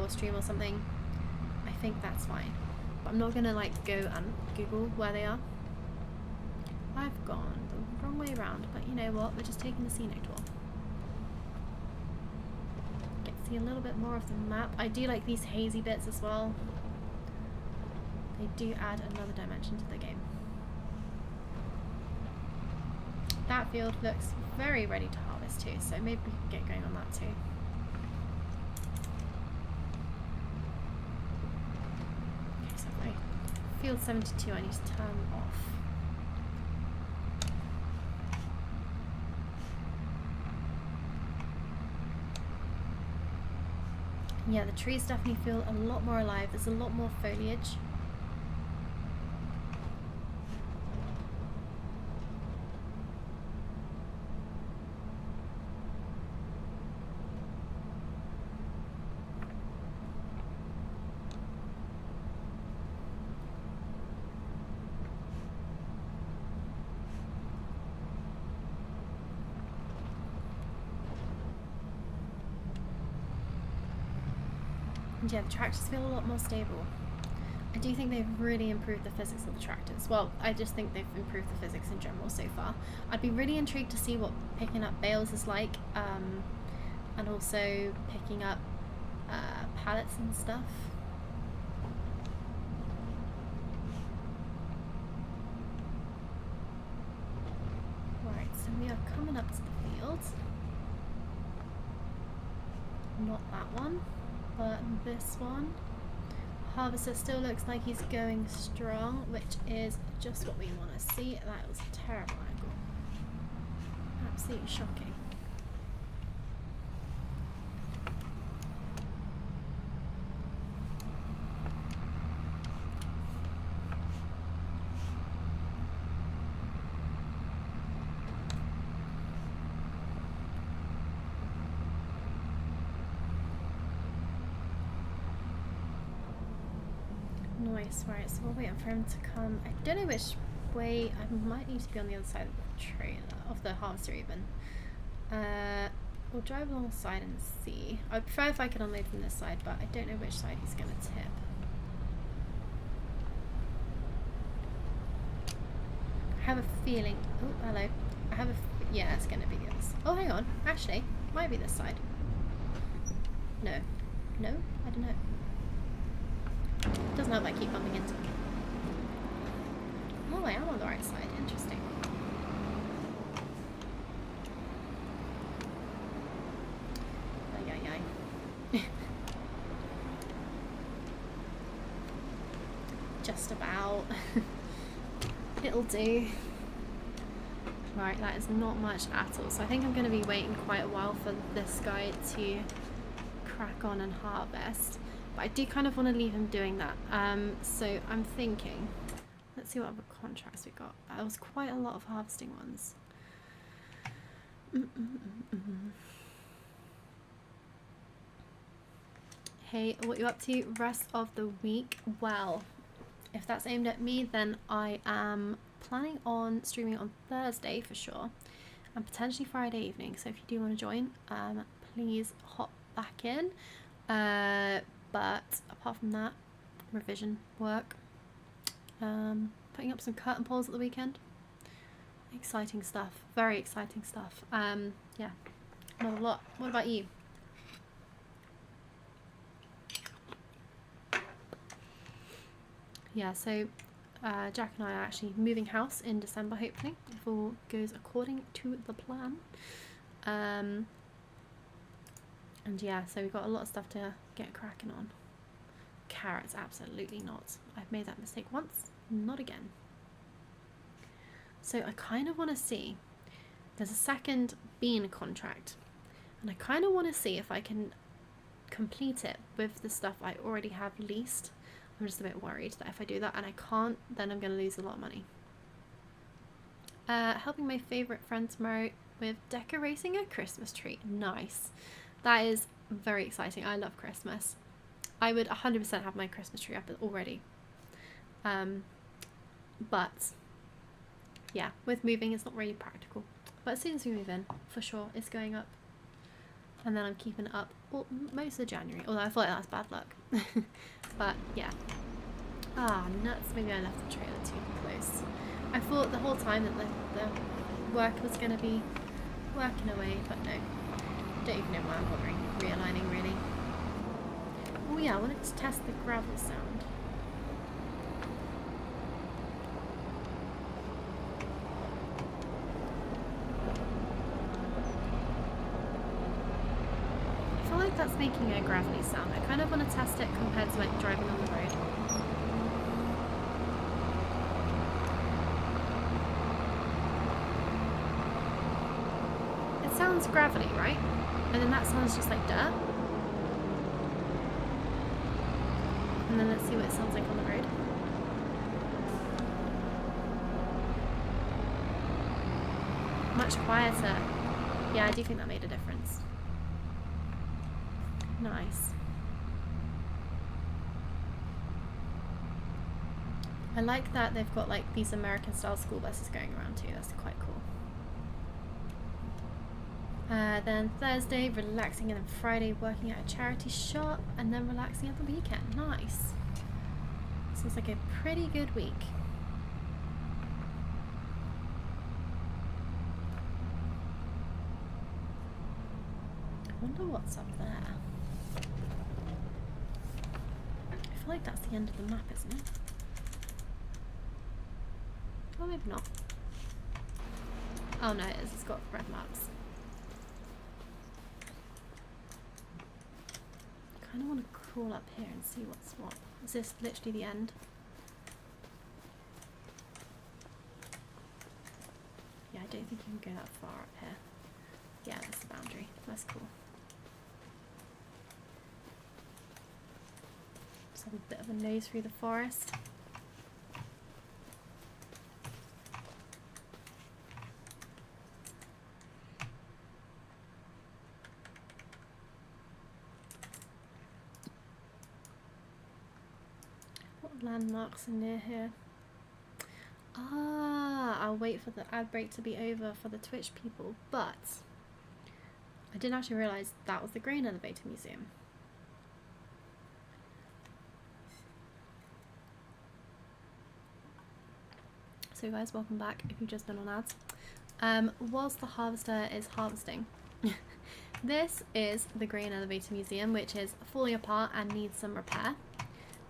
stream or something, I think that's fine. But I'm not gonna like go and Google where they are. I've gone the wrong way around, but you know what? We're just taking the scenic tour. Get to see a little bit more of the map. I do like these hazy bits as well. They do add another dimension to the game. That field looks very ready to harvest too, so maybe we can get going on that too. Okay, so my field 72 I need to turn off. Yeah, the trees definitely feel a lot more alive. There's a lot more foliage. Yeah, the tractors feel a lot more stable. I do think they've really improved the physics of the tractors. Well, I just think they've improved the physics in general so far. I'd be really intrigued to see what picking up bales is like, and also picking up pallets and stuff. Right, so we are coming up to the field. Not that one. But this one, Harvester still looks like he's going strong, which is just what we want to see. That was a terrible angle. Absolutely shocking. Nice, right, so we're waiting for him to come. I don't know which way. I might need to be on the other side of the trailer, of the harvester even. We'll drive alongside and see. I'd prefer if I could unload from this side, but I don't know which side he's going to tip. I have a feeling. Oh, hello. I have a. Yeah, it's going to be this. Oh, hang on. Actually, might be this side. No. No? I don't know. Doesn't help I keep bumping into him. Oh, I am on the right side. Interesting. Ay, ay, ay. Just about. It'll do. Right, that is not much at all. So I think I'm going to be waiting quite a while for this guy to crack on and harvest. But I do kind of want to leave him doing that. So I'm thinking, let's see what other contracts we got. There was quite a lot of harvesting ones. Hey, what you up to rest of the week? Well, if that's aimed at me, then I am planning on streaming on Thursday for sure, and potentially Friday evening. So if you do want to join, please hop back in. But apart from that, revision work, putting up some curtain poles at the weekend. Exciting stuff, very exciting stuff. Yeah, not a lot. What about you? Yeah, so Jack and I are actually moving house in December, hopefully, if all goes according to the plan. And yeah, so we've got a lot of stuff to get cracking on. Carrots, absolutely not. I've made that mistake once, not again. So I kind of want to see, there's a second bean contract, and I kind of want to see if I can complete it with the stuff I already have leased. I'm just a bit worried that if I do that and I can't, then I'm going to lose a lot of money. Helping my favourite friend tomorrow with decorating a Christmas tree. Nice. That is very exciting. I love Christmas. I would 100% have my Christmas tree up already. But yeah, with moving it's not really practical. But as soon as we move in, for sure, it's going up. And then I'm keeping it up most of January, although I thought that's bad luck. But yeah. Ah, nuts. Maybe I left the trailer too close. I thought the whole time that the work was going to be working away, but no. Don't even know why I'm bothering realigning, really. Oh yeah, I wanted to test the gravel sound. I feel like that's making a gravelly sound. I kind of want to test it compared to like driving on the road. It sounds gravelly, right? And then that sounds just like dirt. And then let's see what it sounds like on the road. Much quieter. Yeah, I do think that made a difference. Nice. I like that they've got like these American style school buses going around too. That's quite cool. Then Thursday, relaxing, and then Friday, working at a charity shop, and then relaxing at the weekend. Nice. Sounds like a pretty good week. I wonder what's up there. I feel like that's the end of the map, isn't it? Oh, maybe not. Oh no, it is. It's got red maps. I kind of want to crawl up here and see what's what. Is this literally the end? Yeah, I don't think you can go that far up here. Yeah, that's the boundary. That's cool. Just have a bit of a nose through the forest. Landmarks are near here. Ah, I'll wait for the ad break to be over for the Twitch people, but I didn't actually realise that was the Grain Elevator Museum. So guys, welcome back if you've just been on ads. Whilst the harvester is harvesting, this is the Grain Elevator Museum, which is falling apart and needs some repair.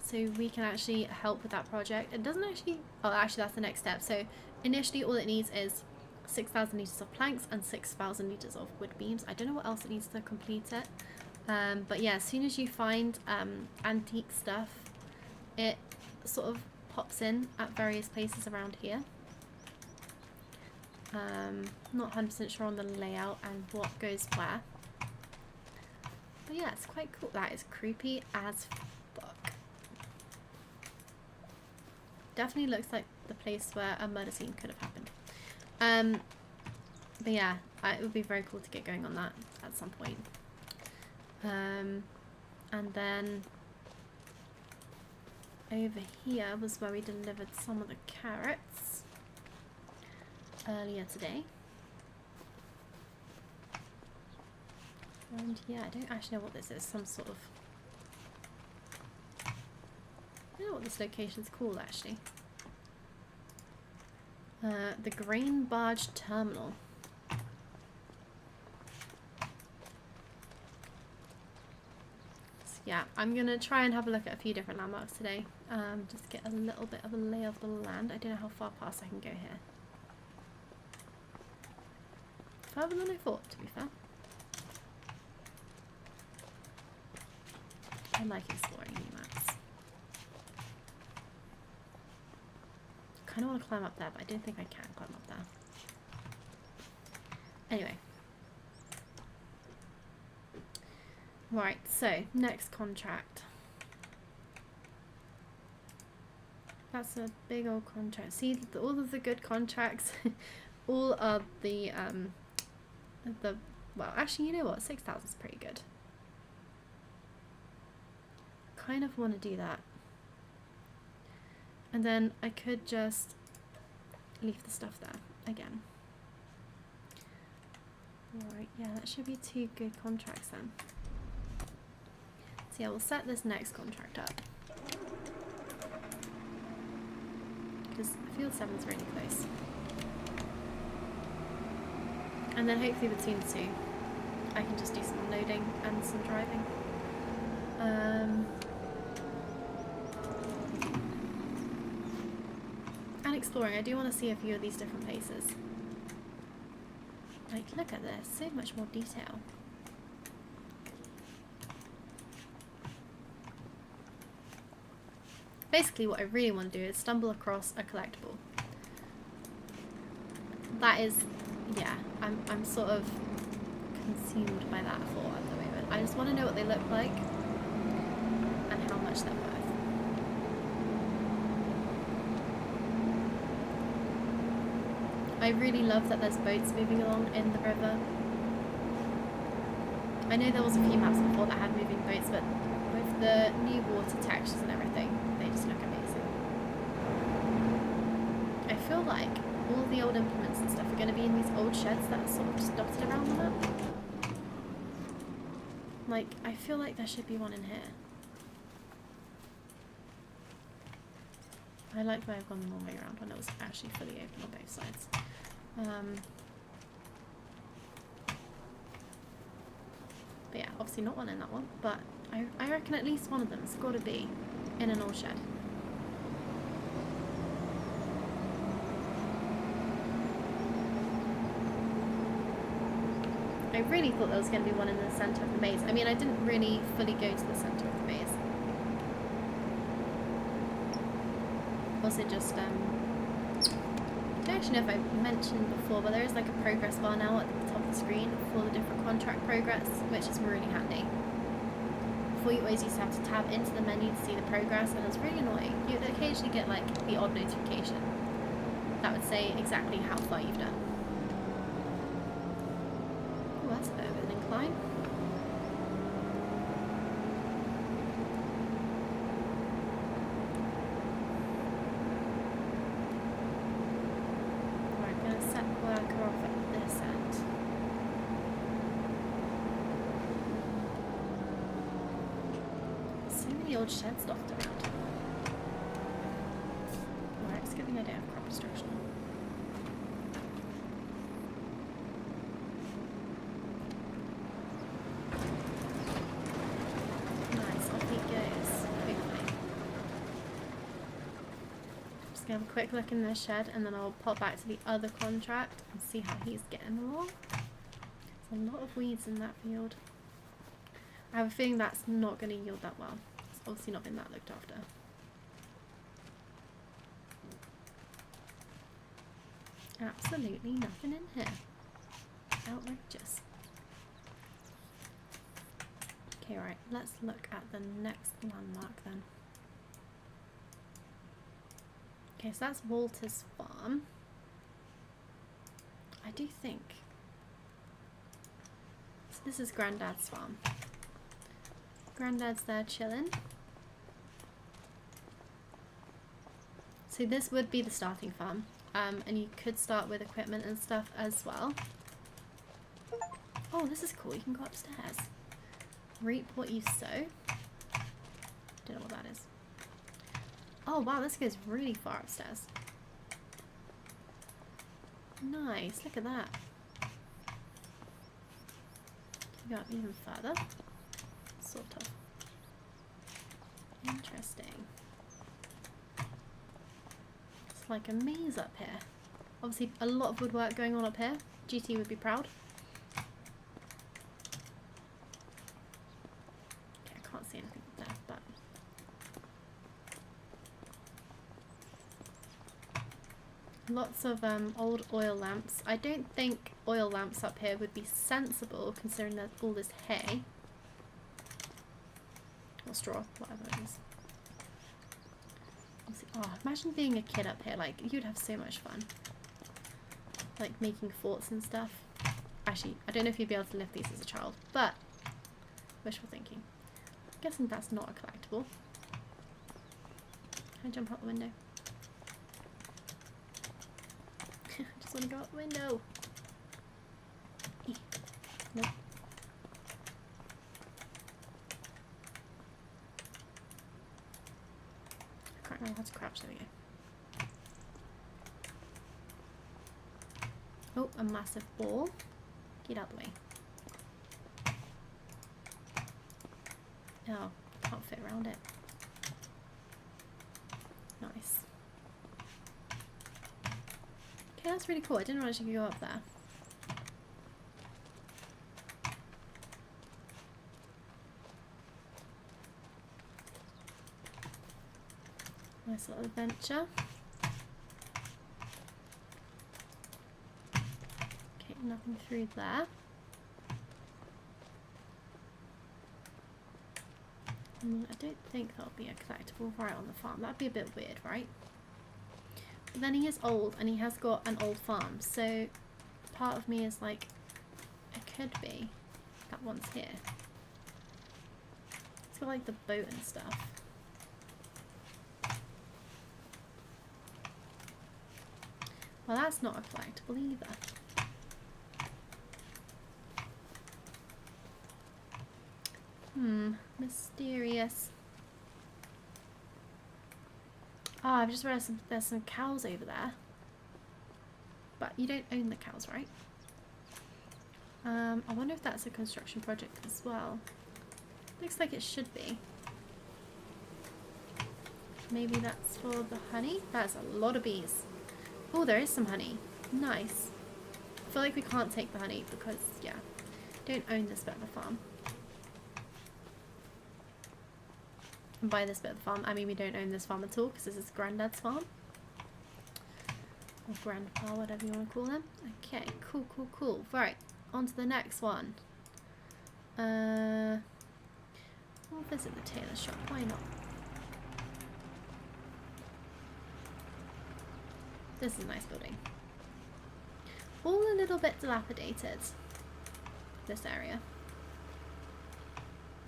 So we can actually help with that project. It doesn't actually, oh actually that's the next step. So initially all it needs is 6,000 litres of planks and 6,000 litres of wood beams. I don't know what else it needs to complete it. But yeah, as soon as you find antique stuff, it sort of pops in at various places around here. Not 100% sure on the layout and what goes where. But yeah, it's quite cool. That is creepy as fuck. Definitely looks like the place where a murder scene could have happened. But yeah, it would be very cool to get going on that at some point. And then over here was where we delivered some of the carrots earlier today. And yeah, I don't actually know what this is. Some sort of... I don't know what this location's called actually. The Grain Barge Terminal. So yeah, I'm gonna try and have a look at a few different landmarks today. Just get a little bit of a lay of the land. I don't know how far past I can go here. Further than I thought, to be fair. I like exploring new maps. I kind of want to climb up there, but I don't think I can climb up there. Anyway. Right, so next contract. That's a big old contract. See, all of the good contracts, all of the, well, actually, you know what? 6,000 is pretty good. Kind of want to do that. And then I could just leave the stuff there again. Alright, yeah, that should be 2 good contracts then. So yeah, we'll set this next contract up. Because field 7's really close. And then hopefully between the 2, I can just do some unloading and some driving. And exploring. I do want to see a few of these different places. Like, look at this, so much more detail. Basically what I really want to do is stumble across a collectible. That is, yeah, I'm sort of consumed by that thought at the moment. I just want to know what they look like and how much they're worth. I really love that there's boats moving along in the river. I know there was a few maps before that had moving boats, but with the new water textures and everything, they just look amazing. I feel like all the old implements and stuff are going to be in these old sheds that are sort of just dotted around the map. Like, I feel like there should be one in here. I like where I've gone the long way around when it was actually fully open on both sides. But yeah, obviously not one in that one, but I reckon at least one of them has got to be in an old shed. I really thought there was going to be one in the centre of the maze. I mean, I didn't really fully go to the centre of the maze. Also just, I don't actually know if I mentioned before, but there is like a progress bar now at the top of the screen for the different contract progress, which is really handy. Before you always used to have to tab into the menu to see the progress, and it's really annoying. You'd occasionally get like the odd notification that would say exactly how far you've done. Oh, that's a bit of an incline. Old sheds dotted around. Alright, it's a good thing I don't have crop destruction. Nice, off he goes. Quickly. Just gonna have a quick look in this shed and then I'll pop back to the other contract and see how he's getting along. There's a lot of weeds in that field. I have a feeling that's not going to yield that well. Obviously not been that looked after. Absolutely nothing in here. Outrageous. Okay, right, let's look at the next landmark then. Okay, so that's Walter's farm. I do think. So this is Granddad's farm. Granddad's there chilling. So this would be the starting farm, and you could start with equipment and stuff as well. Oh, this is cool, you can go upstairs. Reap what you sow. Don't know what that is. Oh wow, this goes really far upstairs. Nice, look at that. Can you go up even further? Sort of. Interesting. It's like a maze up here. Obviously a lot of woodwork going on up here. GT would be proud. Okay, I can't see anything up there, but lots of old oil lamps. I don't think oil lamps up here would be sensible considering there's all this hay. Or straw, whatever it is. Oh, imagine being a kid up here, like, you'd have so much fun. Like, making forts and stuff. Actually, I don't know if you'd be able to lift these as a child, but wishful thinking. I'm guessing that's not a collectible. Can I jump out the window? want to go out the window. Nope. I can't remember how to crouch. There we go. Oh, a massive ball. Get out the way. Oh, can't fit around it. Nice. Okay, that's really cool. I didn't realize you could go up there. Nice little adventure. Okay, nothing through there. I don't think that'll be a collectible right on the farm. That'd be a bit weird, right? But then he is old and he has got an old farm, so part of me is like, it could be that one's here. It's got like the boat and stuff. Well, that's not a collectible either. Mysterious. Oh, I've just realized there's some cows over there. But you don't own the cows, right? I wonder if that's a construction project as well. Looks like it should be. Maybe that's for the honey? That's a lot of bees. Oh, there is some honey. Nice. I feel like we can't take the honey because, yeah, don't own this bit of the farm. And by this bit of the farm, I mean we don't own this farm at all because this is Granddad's farm. Or Grandpa, whatever you want to call them. Okay, cool, cool, cool. Right, on to the next one. We'll visit the tailor shop. Why not? This is a nice building. All a little bit dilapidated, this area.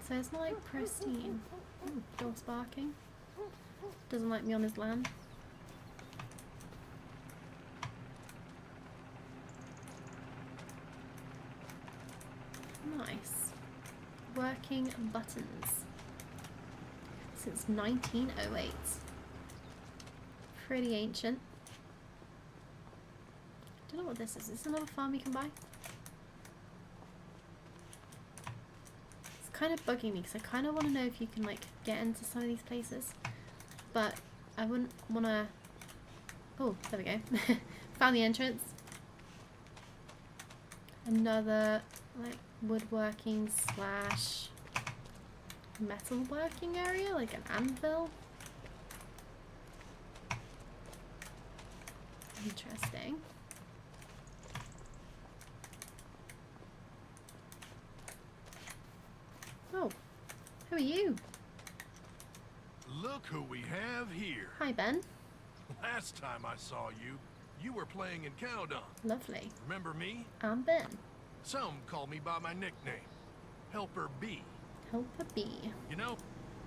So it's not like pristine. Ooh, dog's barking. Doesn't like me on his land. Nice. Working buttons. Since 1908. Pretty ancient. Don't know what this is. Is this another farm you can buy? It's kind of bugging me because I kind of want to know if you can like get into some of these places, but I wouldn't want to. Oh, there we go. Found the entrance. Another like woodworking slash metalworking area, like an anvil. Interesting. Oh, who are you? Look who we have here. Hi, Ben. Last time I saw you, you were playing in cow dung. Lovely. Remember me? I'm Ben. Some call me by my nickname, Helper B. Helper B. You know,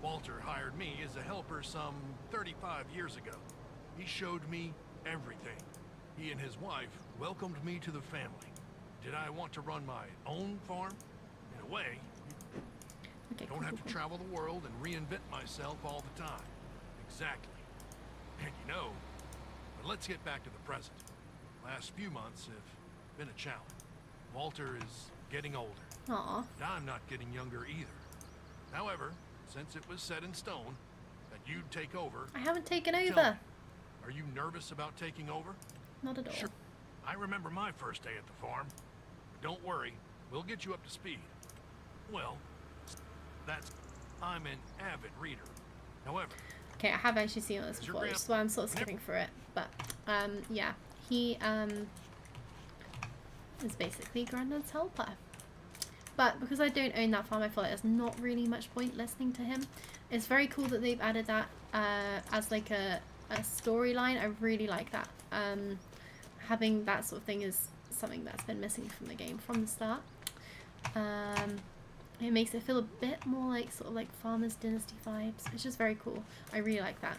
Walter hired me as a helper some 35 years ago. He showed me everything. He and his wife welcomed me to the family. Did I want to run my own farm? In a way. Okay, Don't have to travel the world and reinvent myself all the time. Exactly. And you know, but let's get back to the present. Last few months have been a challenge. Walter is getting older. Aw. And I'm not getting younger either. However, since it was set in stone that you'd take over... I haven't taken tell over. me, are you nervous about taking over? Not at all. Sure. I remember my first day at the farm. Don't worry, we'll get you up to speed. Well, that's... I'm an avid reader. However... Okay, I have actually seen this before, which is why I'm sort of skipping through it. But, yeah. He, is basically Grandad's helper. But because I don't own that farm, I feel like there's not really much point listening to him. It's very cool that they've added that as like a storyline. I really like that. Having that sort of thing is something that's been missing from the game from the start. It makes it feel a bit more like sort of like Farmers Dynasty vibes. It's just very cool. I really like that.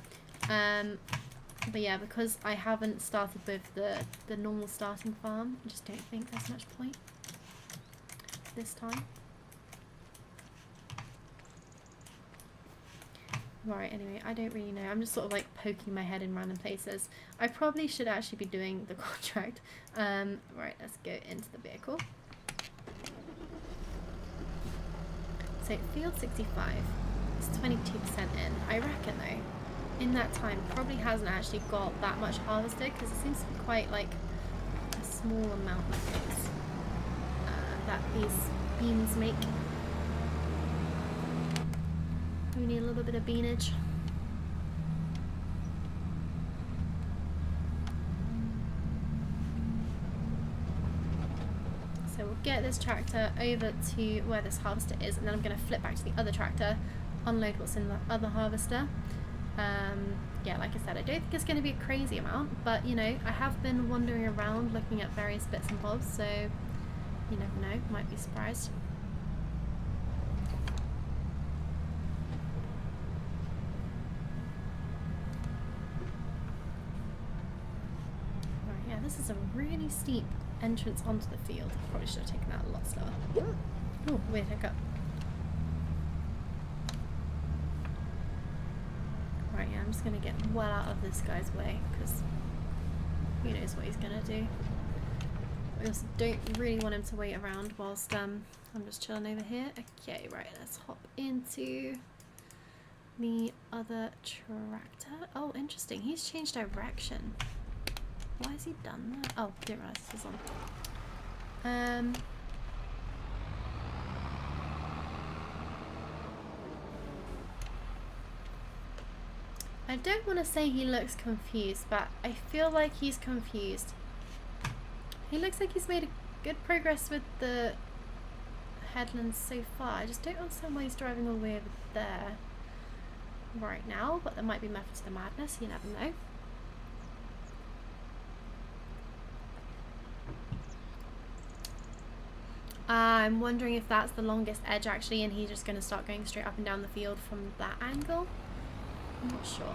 But yeah, because I haven't started with the normal starting farm, I just don't think there's much point this time. Right, anyway, I don't really know. I'm just sort of like poking my head in random places. I probably should actually be doing the contract. Right, let's go into the vehicle. So field 65 is 22% in. I reckon though, in that time, probably hasn't actually got that much harvested because it seems to be quite like a small amount of things that these beans make. We need a little bit of beanage. So we'll get this tractor over to where this harvester is, and then I'm going to flip back to the other tractor, unload what's in the other harvester. Yeah, like I said, I don't think it's going to be a crazy amount, but you know, I have been wandering around looking at various bits and bobs, so you never know, might be surprised. Right, yeah, this is a really steep entrance onto the field. Probably should have taken that a lot slower. Oh, weird hiccup. Right, yeah, I'm just going to get well out of this guy's way because who knows what he's going to do. We also don't really want him to wait around whilst I'm just chilling over here. Okay, right, let's hop into the other tractor. Oh, interesting. He's changed direction. Why has he done that? Oh, didn't realise this was on. I don't want to say he looks confused, but I feel like he's confused. He looks like he's made a good progress with the headlands so far. I just don't understand why he's driving all the way over there right now, but there might be method to the madness, you never know. I'm wondering if that's the longest edge actually, and he's just going to start going straight up and down the field from that angle. I'm not sure.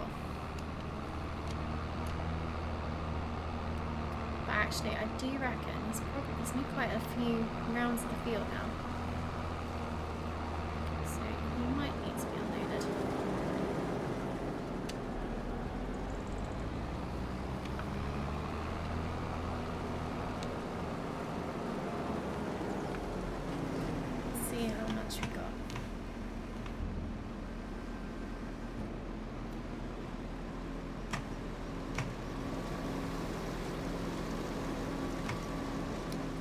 But actually, I do reckon he's made quite a few rounds of the field now. So he might need to be unloaded. Let's see how much we got.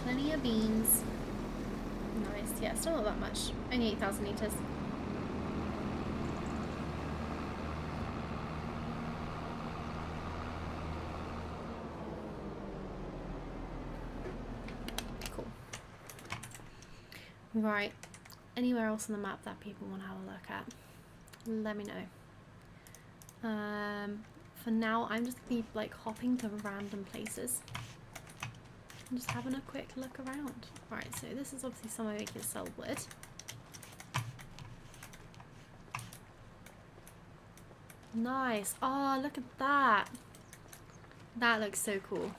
Plenty of beans. Nice. Yeah, still not that much. Only 8,000 litres. Cool. Right. Anywhere else on the map that people want to have a look at, let me know. For now, I'm just going to be like hopping to random places. I'm just having a quick look around. Right, so this is obviously somewhere we can sell wood. Nice. Oh, look at that. That looks so cool.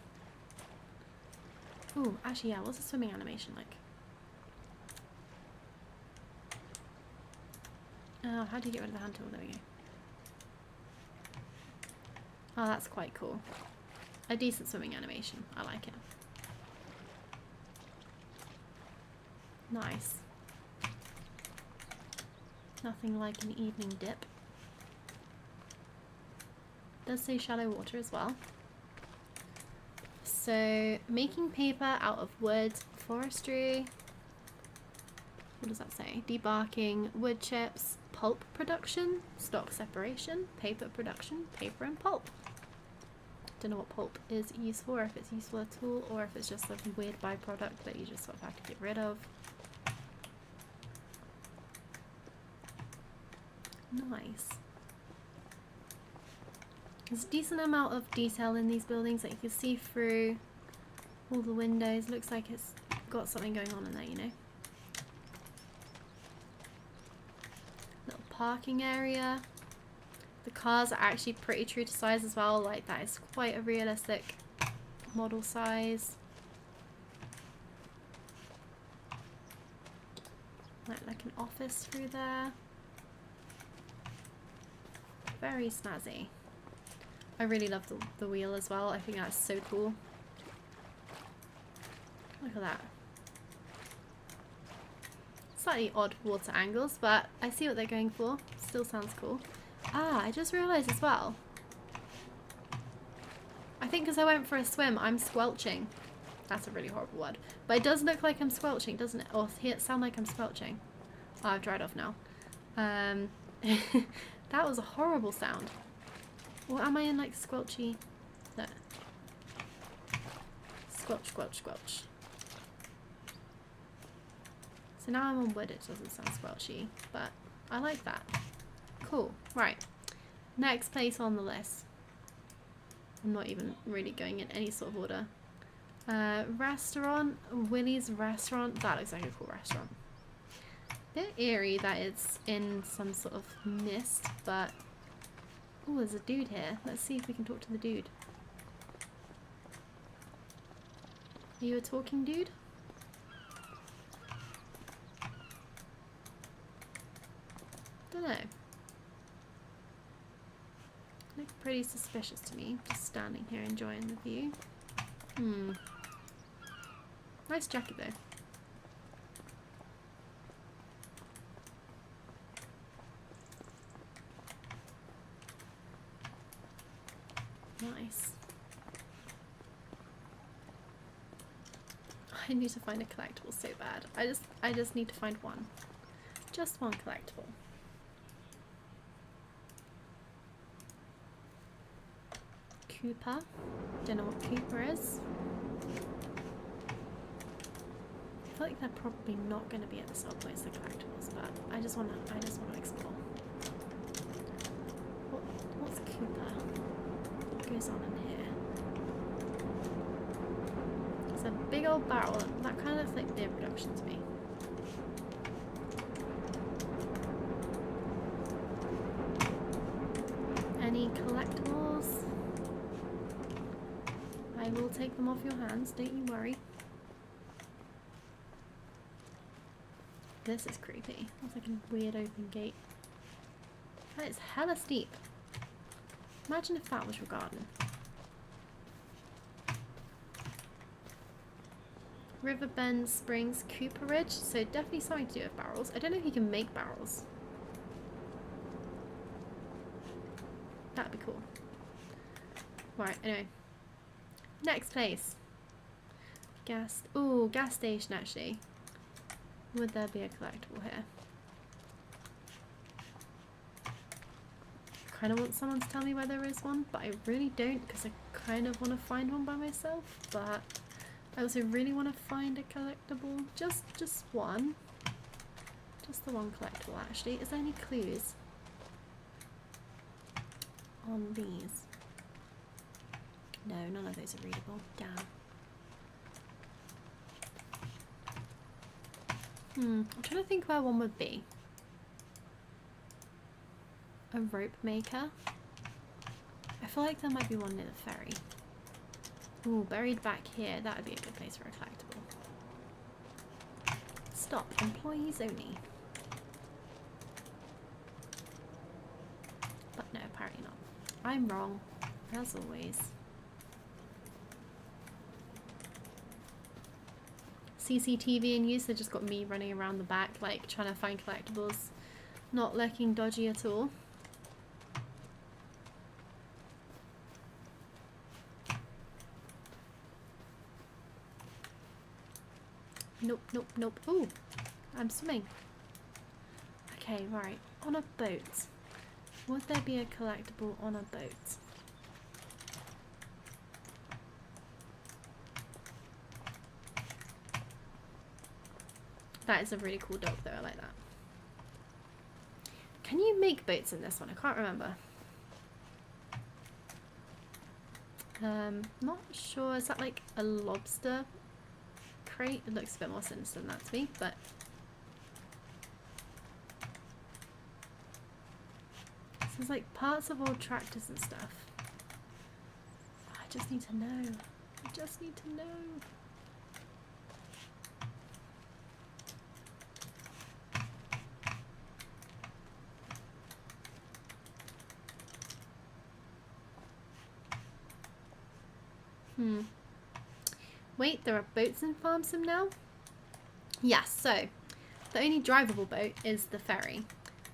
Ooh, actually, yeah, what's the swimming animation like? Oh, how do you get rid of the hand tool? There we go. Oh, that's quite cool. A decent swimming animation. I like it. Nice. Nothing like an evening dip. Does say shallow water as well. So, making paper out of wood, forestry. What does that say? Debarking, wood chips, pulp production, stock separation, paper production, paper and pulp. Don't know what pulp is used for, if it's useful at all, or if it's just a weird byproduct that you just sort of have to get rid of. Nice. There's a decent amount of detail in these buildings that you can see through all the windows. Looks like it's got something going on in there, you know. Little parking area. The cars are actually pretty true to size as well. Like, that is quite a realistic model size. Like an office through there. Very snazzy. I really love the wheel as well. I think that's so cool. Look at that. Slightly odd water angles, but I see what they're going for. Still sounds cool. Ah, I just realised as well. I think because I went for a swim, I'm squelching. That's a really horrible word. But it does look like I'm squelching, doesn't it? Or it sound like I'm squelching. Oh, I've dried off now. That was a horrible sound. Or am I in like squelchy? No. Squelch, squelch, squelch. So now I'm on wood, it doesn't sound squelchy, but I like that. Cool. Right. Next place on the list. I'm not even really going in any sort of order. Restaurant. Willie's Restaurant. That looks like a cool restaurant. Bit eerie that it's in some sort of mist, but... Oh, there's a dude here. Let's see if we can talk to the dude. Are you a talking dude? Don't know. Looks pretty suspicious to me. Just standing here enjoying the view. Nice jacket though. Nice. I need to find a collectible so bad. I just need to find one. Just one collectible. Cooper. Don't know what Cooper is. I feel like they're probably not going to be at the sell points, the collectibles, but I just want to explore. What's Cooper? What goes on in here? It's a big old barrel. That kind of looks like beer production to me. Any collectibles? I will take them off your hands, don't you worry. This is creepy. It's like a weird open gate. That is hella steep. Imagine if that was your garden. Riverbend Springs Cooperage. So definitely something to do with barrels. I don't know if you can make barrels. That'd be cool. Right, anyway. Next place. Gas. Ooh, gas station actually. Would there be a collectible here? I kind of want someone to tell me where there is one, but I really don't because I kind of want to find one by myself. But I also really want to find a collectible. Just one. Just the one collectible actually. Is there any clues on these? No, none of those are readable. Damn. I'm trying to think where one would be. A rope maker. I feel like there might be one near the ferry. Ooh, buried back here. That would be a good place for a collectible. Stop. Employees only. But no, apparently not. I'm wrong, as always. CCTV in use, they just got me running around the back, like trying to find collectibles. Not looking dodgy at all. Nope, nope, nope. Ooh, I'm swimming. Okay, right. On a boat. Would there be a collectible on a boat? That is a really cool dog though, I like that. Can you make boats in this one? I can't remember. Not sure. Is that like a lobster crate? It looks a bit more sinister than that to me, but... There's like parts of old tractors and stuff. I just need to know. I just need to know. Wait, there are boats in Farm Sim now? Yes, so the only drivable boat is the ferry.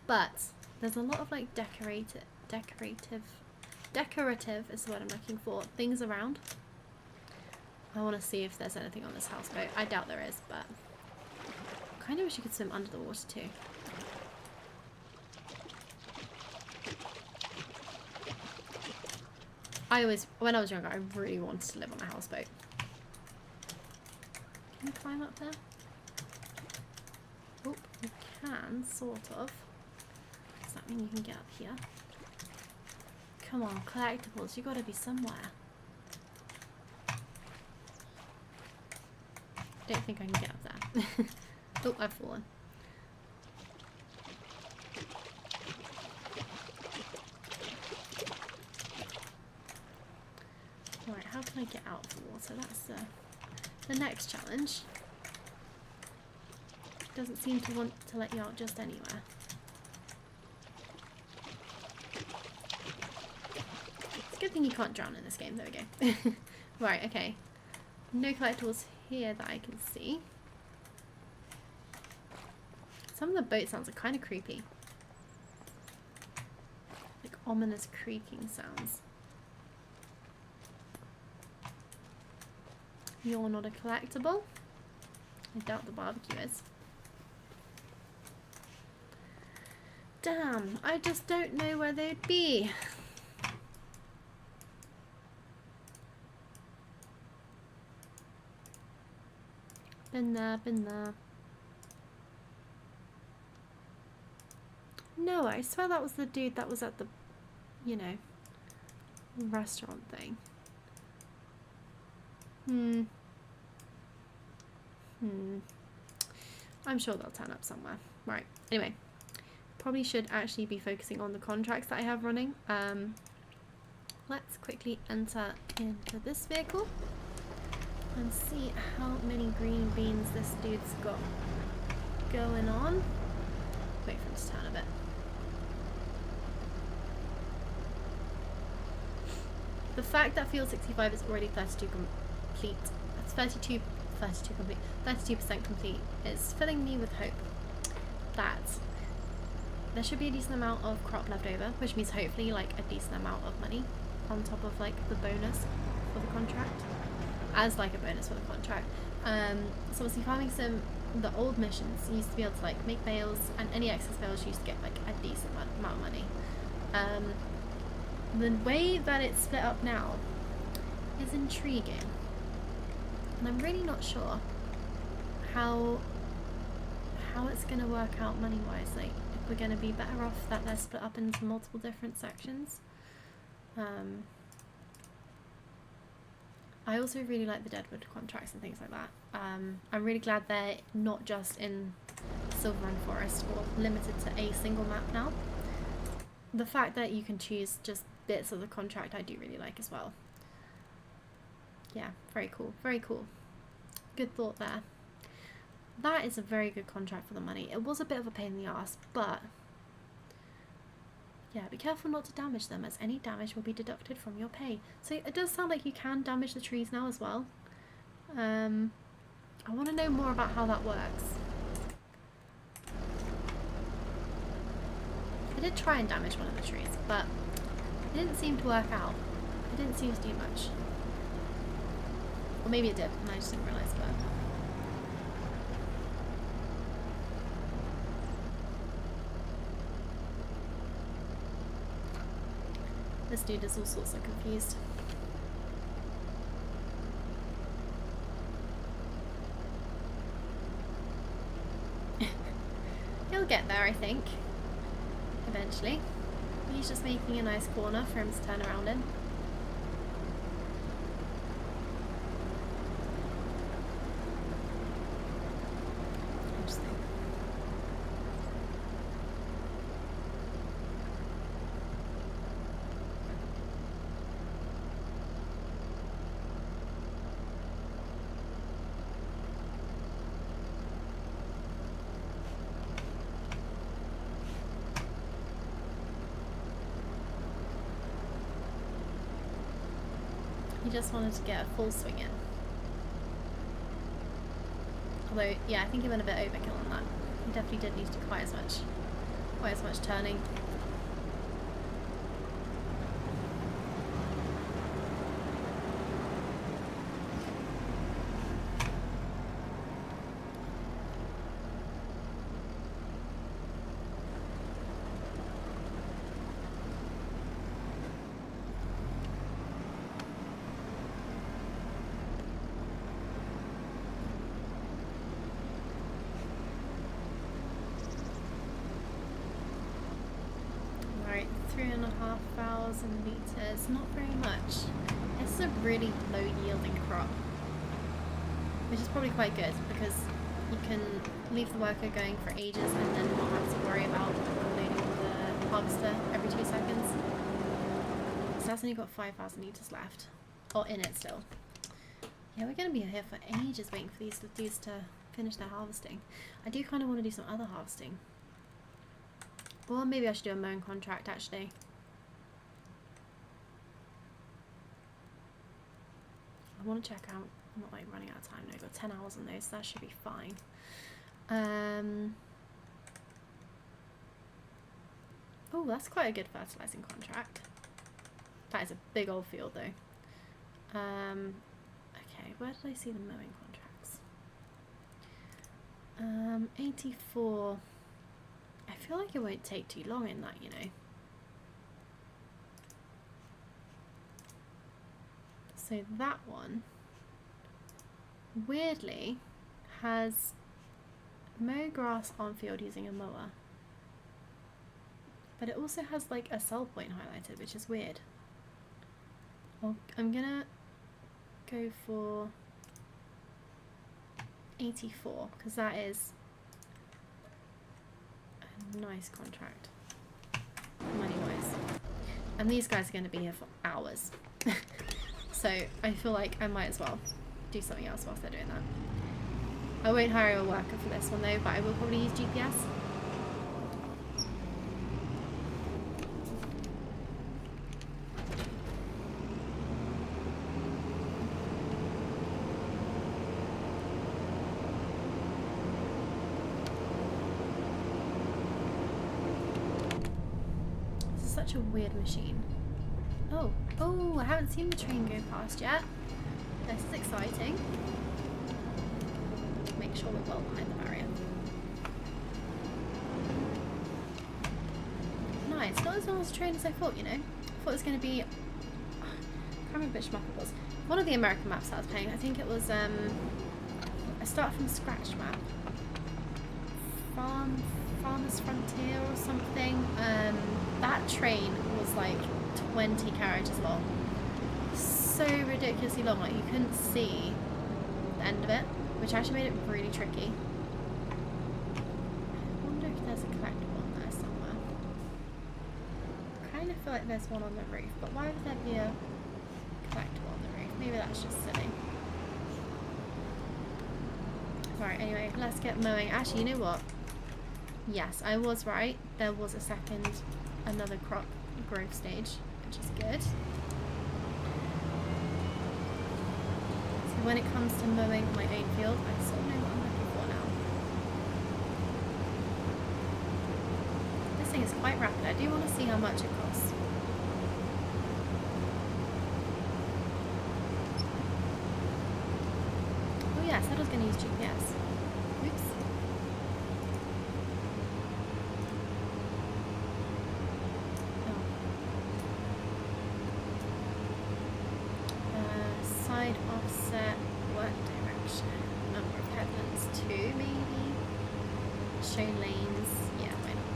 But there's a lot of like decorative is the word I'm looking for, things around. I want to see if there's anything on this houseboat. I doubt there is, but I kind of wish you could swim under the water too. When I was younger, I really wanted to live on a houseboat. Can you climb up there? Oh, you can, sort of. Does that mean you can get up here? Come on, collectibles, you gotta be somewhere. I don't think I can get up there. Oh, I've fallen. Right, how can I get out of the water? That's the next challenge. It doesn't seem to want to let you out just anywhere. It's a good thing you can't drown in this game. There we go. Right, okay. No collectibles here that I can see. Some of the boat sounds are kind of creepy. Like ominous creaking sounds. You're not a collectible. I doubt the barbecue is. Damn, I just don't know where they'd be. Been there, been there. No, I swear that was the dude that was at the, you know, restaurant thing. I'm sure they'll turn up somewhere. Right, anyway. Probably should actually be focusing on the contracts that I have running. Let's quickly enter into this vehicle and see how many green beans this dude's got going on. Wait for him to turn a bit. The fact that Field 65 is already 32 complete, that's 32% complete, is filling me with hope that there should be a decent amount of crop left over, which means hopefully like a decent amount of money on top of like the bonus for the contract, as like a bonus for the contract. So obviously Farming Sim, the old missions used to be able to like make bales, and any excess bales used to get like a decent amount of money. The way that it's split up now is intriguing, and I'm really not sure how it's going to work out money-wise. Like, if we're going to be better off that they're split up into multiple different sections. I also really like the Deadwood contracts and things like that. I'm really glad they're not just in Silver and Forest or limited to a single map now. The fact that you can choose just bits of the contract I do really like as well. Yeah, very cool, very cool. Good thought there. That is a very good contract for the money. It was a bit of a pain in the ass, but yeah, be careful not to damage them, as any damage will be deducted from your pay. So it does sound like you can damage the trees now as well. I want to know more about how that works. I did try and damage one of the trees, but it didn't seem to work out. It didn't seem to do much. Or maybe it did, and I just didn't realise that. This dude is all sorts of confused. He'll get there, I think. Eventually. He's just making a nice corner for him to turn around in. Interesting. just wanted to get a full swing in. Although, yeah, I think he went a bit overkill on that. He definitely did need to do quite as much turning. Right, 3,500 litres, not very much. This is a really low yielding crop, which is probably quite good because you can leave the worker going for ages and then not have to worry about loading the harvester every 2 seconds. So that's only got 5,000 litres left, or in it still. Yeah, we're going to be here for ages waiting for these dudes to finish their harvesting. I do kind of want to do some other harvesting. Or maybe I should do a mowing contract actually. I want to check out, I'm not like running out of time, no, I've got 10 hours on those, so that should be fine. Oh, that's quite a good fertilising contract. That is a big old field though. Okay, where did I see the mowing contracts? 84. I feel like it won't take too long in that, you know. So that one, weirdly, has mow grass on field using a mower. But it also has like a sell point highlighted, which is weird. Well, I'm gonna go for 84, because that is nice contract money wise, and these guys are going to be here for hours. So I feel like I might as well do something else whilst they're doing that. I won't hire a worker for this one though, but I will probably use GPS. Such a weird machine. Oh, I haven't seen the train go past yet. This is exciting. Make sure we're well behind the barrier. Nice, not as long as a train as I thought, you know. I thought it was going to be, I can't remember which map it was. One of the American maps that I was playing, I think it was a Start From Scratch map. Farmer's Frontier or something. That train was like 20 carriages long. So ridiculously long, like you couldn't see the end of it, which actually made it really tricky. I wonder if there's a collectible on there somewhere. I kind of feel like there's one on the roof, but why would there be a collectible on the roof? Maybe that's just silly. Right, anyway, let's get mowing. Actually, you know what? Yes, I was right. There was another crop growth stage, which is good. So when it comes to mowing my own field, I sort of know what I'm looking for now. This thing is quite rapid. I do want to see how much it costs. Oh yeah, I said I was going to use GPS. Oops. Side offset, work direction, number of headlands 2 maybe, show lanes, yeah, why not.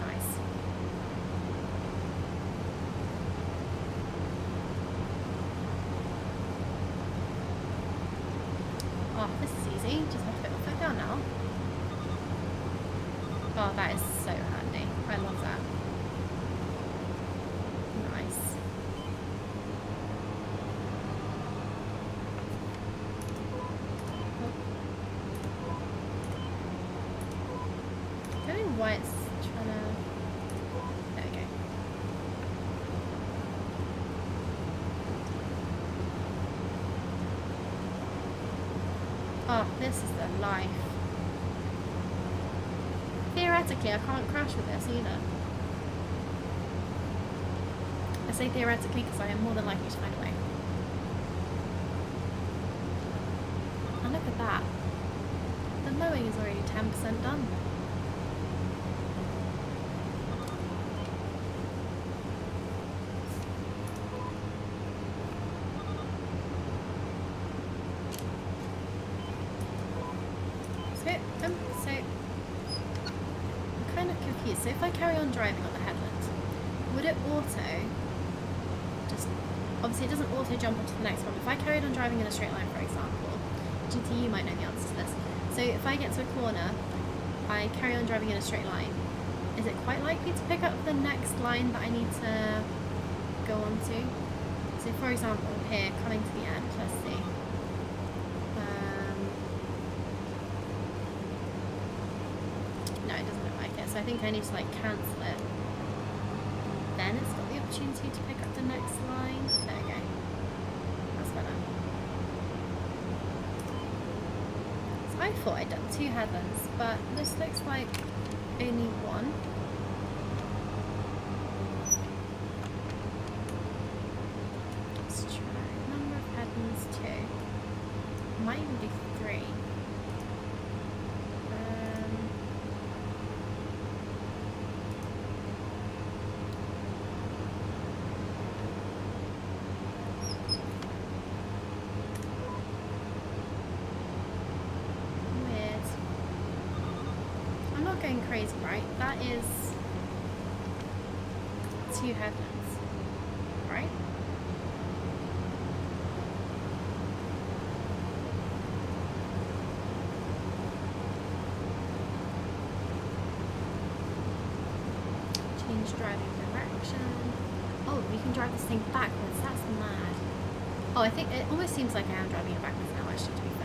Nice. Oh, this is easy, just have to put my foot down now. Oh, that is so handy, I love that. Why it's trying to... There we go. life. Theoretically, I can't crash with this either. I say theoretically because I am more than likely to find a way. And look at that. The mowing is already 10% done. So I'm kind of confused. So if I carry on driving on the headland, would it auto just, obviously it doesn't auto jump onto the next one, but if I carried on driving in a straight line, for example, GT, you might know the answer to this. So if I get to a corner, I carry on driving in a straight line, is it quite likely to pick up the next line that I need to go on to? So for example, here, coming to the end, let's see. No, it doesn't look like it, so I think I need to like cancel it. Then it's got the opportunity to pick up the next line. There we go. That's better. So I thought I'd done 2 headlands, but this looks like only 1. Let's try. Number of headlands 2. Might even do 3. Going crazy, right? That is 2 headlands, right? Change driving direction. Oh, we can drive this thing backwards. That's mad. Oh, I think it almost seems like I am driving it backwards now, actually, to be fair.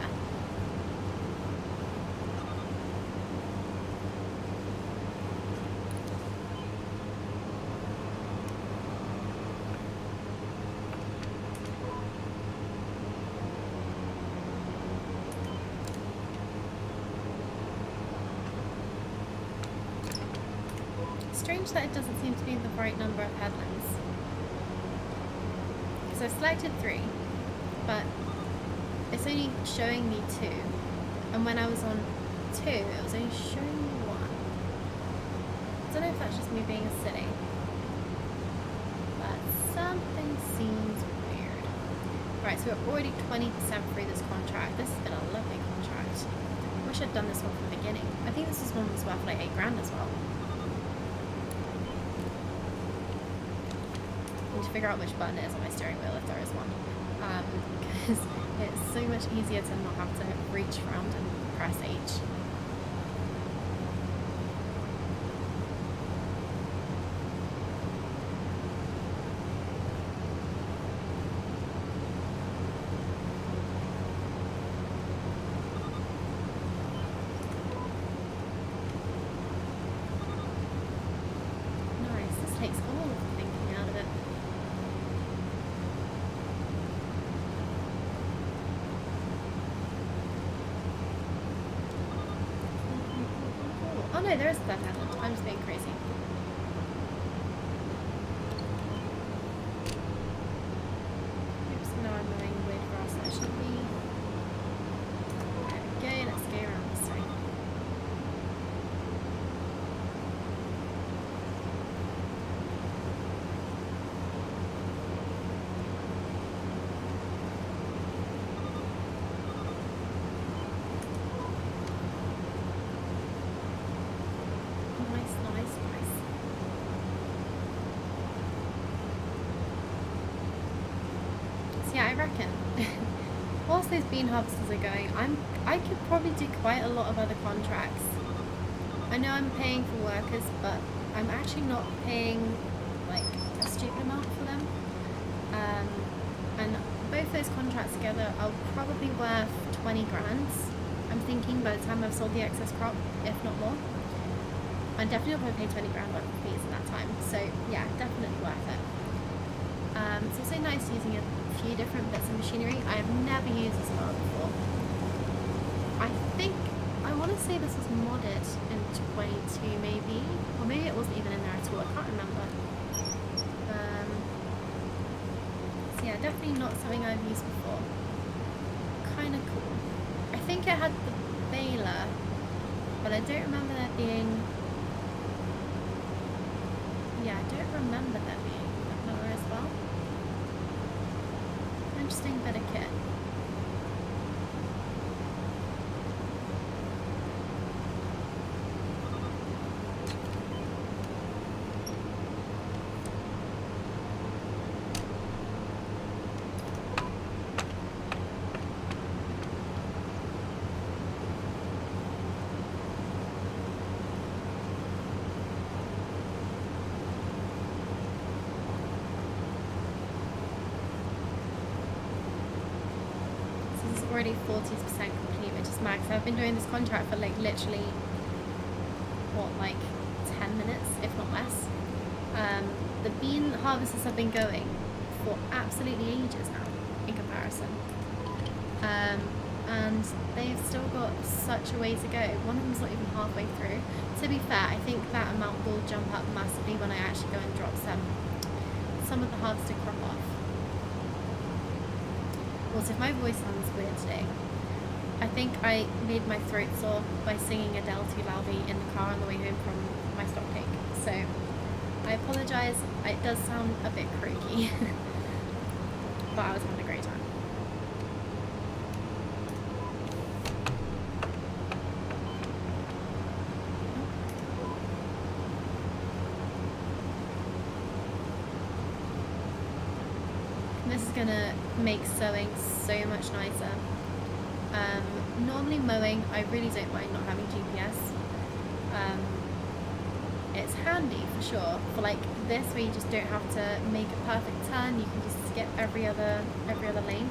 Strange that it doesn't seem to be the right number of headlands. So I've selected 3, but it's only showing me 2. And when I was on 2, it was only showing me 1. I don't know if that's just me being silly, but something seems weird. Right, so we're already 20% through this contract. This has been a lovely contract. Wish I'd done this one from the beginning. I think this one was worth like 8 grand as well. To figure out which button it is on my steering wheel if there is one, because it's so much easier to not have to reach around and press H. Nice, this takes all of the thinking out of it. Oh no, there is a third headland. I'm just being crazy. Oops, no, I'm mowing weird grass that I shouldn't be. There we go, let's go around this way. Yeah, I reckon whilst those bean harvesters are going, I could probably do quite a lot of other contracts. I know I'm paying for workers, but I'm actually not paying like a stupid amount for them. And both those contracts together are probably worth 20 grand. I'm thinking by the time I've sold the excess crop, if not more. I'm definitely not going to pay 20 grand worth of fees in that time. So yeah, definitely worth it. It's also nice using a few different bits of machinery. I have never used this mower before. I think say this was modded in 22 maybe, or maybe it wasn't even in there at all, I can't remember. So yeah, definitely not something I've used before. Kind of cool. I think it had the baler, but I don't remember there being... Yeah, I don't remember there being a mower as well. Interesting bit of kit. Already 40% complete, which is max. I've been doing this contract for like literally what, like 10 minutes, if not less. The bean harvesters have been going for absolutely ages now in comparison, and they've still got such a way to go. One of them's not even halfway through. To be fair, I think that amount will jump up massively when I actually go and drop some of the harvested crop off. Also, if my voice sounds weird today, I think I made my throat sore by singing Adele too loudly in the car on the way home from my stock take. So, I apologise, it does sound a bit croaky, but I was having a great time. This is gonna make sowing so much nicer. Normally mowing, I really don't mind not having GPS. It's handy for sure. For like this, where you just don't have to make a perfect turn, you can just skip every other lane.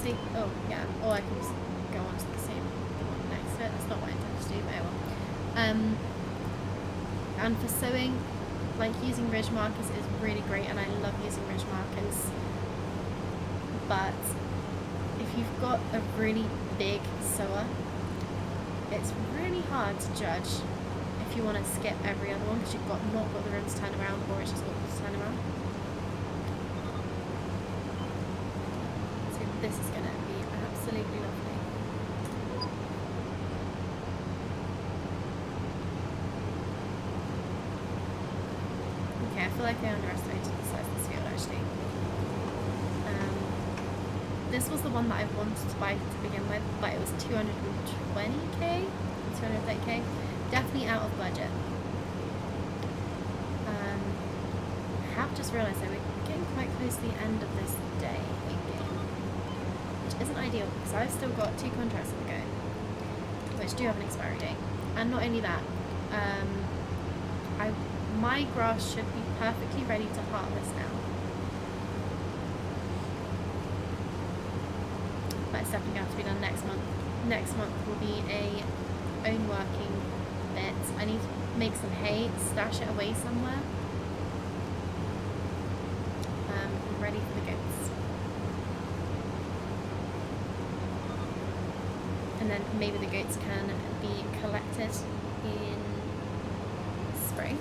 See, oh yeah, or I can just go on to the same one next to it. That's not what I intended to do, but I will. And for sowing, like using ridge markers is really great, and I love using ridge markers. But if you've got a really big sower, it's really hard to judge if you want to skip every other one because you've not got the room to turn around, or it's just awkward to turn around. So this is going to be absolutely lovely. I feel like I underestimated the size of this field actually. This was the one that I wanted to buy to begin with, but it was 220k, 230k, definitely out of budget. I have just realised that we're getting quite close to the end of this day in game, which isn't ideal because I've still got 2 contracts on the go, which do have an expiry date. And not only that, my grass should be perfectly ready to harvest now. But it's definitely going to have to be done next month. Next month will be a own working bit. I need to make some hay, stash it away somewhere. Ready for the goats. And then maybe the goats can be collected in spring.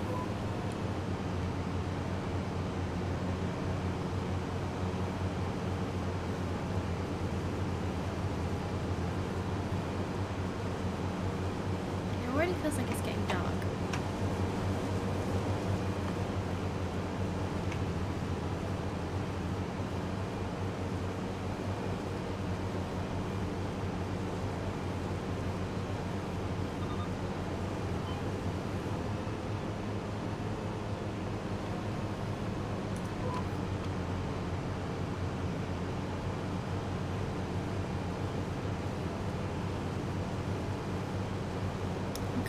Feels like it's getting dark.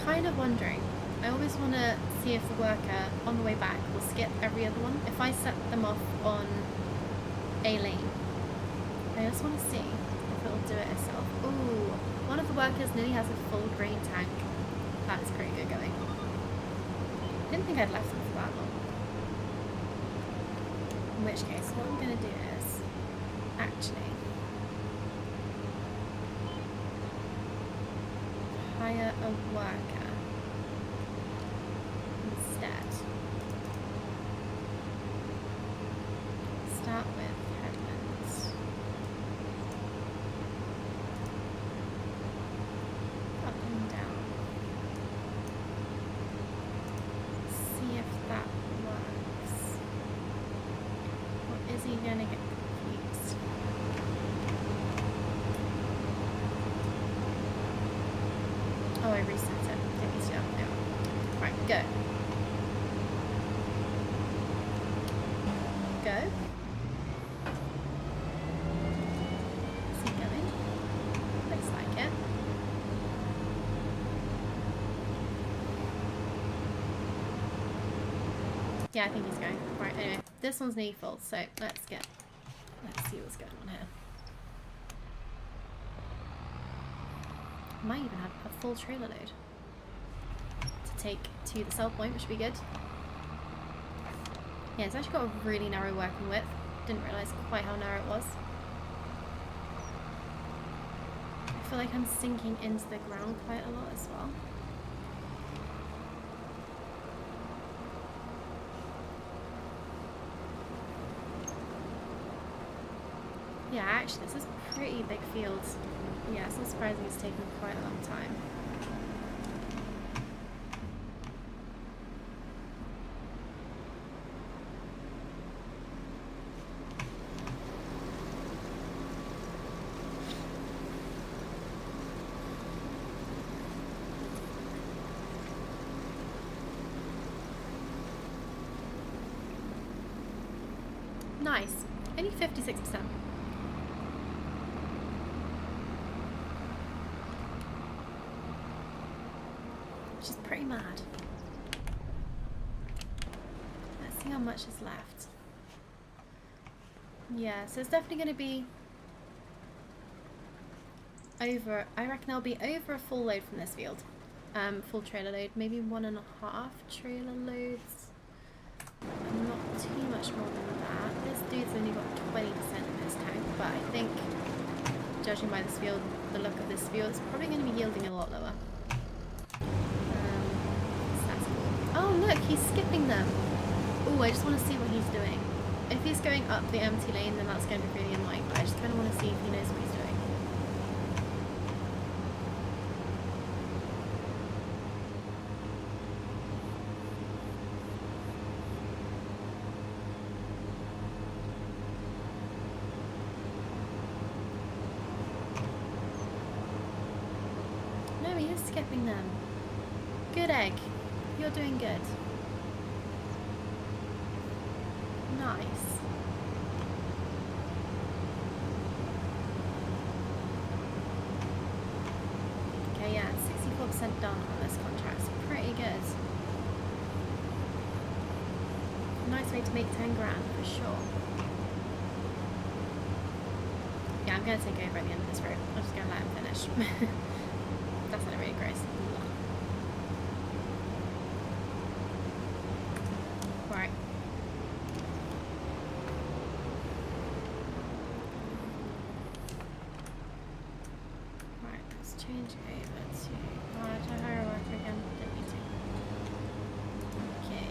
Kind of wondering, I always want to see if the worker on the way back will skip every other one. If I set them off on a lane, I just want to see if it'll do it itself. Ooh, one of the workers nearly has a full grain tank. That is pretty good going. Didn't think I'd left them for that long. In which case, what I'm going to do is actually. Hire a worker instead. Start with headlands. Up and down. See if that works. Or is he gonna get confused? Oh, I reset it. Didn't need to do that. No. Right, go. Go. Is he going? Looks like it. Yeah, I think he's going. Right, anyway. This one's needful, so let's see what's going on here. Might even have a full trailer load to take to the sell point, which would be good. Yeah, it's actually got a really narrow working width. Didn't realise quite how narrow it was. I feel like I'm sinking into the ground quite a lot as well. Yeah, actually, this is a pretty big field. Yeah, it's not surprising it's taken quite a long time. Nice. Only 56%. Which is pretty mad. Let's see how much is left. Yeah, so it's definitely going to be over, I reckon I'll be over a full load from this field. Full trailer load, maybe 1.5 trailer loads. Not too much more than that. This dude's only got 20% in his tank, but I think, judging by this field, the look of this field, it's probably going to be yielding a lot lower. That's cool. Oh look, he's skipping them. Oh, I just want to see what he's doing. If he's going up the empty lane, then that's going to be really annoying, but I just kind of want to see if he knows what he's doing. No, he is skipping them. Good egg. You're doing good. Nice. Okay, yeah, 64% done on this contract. So pretty good. Nice way to make 10 grand for sure. Yeah, I'm going to take over at the end of this road. I'm just going to let him finish. That's not really gross. Right. Right, let's change over to... Oh, did I hire a worker again? Didn't need to. Okay.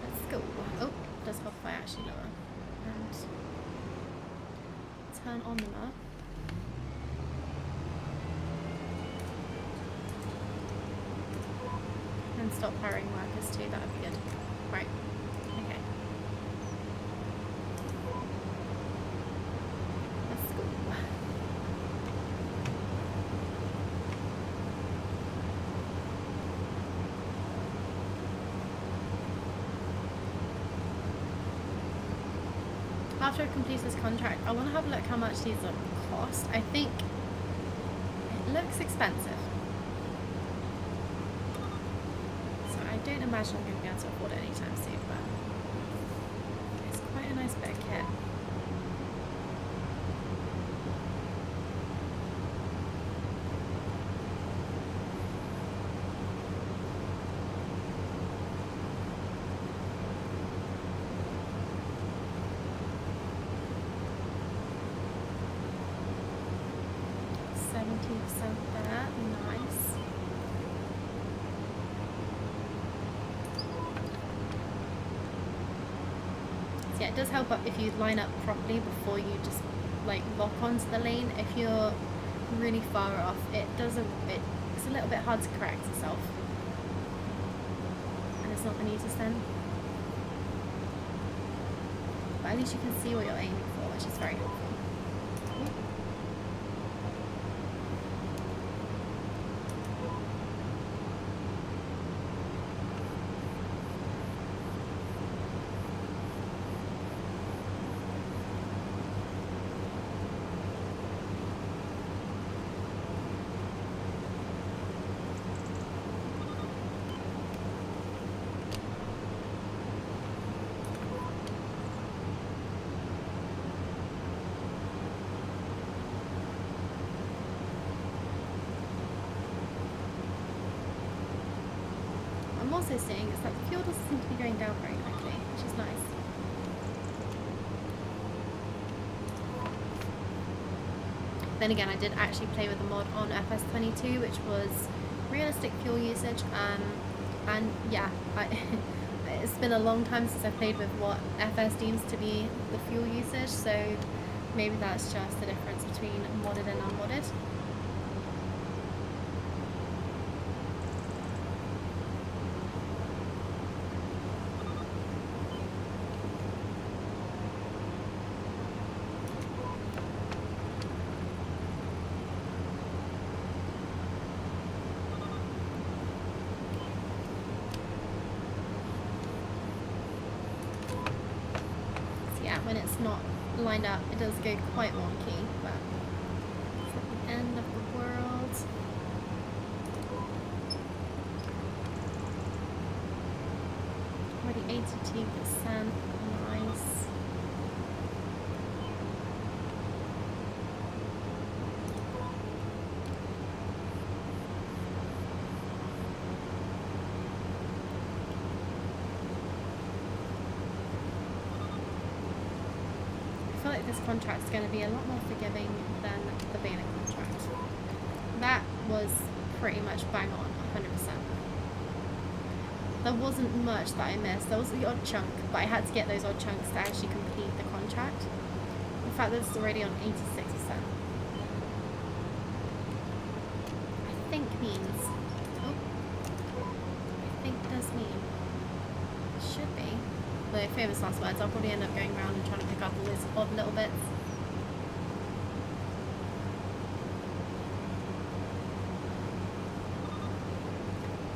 Let's go. Oh, does Hotfire actually lower? And turn on the map. And stop hiring workers too, that would be good. Right. Okay. Let's go. After I complete this contract, I want to have a look how much these cost. I think it looks expensive. So I don't imagine I'm going to be able to afford it anytime soon, but it's quite a nice bit of kit. 17% there, nice. So yeah, it does help if you line up properly before you just like lock onto the lane. If you're really far off, it's a little bit hard to correct itself. And it's not the neatest then. But at least you can see what you're aiming for, which is very helpful. I'm also seeing it's like the fuel doesn't seem to be going down very quickly, which is nice. Then again, I did actually play with the mod on FS25, which was realistic fuel usage, and yeah, it's been a long time since I played with what FS deems to be the fuel usage, so maybe that's just the difference between modded and unmodded. When it's not lined up, it does go quite wonky, but it's not the end of the world. Already 82%, nice. I feel like this contract is going to be a lot more forgiving than the Baling contract. That was pretty much bang on, 100%. There wasn't much that I missed. There was the odd chunk, but I had to get those odd chunks to actually complete the contract. The fact that it's already on 86%, I think means, should be. The famous last words, I'll probably end up going around and trying to pick up all those odd little bits.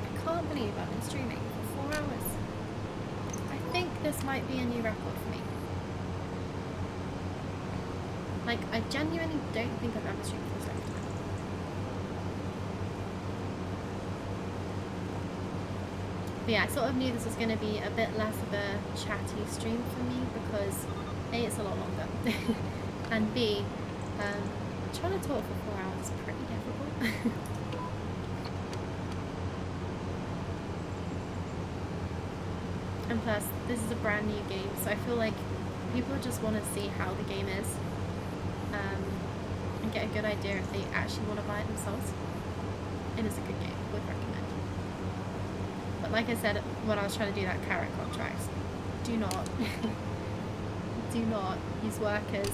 I can't believe I've been streaming for 4 hours. I think this might be a new record for me. Like, I genuinely don't think I've ever streamed for so long. But yeah, I sort of knew this was going to be a bit less of a chatty stream for me because A, it's a lot longer, and B, trying to talk for 4 hours is pretty difficult. And plus, this is a brand new game, so I feel like people just want to see how the game is, and get a good idea if they actually want to buy it themselves. It is a good game, would recommend. But like I said when I was trying to do that carrot contract, do not use workers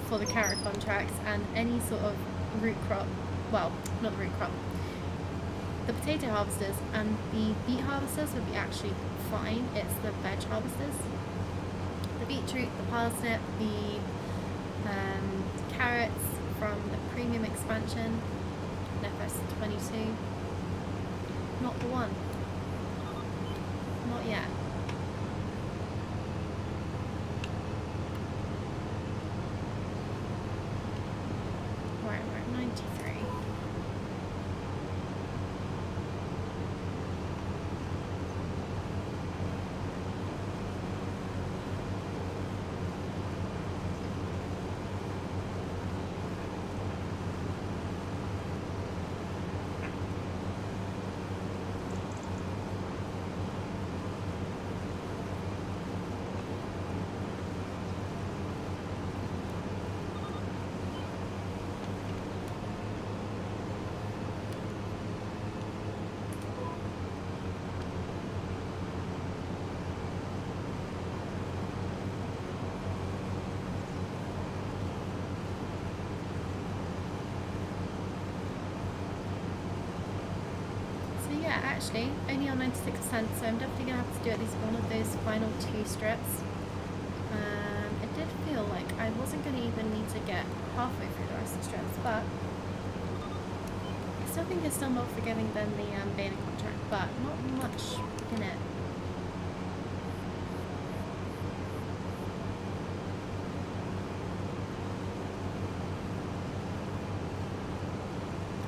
for the carrot contracts, and any sort of root crop, well, not the root crop, the potato harvesters and the beet harvesters would be actually fine. It's the veg harvesters, the beetroot, the parsnip, the carrots from the premium expansion, FS22, not the one. Not yet. Right, we're at 93. actually, only on 96%, so I'm definitely going to have to do at least one of those final 2 strips. It did feel like I wasn't going to even need to get halfway through the rest of the strips, but I still think it's still more forgiving than the Baling contract, but not much in it.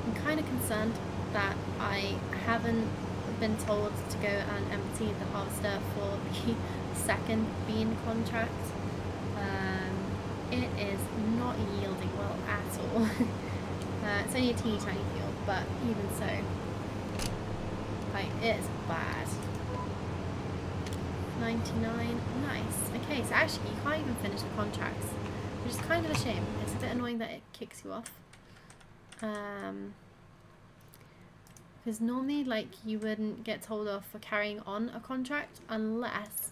I'm kind of concerned that I haven't been told to go and empty the harvester for the second bean contract. It is not yielding well at all. It's only a teeny tiny field, but even so, like, it's bad. 99, nice. Okay, so actually you can't even finish the contracts, which is kind of a shame. It's a bit annoying that it kicks you off. Because normally, like, you wouldn't get told off for carrying on a contract unless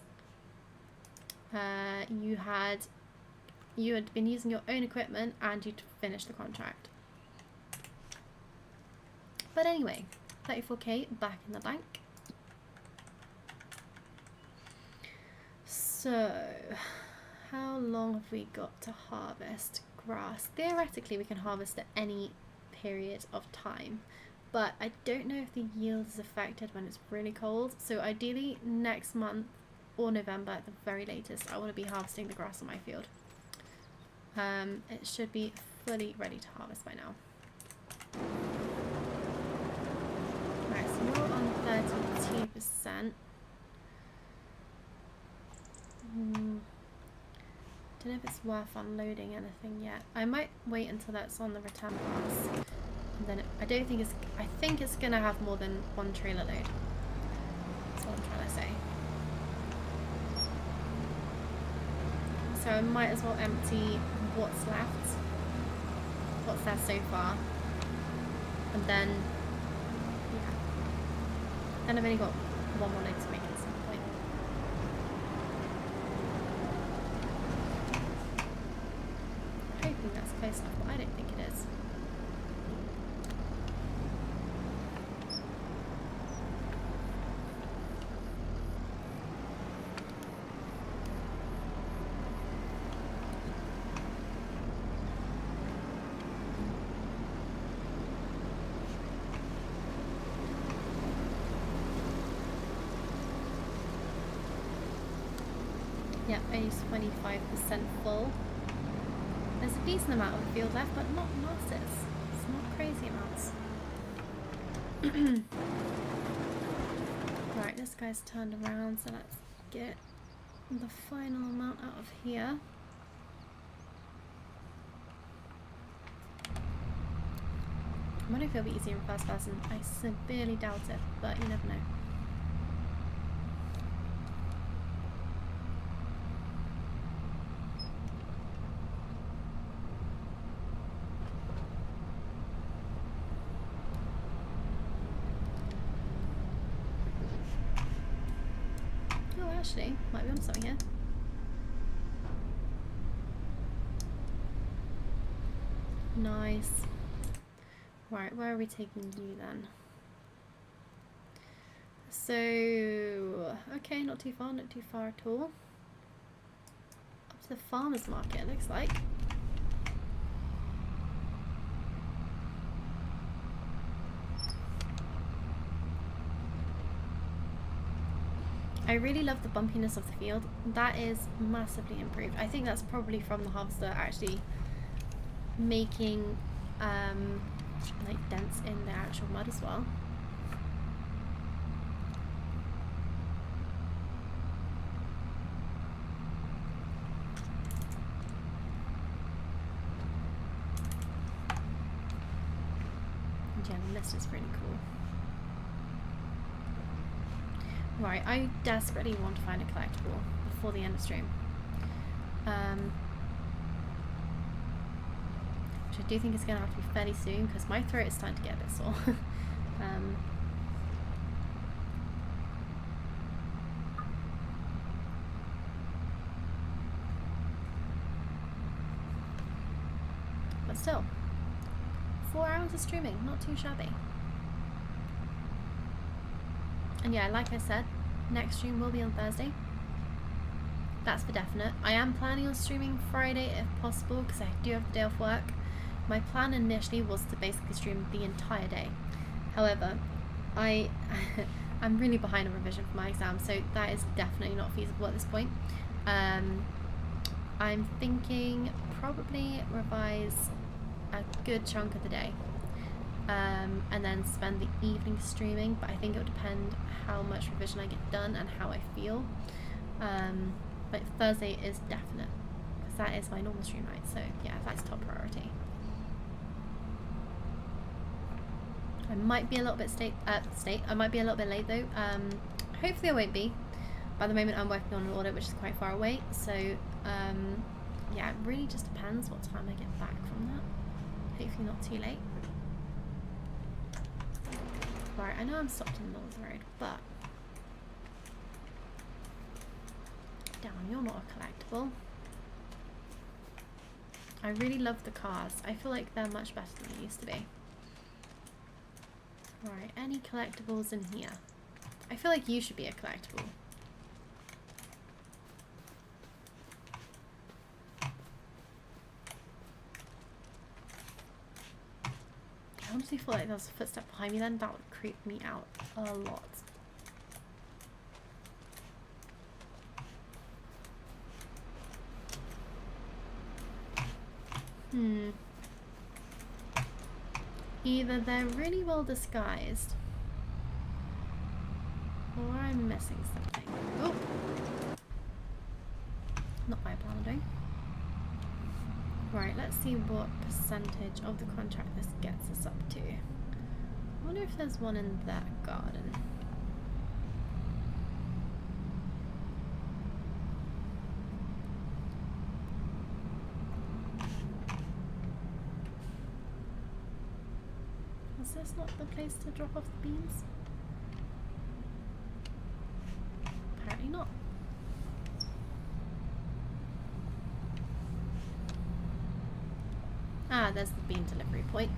you had been using your own equipment and you'd finished the contract. But anyway, 34k back in the bank. So, how long have we got to harvest grass? Theoretically, we can harvest at any period of time, but I don't know if the yield is affected when it's really cold. So ideally next month or November at the very latest, I want to be harvesting the grass on my field. It should be fully ready to harvest by now. Right, so we're on 32%. Don't know if it's worth unloading anything yet. I might wait until that's on the return pass. And then I think it's gonna have more than one trailer load. That's what I'm trying to say. So I might as well empty what's left. What's there so far. And then, yeah. Then I've only got one more load to make at some point. I'm hoping that's close enough, but I don't think it is. Yep, only 25% full. There's a decent amount of the field left, but not masses. It's not crazy amounts. Right, this guy's turned around, so let's get the final amount out of here. I wonder if it'll be easier in first person. I severely doubt it, but you never know. Actually, might be on something here. Nice. Right, where are we taking you then? So, okay, not too far at all. Up to the farmer's market, it looks like. I really love the bumpiness of the field. That is massively improved. I think that's probably from the harvester actually making like dents in the actual mud as well. And yeah, the list is really cool. Right, I desperately want to find a collectible before the end of stream. Which I do think is going to have to be fairly soon because my throat is starting to get a bit sore. But still, 4 hours of streaming, not too shabby. And yeah, like I said, next stream will be on Thursday. That's for definite. I am planning on streaming Friday if possible because I do have the day off work. My plan initially was to basically stream the entire day. However, I'm really behind on revision for my exam, so that is definitely not feasible at this point. I'm thinking probably revise a good chunk of the day, and then spend the evening streaming, but I think it will depend how much revision I get done and how I feel. But Thursday is definite, because that is my normal stream night, so yeah, that's top priority. I might be a little bit I might be a little bit late though. Hopefully I won't be. By the moment I'm working on an audit which is quite far away, so yeah, it really just depends what time I get back from that. Hopefully not too late. Right, I know I'm stopped in the middle of the road, but damn, you're not a collectible. I really love the cars. I feel like they're much better than they used to be. Right, any collectibles in here? I feel like you should be a collectible. I honestly feel like there was a footstep behind me then. That would creep me out a lot. Either they're really well disguised, or I'm missing something. Oh! Not my plan of doing. Right, let's see what percentage of the contract this gets us up to. I wonder if there's one in that garden. Is this not the place to drop off the beans? Apparently not. Ah, there's the bean delivery point.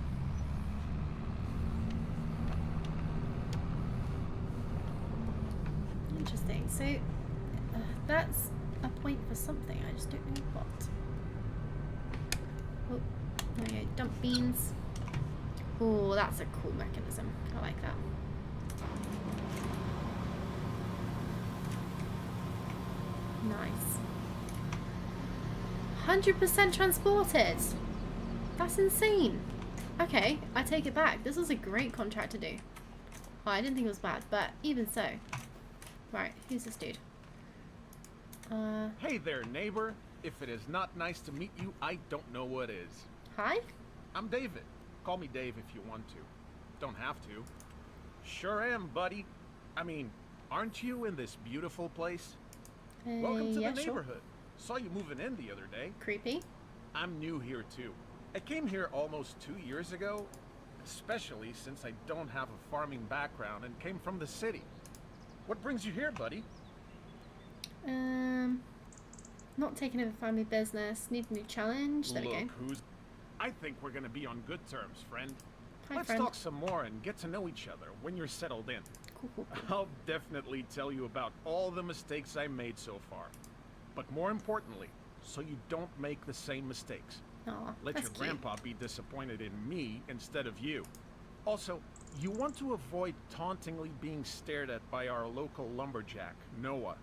Interesting. So that's a point for something. I just don't know what. Oh, there we go. Dump beans. Oh, that's a cool mechanism. I like that. Nice. 100% transported. That's insane. Okay, I take it back. This was a great contract to do. Oh, I didn't think it was bad, but even so. Right, who's this dude? Hey there, neighbor. If it is not nice to meet you, I don't know what is. Hi? I'm David. Call me Dave if you want to. Don't have to. Sure am, buddy. I mean, aren't you in this beautiful place? Welcome to Yeah, the sure. neighborhood. Saw you moving in the other day. Creepy. I'm new here too. I came here almost 2 years ago, especially since I don't have a farming background and came from the city. What brings you here, buddy? Not taking over family business. Need a new challenge. There we go. Look who's... I think we're gonna be on good terms, friend. Hi, Let's friend. talk some more and get to know each other when you're settled in. Cool, cool, cool. I'll definitely tell you about all the mistakes I made so far. But more importantly, so you don't make the same mistakes. Aw, Let that's your cute. grandpa be disappointed in me instead of you. Also, you want to avoid tauntingly being stared at by our local lumberjack, Noah.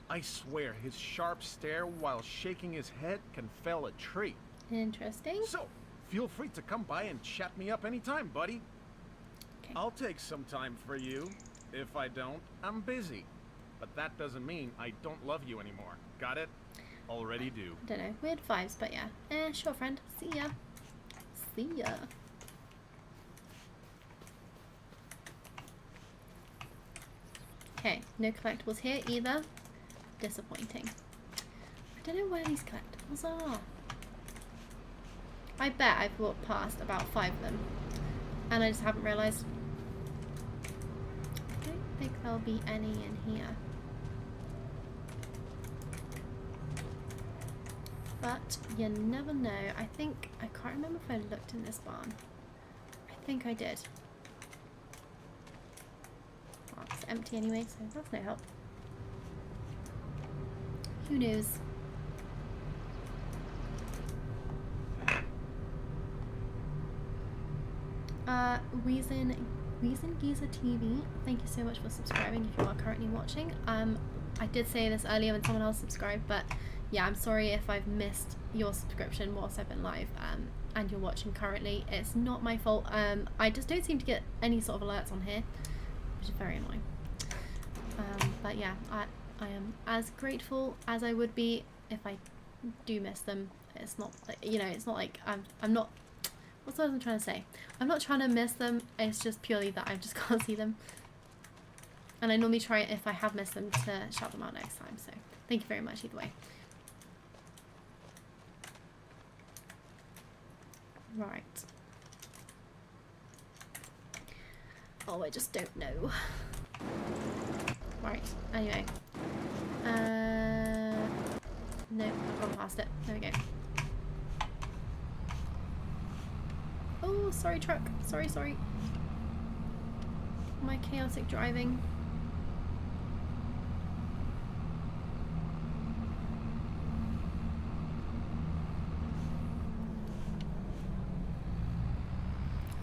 I swear his sharp stare while shaking his head can fell a tree. Interesting. So, feel free to come by and chat me up anytime, buddy. Okay. I'll take some time for you. If I don't, I'm busy. But that doesn't mean I don't love you anymore. Got it? Already do. I don't know. Weird vibes, but yeah. Sure, friend. See ya. See ya. Okay, no collectibles here either. Disappointing. I don't know where these collectibles are. I bet I've walked past about 5 of them. And I just haven't realised. I don't think there'll be any in here. But you never know. I can't remember if I looked in this barn. I think I did. Oh, it's empty anyway, so that's no help. Who knows? Weezin Geezer TV, thank you so much for subscribing if you are currently watching. I did say this earlier when someone else subscribed, but yeah, I'm sorry if I've missed your subscription whilst I've been live and you're watching currently. It's not my fault. I just don't seem to get any sort of alerts on here, which is very annoying. But yeah, I am as grateful as I would be if I do miss them. It's not like, you know, it's not like I'm not, what's what I'm trying to say? I'm not trying to miss them, it's just purely that I just can't see them. And I normally try, if I have missed them, to shout them out next time, so thank you very much either way. Right. Oh, I just don't know. Right, anyway. No, I've gone past it. There we go. Oh, sorry truck. Sorry. My chaotic driving.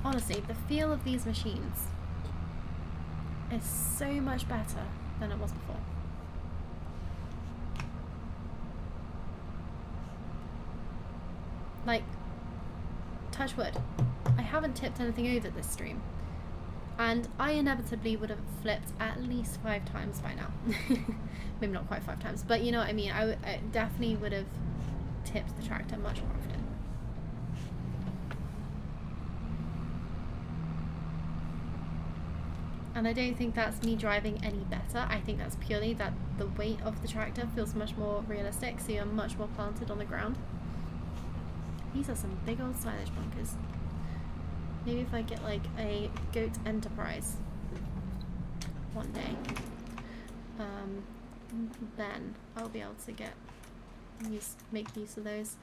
Honestly, the feel of these machines is so much better than it was before. Like, touch wood, I haven't tipped anything over this stream, and I inevitably would have flipped at least 5 times by now. Maybe not quite 5 times, but you know what I mean. I definitely would have tipped the tractor much more often. And I don't think that's me driving any better. I think that's purely that the weight of the tractor feels much more realistic, so you're much more planted on the ground. These are some big old silage bunkers. Maybe if I get like a goat enterprise one day, then I'll be able to make use of those.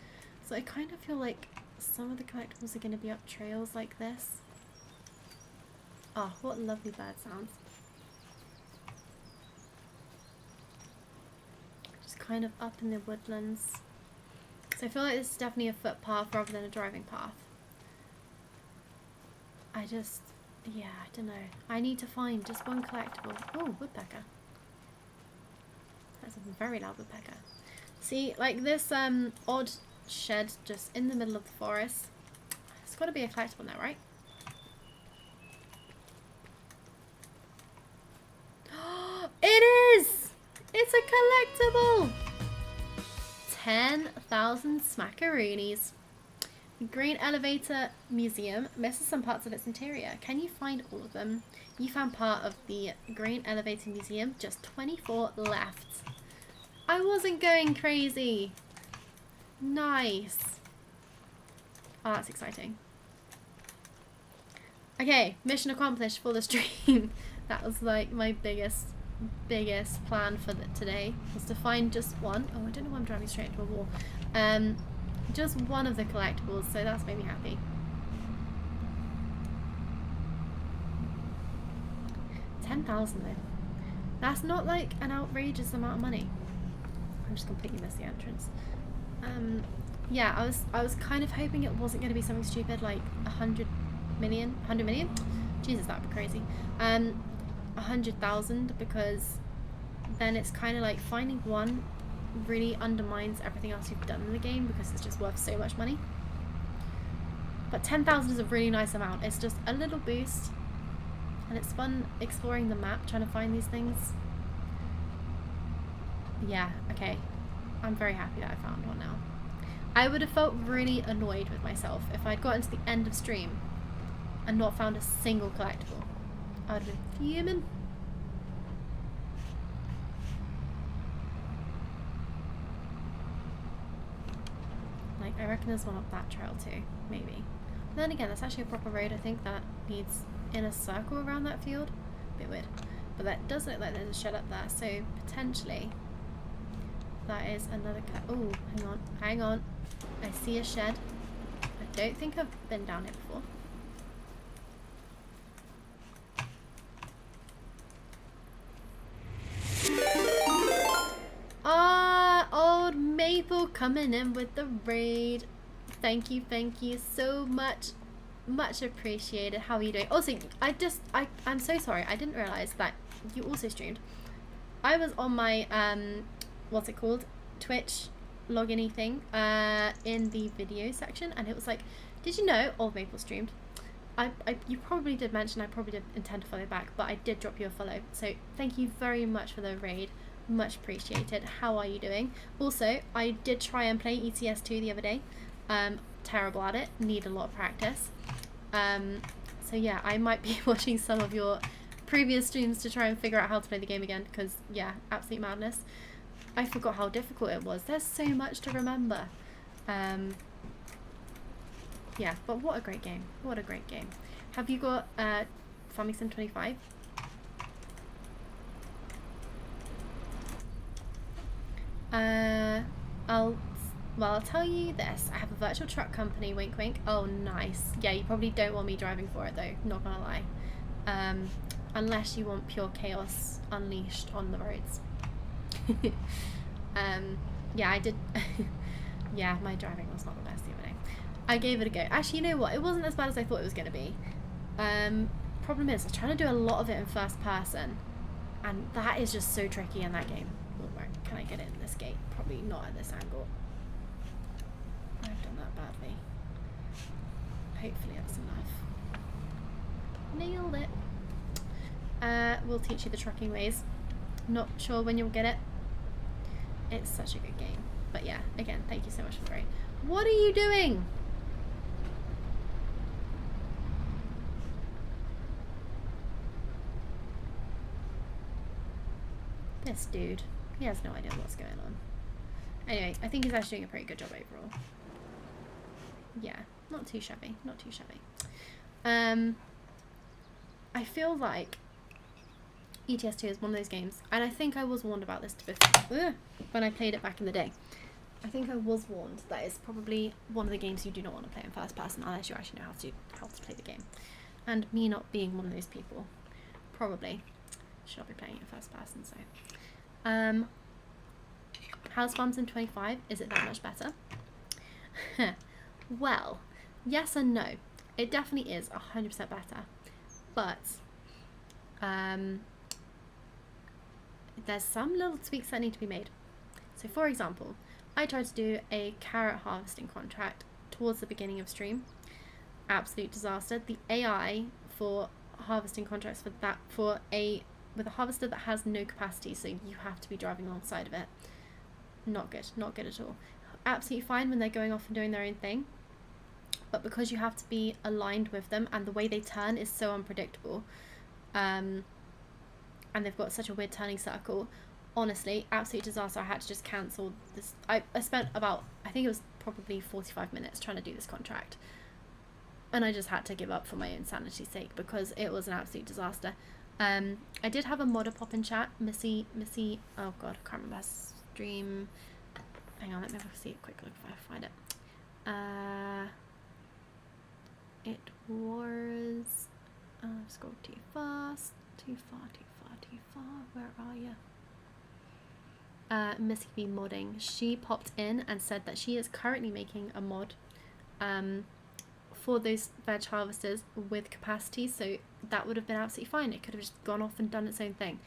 So I kind of feel like some of the collectibles are going to be up trails like this. Oh, what lovely bird sounds. Just kind of up in the woodlands. So I feel like this is definitely a footpath rather than a driving path. Yeah, I don't know. I need to find just one collectible. Oh, woodpecker. That's a very loud woodpecker. See, like this odd shed just in the middle of the forest. It's got to be a collectible now, right? It is! It's a collectible! 10,000 smackaroonies. The Grain Elevator Museum misses some parts of its interior. Can you find all of them? You found part of the Grain Elevator Museum. Just 24 left. I wasn't going crazy. Nice. Oh, that's exciting. Okay, mission accomplished for the stream. That was like my biggest plan for today, was to find just one. Oh, I don't know why I'm driving straight into a wall. Just one of the collectibles, so that's made me happy. 10,000 though. That's not like an outrageous amount of money. I just completely missed the entrance. Yeah, I was kind of hoping it wasn't going to be something stupid like 100 million. Jesus, that would be crazy. 100,000, because then it's kind of like finding one really undermines everything else you've done in the game, because it's just worth so much money. But 10,000 is a really nice amount. It's just a little boost, and it's fun exploring the map, trying to find these things. Yeah, okay. I'm very happy that I found one now. I would have felt really annoyed with myself if I'd gotten to the end of stream and not found a single collectible. I would have been fuming. Like, I reckon there's one up that trail too, maybe. But then again, that's actually a proper road, I think, that needs in a circle around that field. Bit weird. But that does look like there's a shed up there, so potentially that is another oh, hang on. I see a shed. I don't think I've been down here before. people coming in with the raid. Thank you so much. Much appreciated. How are you doing? Also, I'm so sorry. I didn't realize that you also streamed. I was on my what's it called? Twitch login thing in the video section, and it was like, did you know Old Maple streamed? You probably did mention, I probably did intend to follow back, but I did drop you a follow. So thank you very much for the raid. Much appreciated. How are you doing? Also, I did try and play ETS2 the other day. Terrible at it. Need a lot of practice. So yeah, I might be watching some of your previous streams to try and figure out how to play the game again, because yeah, absolute madness. I forgot how difficult it was. There's so much to remember. Yeah, but what a great game. What a great game. Have you got Farming Sim 25? I'll tell you this. I have a virtual truck company, wink wink. Oh nice. Yeah, you probably don't want me driving for it though, not gonna lie. Unless you want pure chaos unleashed on the roads. Yeah, I did. Yeah, my driving was not the best the other day. I gave it a go. Actually, you know what? It wasn't as bad as I thought it was going to be. Problem is, I was trying to do a lot of it in first person, and that is just so tricky in that game. Oh, right. Can I get in this gate? Probably not at this angle. I've done that badly. Hopefully that's enough. Nailed it. We'll teach you the trucking ways. Not sure when you'll get it. It's such a good game. But yeah, again, thank you so much for the raid. What are you doing? This dude. He has no idea what's going on. Anyway, I think he's actually doing a pretty good job overall. Yeah, not too shabby. Not too shabby. I feel like ETS2 is one of those games, and I think I was warned about this when I played it back in the day. I think I was warned that it's probably one of the games you do not want to play in first person unless you actually know how to play the game. And me not being one of those people, probably should not be playing it in first person. So, how's Farm Sim 25? Is it that much better? Well, yes and no. It definitely is 100% better, but there's some little tweaks that need to be made. So for example, I tried to do a carrot harvesting contract towards the beginning of stream. Absolute disaster. The AI for harvesting contracts with a harvester that has no capacity, so you have to be driving alongside of it. Not good. Not good at all. Absolutely fine when they're going off and doing their own thing, but because you have to be aligned with them, and the way they turn is so unpredictable, and they've got such a weird turning circle, honestly, absolute disaster. I had to just cancel this. I spent about, I think it was probably 45 minutes trying to do this contract, and I just had to give up for my own sanity's sake because it was an absolute disaster. I did have a modder pop in chat, Missy, oh god, I can't remember her stream. Hang on, let me see a quick look if I find it. It was, I've scrolled too fast, too far. Where are you? Missy B modding. She popped in and said that she is currently making a mod for those veg harvesters with capacity, so that would have been absolutely fine. It could have just gone off and done its own thing.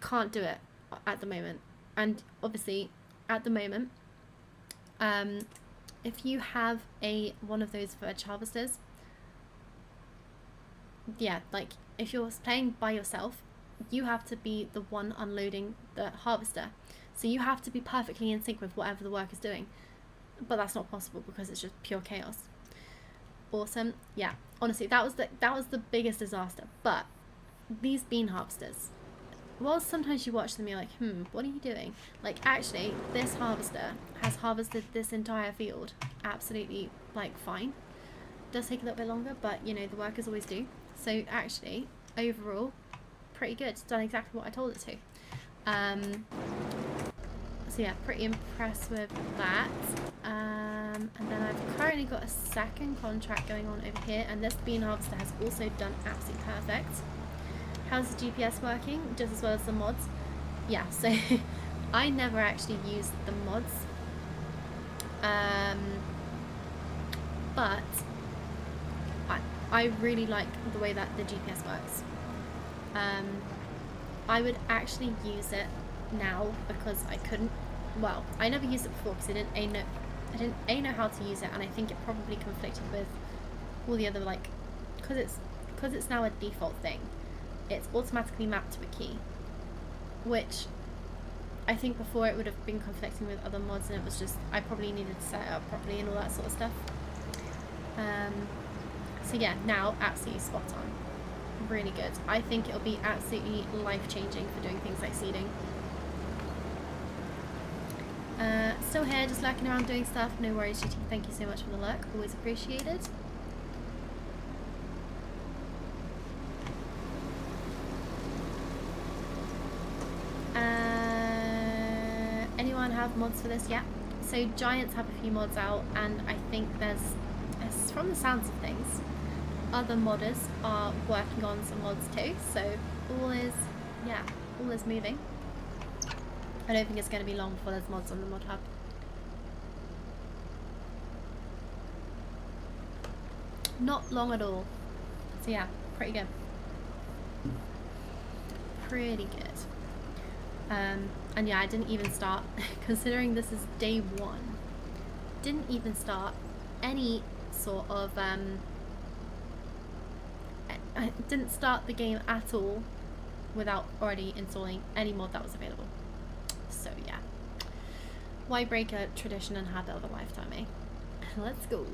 Can't do it at the moment. And obviously at the moment, if you have one of those veg harvesters, yeah, like if you're playing by yourself, you have to be the one unloading the harvester, so you have to be perfectly in sync with whatever the work is doing, but that's not possible because it's just pure chaos. Awesome. Yeah, honestly, that was the biggest disaster. But these bean harvesters, well, sometimes you watch them, you're like, what are you doing? Like, actually, this harvester has harvested this entire field absolutely, like, fine. Does take a little bit longer, but you know, the workers always do. So actually, overall, pretty good. It's done exactly what I told it to. So yeah, pretty impressed with that. And then I've currently got a second contract going on over here, and this bean harvester has also done absolutely perfect. How's the GPS working? Just as well as the mods? Yeah, so I never actually used the mods, but I really like the way that the GPS works. I would actually use it now because I couldn't. Well, I never used it before because I didn't know how to use it, and I think it probably conflicted with all the other, like, because it's now a default thing. It's automatically mapped to a key, which I think before it would have been conflicting with other mods, and it was just I probably needed to set it up properly and all that sort of stuff. So yeah, now absolutely spot on. Really good. I think it'll be absolutely life-changing for doing things like seeding. Still here, just lurking around doing stuff. No worries, GT. Thank you so much for the lurk. Always appreciated. Anyone have mods for this? Yeah. So Giants have a few mods out, and I think there's from the sounds of things, other modders are working on some mods too. So all is moving. I don't think it's going to be long before there's mods on the mod hub. Not long at all. So yeah, pretty good. Pretty good. And yeah, I didn't even start, considering this is day 1, didn't even start any sort of, I didn't start the game at all without already installing any mod that was available. So yeah, why break a tradition and have it of a lifetime, eh? Let's go.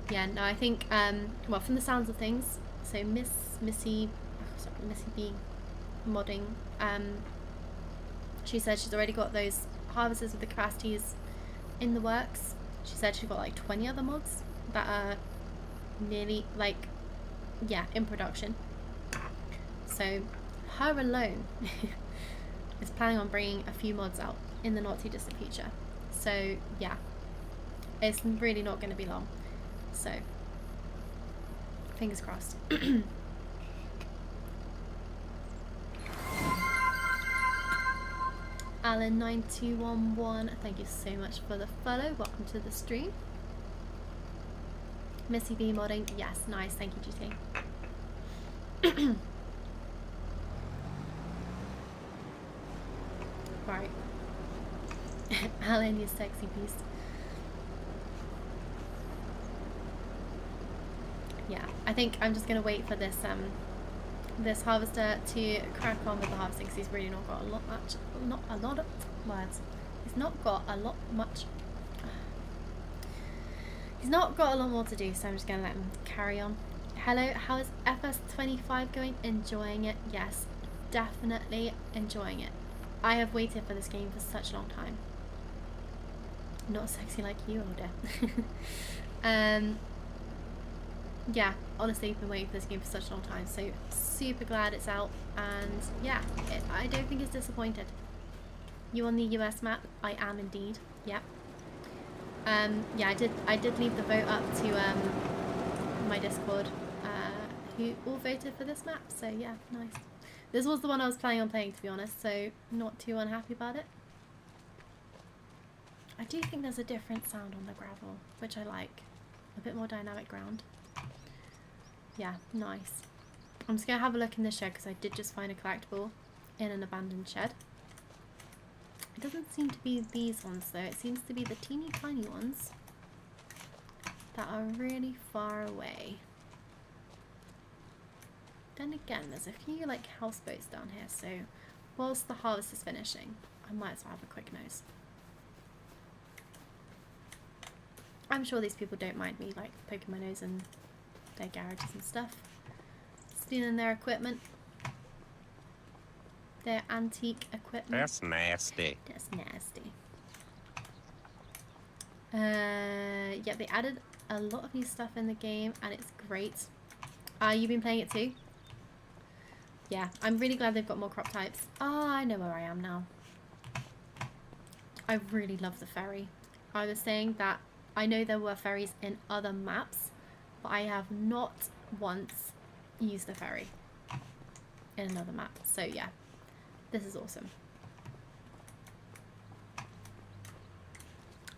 Yeah, no, I think, well, from the sounds of things, so Missy B modding, she said she's already got those harvesters with the capacities in the works. She said she's got like 20 other mods that are nearly, like, yeah, in production. So her alone is planning on bringing a few mods out in the not too distant future. So yeah, it's really not going to be long. So fingers crossed. Alan9211, thank you so much for the follow. Welcome to the stream. Missy B modding, yes, nice, thank you, GT. Right. Alan, you sexy beast. Yeah, I think I'm just gonna wait for this this harvester to crack on with the harvesting because he's really not got a lot of words. He's not got a lot more to do, so I'm just gonna let him carry on. Hello, how is FS25 going? Enjoying it? Yes, definitely enjoying it. I have waited for this game for such a long time. Not sexy like you, Older. Yeah, honestly, I've been waiting for this game for such a long time, so super glad it's out, and yeah, I don't think it's disappointed. You on the US map? I am indeed. Yep. Yeah, I did leave the vote up to my Discord, who all voted for this map, so yeah, nice. This was the one I was planning on playing, to be honest, so not too unhappy about it. I do think there's a different sound on the gravel, which I like. A bit more dynamic ground. Yeah, nice. I'm just going to have a look in the shed because I did just find a collectible in an abandoned shed. It doesn't seem to be these ones though. It seems to be the teeny tiny ones that are really far away. Then again, there's a few like houseboats down here, so whilst the harvest is finishing, I might as well have a quick nose. I'm sure these people don't mind me like poking my nose in their garages and stuff, stealing their equipment, their antique equipment. That's nasty. That's nasty. Yeah, they added a lot of new stuff in the game, and it's great. You've been playing it too? Yeah, I'm really glad they've got more crop types. I know where I am now. I really love the ferry. I was saying that I know there were ferries in other maps, but I have not once used the ferry in another map. So yeah, this is awesome.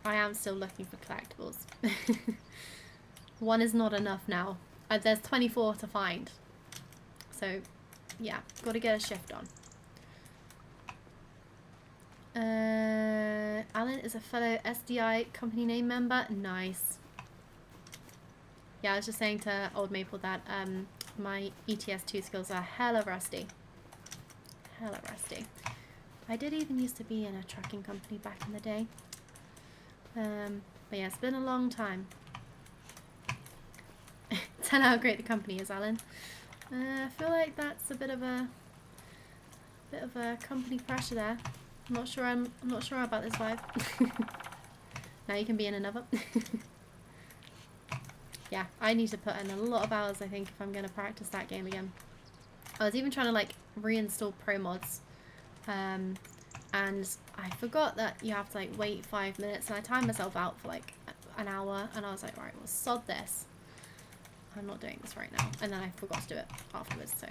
I am still looking for collectibles. One is not enough now. There's 24 to find. So, yeah, got to get a shift on. Alan is a fellow SDI company name member. Nice. Yeah, I was just saying to Old Maple that my ETS2 skills are hella rusty. Hella rusty. I did even used to be in a trucking company back in the day. But yeah, it's been a long time. Tell how great the company is, Alan. I feel like that's a bit of a company pressure there. I'm not sure about this vibe. Now you can be in another. Yeah, I need to put in a lot of hours, I think, if I'm going to practice that game again. I was even trying to like reinstall pro mods, and I forgot that you have to like wait 5 minutes, and I timed myself out for like an hour, and I was like, right, well, sod this. I'm not doing this right now. And then I forgot to do it afterwards, so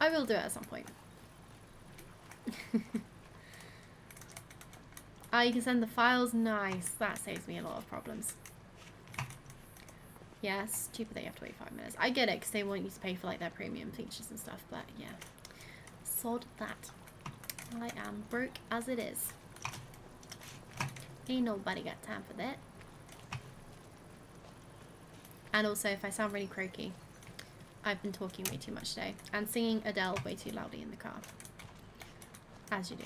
I will do it at some point. Ah, you can send the files. Nice. That saves me a lot of problems. Yeah, it's stupid that you have to wait 5 minutes. I get it, because they want you to pay for like their premium features and stuff, but yeah. Sod that. I am broke as it is. Ain't nobody got time for that. And also, if I sound really croaky, I've been talking way too much today. And singing Adele way too loudly in the car. As you do.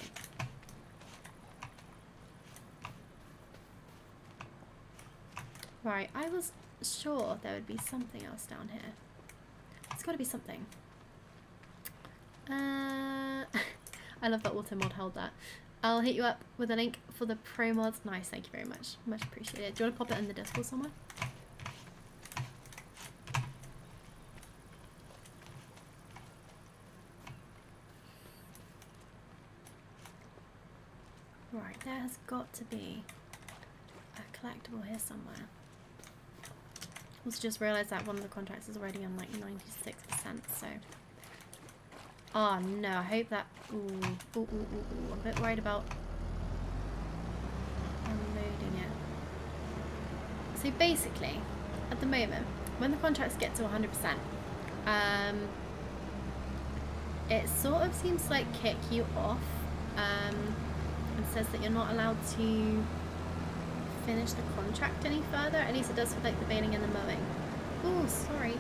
Right, I was sure there would be something else down here. There's got to be something. I love that auto mod held that. I'll hit you up with a link for the pro mods. Nice, thank you very much. Much appreciated. Do you want to pop it in the Discord somewhere? Right, there has got to be a collectible here somewhere. Also just realised that one of the contracts is already on like 96%, so... Oh no, I hope that... Ooh, I'm a bit worried about unloading it. So basically, at the moment, when the contracts get to 100%, it sort of seems to like kick you off, and says that you're not allowed to finish the contract any further. At least it does for like the baling and the mowing. Oh, sorry.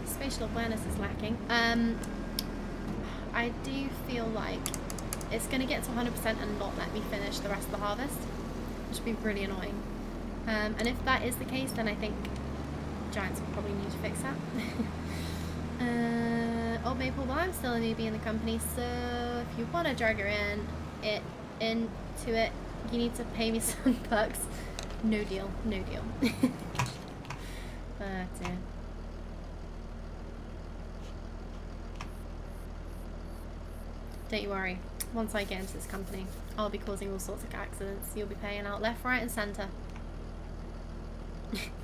Spatial awareness is lacking. I do feel like it's going to get to 100% and not let me finish the rest of the harvest, which would be really annoying. And if that is the case, then I think Giants will probably need to fix that. Old Maple, well, I'm still a newbie in the company, so if you want to drag her into it, you need to pay me some bucks. No deal, no deal. But don't you worry, once I get into this company, I'll be causing all sorts of accidents. You'll be paying out left, right and centre.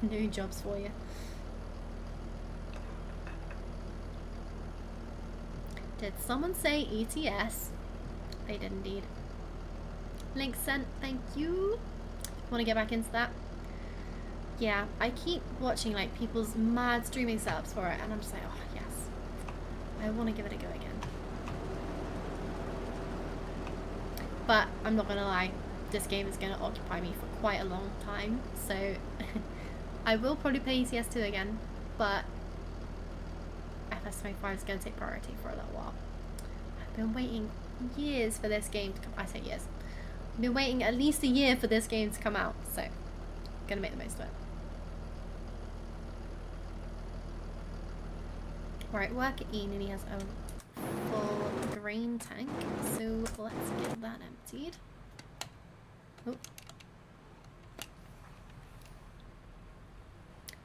New jobs for you. Did someone say ETS? They did indeed. Link sent, thank you. Want to get back into that? Yeah, I keep watching like people's mad streaming setups for it, and I'm just like, oh yes, I want to give it a go again. But I'm not gonna lie, this game is gonna occupy me for quite a long time, so I will probably play ETS2 again, but FS25 is gonna take priority for a little while. I've been waiting years for this game to come. I say years. I've been waiting at least a year for this game to come out, so gonna make the most of it. Right, work at Ian and he has a full grain tank, so let's get that emptied. Oh.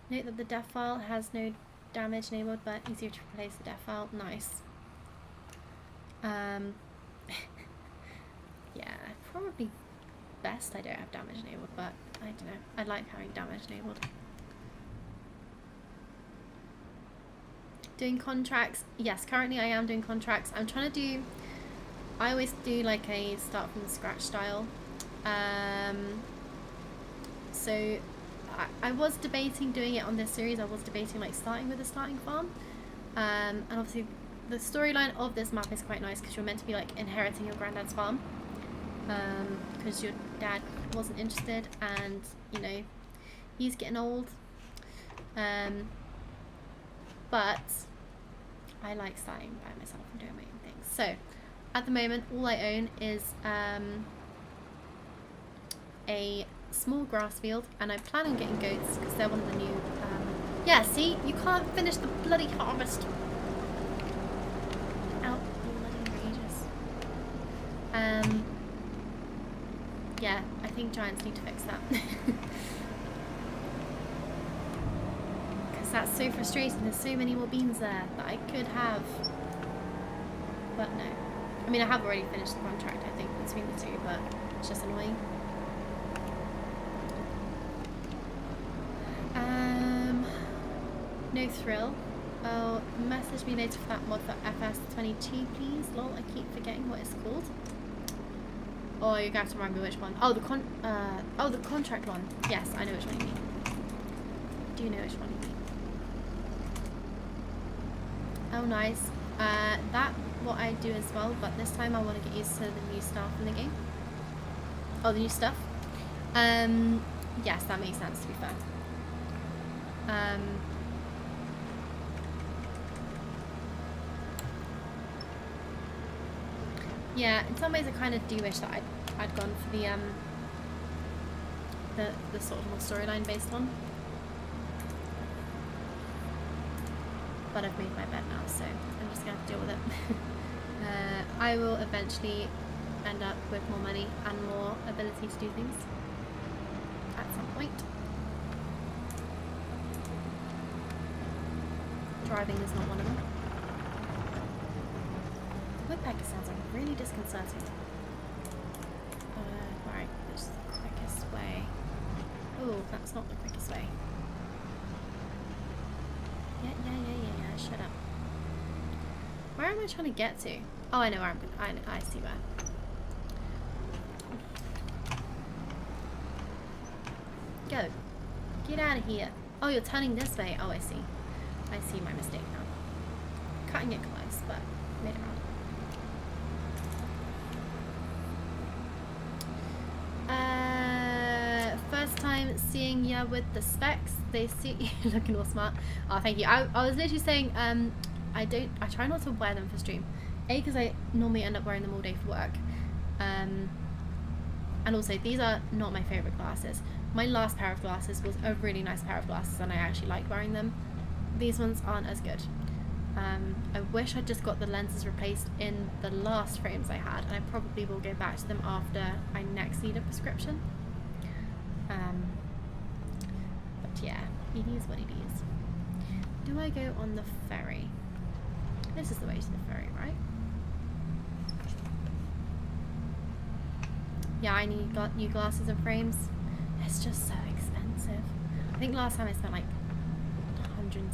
Note that the def file has no damage enabled, but easier to replace the def file. Nice. Yeah, probably best I don't have damage enabled, but I don't know. I like having damage enabled. Doing contracts. Yes, currently I am doing contracts. I'm trying to do... I always do like a start from scratch style So I was debating doing it on this series. I was debating like starting with a starting farm, and obviously the storyline of this map is quite nice because you're meant to be like inheriting your granddad's farm, because your dad wasn't interested, and you know he's getting old, but I like starting by myself and doing my own things. So at the moment all I own is a small grass field, and I plan on getting goats because they're one of the new yeah, see, you can't finish the bloody harvest. Out bloody rages. Yeah, I think giants need to fix that. Because that's so frustrating. There's so many more beans there that I could have, but no. I mean, I have already finished the contract, I think, between the two, but it's just annoying. No thrill. Oh, message me later for that mod for FS25, please. Lol, I keep forgetting what it's called. Oh, you're gonna have to remind me which one. Oh, the contract one. Yes, I know which one you mean. I do know which one you mean. Oh, nice. That what I do as well, but this time I want to get used to the new stuff in the game. Oh, the new stuff. Yes, that makes sense, to be fair. Yeah, in some ways I kind of do wish that I'd gone for the sort of more storyline based one. But I've made my bed now, so I'm just gonna have to deal with it. I will eventually end up with more money and more ability to do things at some point. Driving is not one of them. Woodpecker sounds like really disconcerting. Right, this is the quickest way. Oh, that's not the quickest way. Yeah, shut up. Where am I trying to get to? Oh, I know where I'm going. I see where. Go. Get out of here. Oh, you're turning this way. Oh, I see. I see my mistake now. Cutting it close, but made it around. First time seeing you with the specs. They see looking all smart. Oh, thank you. I was literally saying I try not to wear them for stream. A, because I normally end up wearing them all day for work. And also these are not my favourite glasses. My last pair of glasses was a really nice pair of glasses and I actually like wearing them. These ones aren't as good. I wish I'd just got the lenses replaced in the last frames I had, and I probably will go back to them after I next need a prescription. But yeah, it is what it is. Do I go on the ferry? This is the way to the ferry, right? Yeah, I need new glasses and frames. It's just so expensive. I think last time I spent like £170.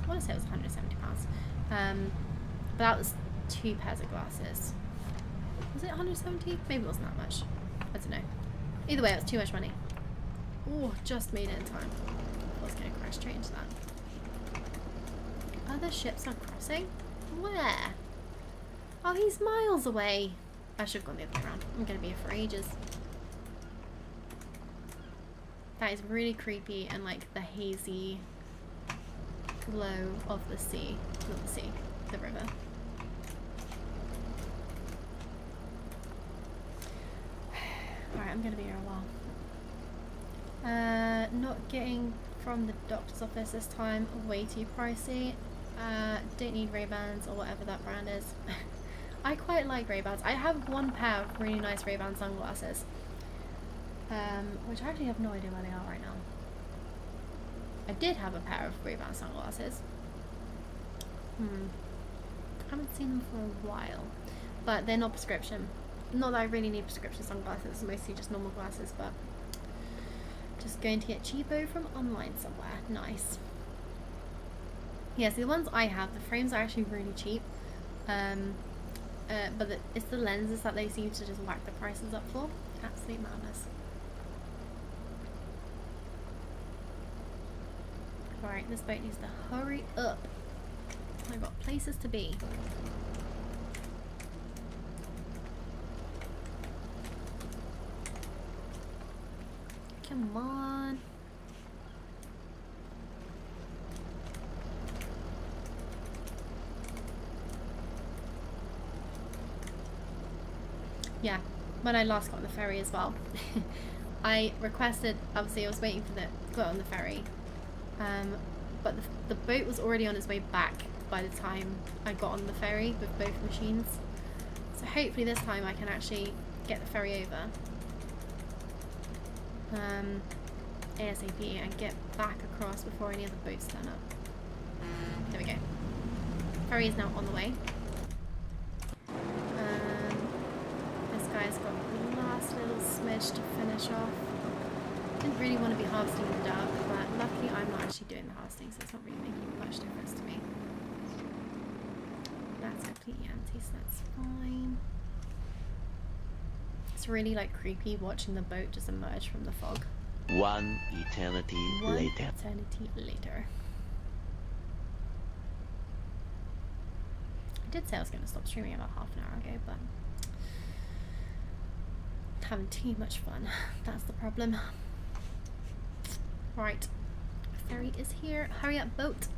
I want to say it was £170. But that was 2 pairs of glasses. Was it 170? Maybe it wasn't that much. I don't know. Either way, it was too much money. Oh, just made it in time. I was going to crash straight into that. Other ships are crossing? Where? Oh, he's miles away. I should have gone the other way around. I'm going to be here for ages. That is really creepy and like the hazy glow of the sea. Not the sea, the river. Alright, I'm going to be here a while. Not getting from the doctor's office this time. Way too pricey. Don't need Ray-Bans or whatever that brand is. I quite like Ray-Bans. I have one pair of really nice Ray-Ban sunglasses. Which I actually have no idea where they are right now. I did have a pair of Ray-Ban sunglasses. Haven't seen them for a while. But they're not prescription. Not that I really need prescription sunglasses, mostly just normal glasses, but just going to get cheapo from online somewhere. Nice. Yeah, so the ones I have, the frames are actually really cheap. but it's the lenses that they seem to just whack the prices up for. Absolute madness. Alright, this boat needs to hurry up. I've got places to be. Come on. Yeah, when I last got on the ferry as well, I requested, obviously I was waiting for the go on the ferry, but the boat was already on its way back by the time I got on the ferry with both machines. So hopefully this time I can actually get the ferry over ASAP and get back across before any other boats turn up. There we go. Ferry is now on the way. This guy's got the last little smidge to finish off. Didn't really want to be harvesting the dove, but luckily I'm not actually doing the harvesting, so it's not really making much difference to me. That's completely empty, so that's fine. It's really like creepy watching the boat just emerge from the fog. One eternity later. I did say I was going to stop streaming about half an hour ago, but having too much fun. That's the problem. Right, ferry is here. Hurry up, boat.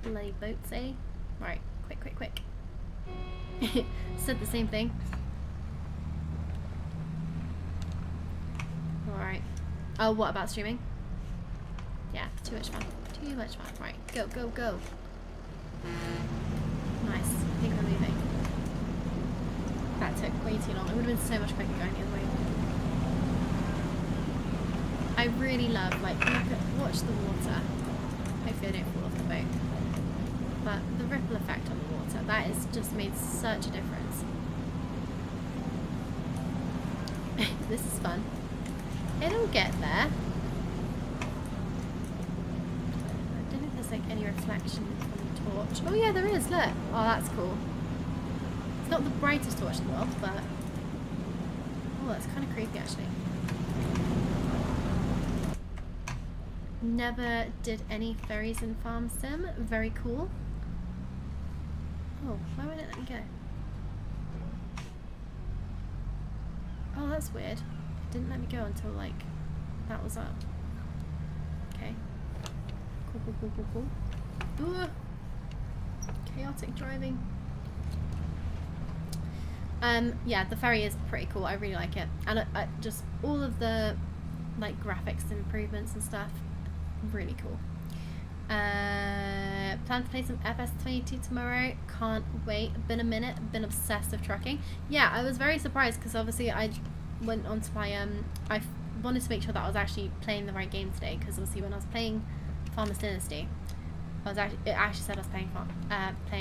Bloody boats, eh? Right, quick. Said the same thing. Alright. Oh, what about streaming? Yeah, too much fun. Too much fun. Right, go. Nice. I think we're moving. That took way too long. It would have been so much quicker going the other way. I really love, like, watch the water. Hopefully I don't fall off the boat. But the ripple effect on the water, that has just made such a difference. This is fun. It'll get there. I don't know if there's like any reflection from the torch. Oh yeah, there is, look. Oh, that's cool. It's not the brightest torch in the world, but oh, that's kind of creepy actually. Never did any ferries in Farm Sim. Very cool. Oh, why won't it let me go? Oh, that's weird. It didn't let me go until like that was up. Okay. Cool. Ooh. Chaotic driving. Yeah, the ferry is pretty cool. I really like it, and I just all of the like graphics improvements and stuff. Really cool. Plan to play some FS25 tomorrow. Can't wait. Been a minute. Been obsessed with trucking. Yeah, I was very surprised because obviously I went on to my I wanted to make sure that I was actually playing the right game today, because obviously when I was playing Farmers Dynasty, it actually said I was playing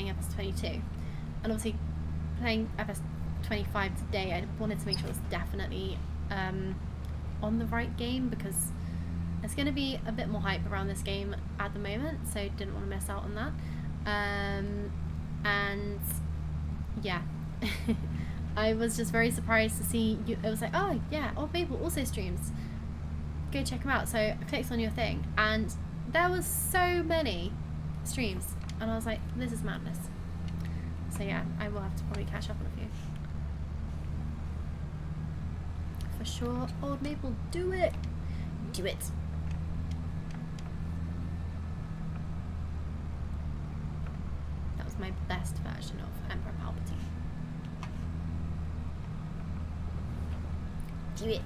FS22, and obviously playing FS25 today, I wanted to make sure it was definitely on the right game, because there's going to be a bit more hype around this game at the moment, so didn't want to miss out on that. And yeah, I was just very surprised to see you. It was like, oh yeah, Old Maple also streams. Go check him out. So I clicked on your thing, and there was so many streams, and I was like, this is madness. So yeah, I will have to probably catch up on a few. For sure, Old Maple, do it. Do it. That was my best version of Emperor Palpatine. Do it.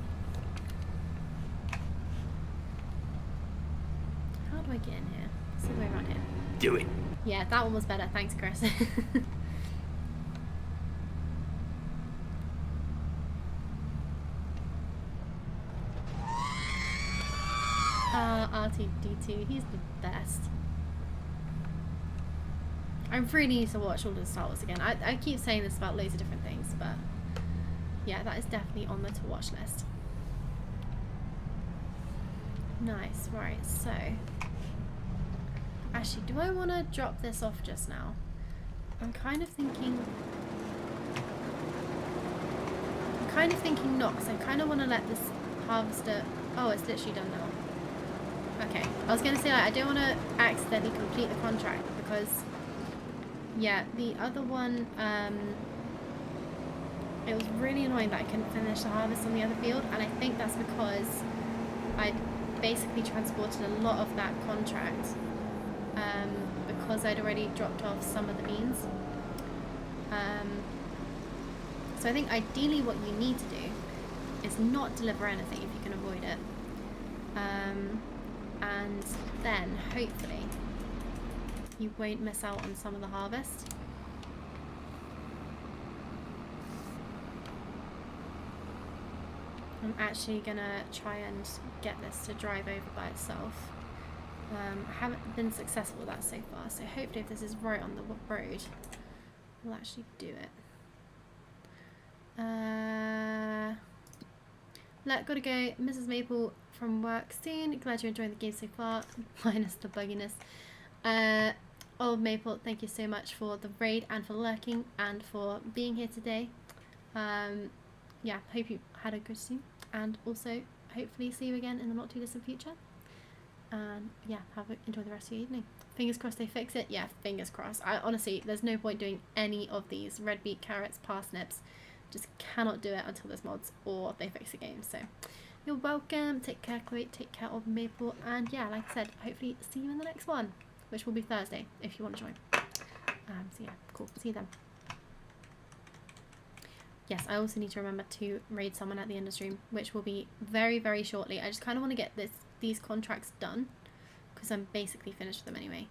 How do I get in here? It's the way around here. Do it. Yeah, that one was better. Thanks, Chris. R2D2, he's the best. I really need to watch all the Star Wars again. I keep saying this about loads of different things, but yeah, that is definitely on the to watch list. Nice, right, so actually, do I want to drop this off just now? I'm kind of thinking kind of thinking not, because I kind of want to let this harvester... Oh, it's literally done now. Okay. I was going to say, like, I don't want to accidentally complete the contract, because, yeah, the other one, it was really annoying that I couldn't finish the harvest on the other field, and I think that's because I basically transported a lot of that contract, because I'd already dropped off some of the beans. So I think ideally what you need to do is not deliver anything if you can avoid it. And then hopefully you won't miss out on some of the harvest. I'm actually gonna try and get this to drive over by itself. I haven't been successful with that so far, so hopefully if this is right on the road, we'll actually do it. Gotta go. Mrs. Maple from work soon. Glad you're enjoying the game so far, minus the bugginess. Old Maple, thank you so much for the raid and for lurking and for being here today. Yeah, hope you had a good stream, and also hopefully see you again in the not too distant future. And yeah, enjoy the rest of your evening. Fingers crossed they fix it. Yeah, fingers crossed. Honestly, there's no point doing any of these red beet, carrots, parsnips. Just cannot do it until there's mods or they fix the game. So you're welcome. Take care, Chloe. Take care of Maple. And yeah, like I said, hopefully see you in the next one, which will be Thursday if you want to join. So yeah, cool. See you then. Yes, I also need to remember to raid someone at the end of stream, which will be very, very shortly. I just kind of want to get these contracts done because I'm basically finished with them anyway.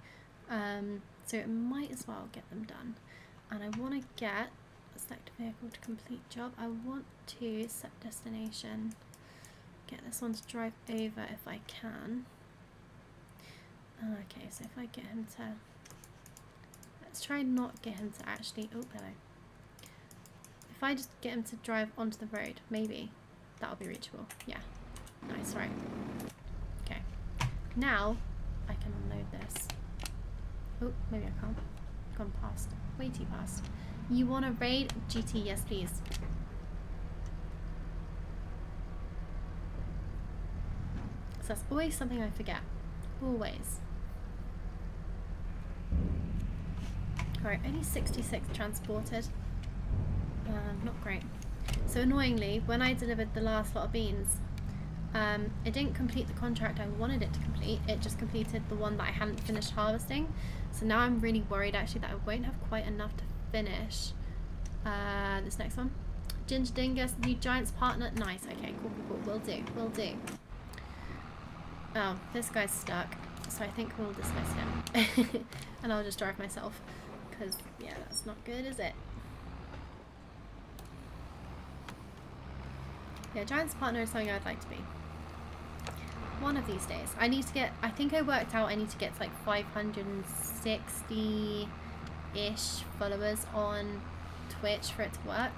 So it might as well get them done. And I want to get select vehicle to complete job. I want to set destination. Get this one to drive over if I can. Okay, so if I get him to... Let's try and not get him to actually... Oh, hello. If I just get him to drive onto the road, maybe that'll be reachable. Yeah. Nice, right. Okay. Now I can unload this. Oh, maybe I can't. Gone past. Way too past. You want to raid? GT, yes please. So that's always something I forget. Always. Alright, only 66 transported. Not great. So annoyingly, when I delivered the last lot of beans, it didn't complete the contract I wanted it to complete. It just completed the one that I hadn't finished harvesting. So now I'm really worried actually that I won't have quite enough to finish this next one. Ginger Dingus, new Giants partner. Nice. Okay, cool. Will do. Will do. Oh, this guy's stuck. So I think we'll dismiss him. And I'll just drive myself. Because, yeah, that's not good, is it? Yeah, Giants partner is something I'd like to be. One of these days. I need to get, I think I worked out I need to get to like 560-ish followers on Twitch for it to work.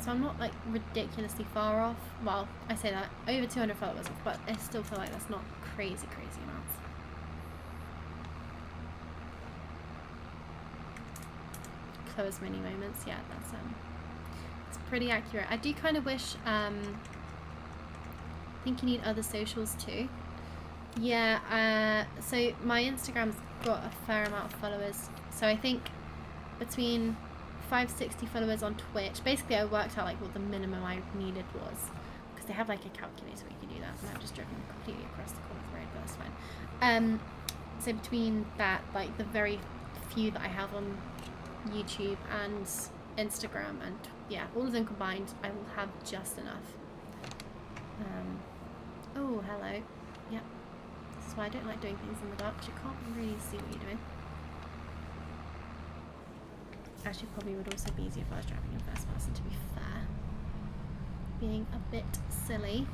So I'm not like ridiculously far off. Well, I say that, over 200 followers off, but I still feel like that's not crazy amounts. Chloe's mini moments, yeah, that's it's pretty accurate. I do kind of wish, I think you need other socials too. Yeah, so my Instagram's got a fair amount of followers. So I think between 560 followers on Twitch. Basically, I worked out like what the minimum I needed was, because they have like a calculator where you can do that, and I've just driven completely across the corner of the road, but that's fine. So between that, like the very few that I have on YouTube and Instagram, and yeah, all of them combined, I will have just enough. Oh, hello. Yep. This is why I don't like doing things in the dark, because you can't really see what you're doing. Actually, probably would also be easier if I was driving in first person, to be fair. Being a bit silly.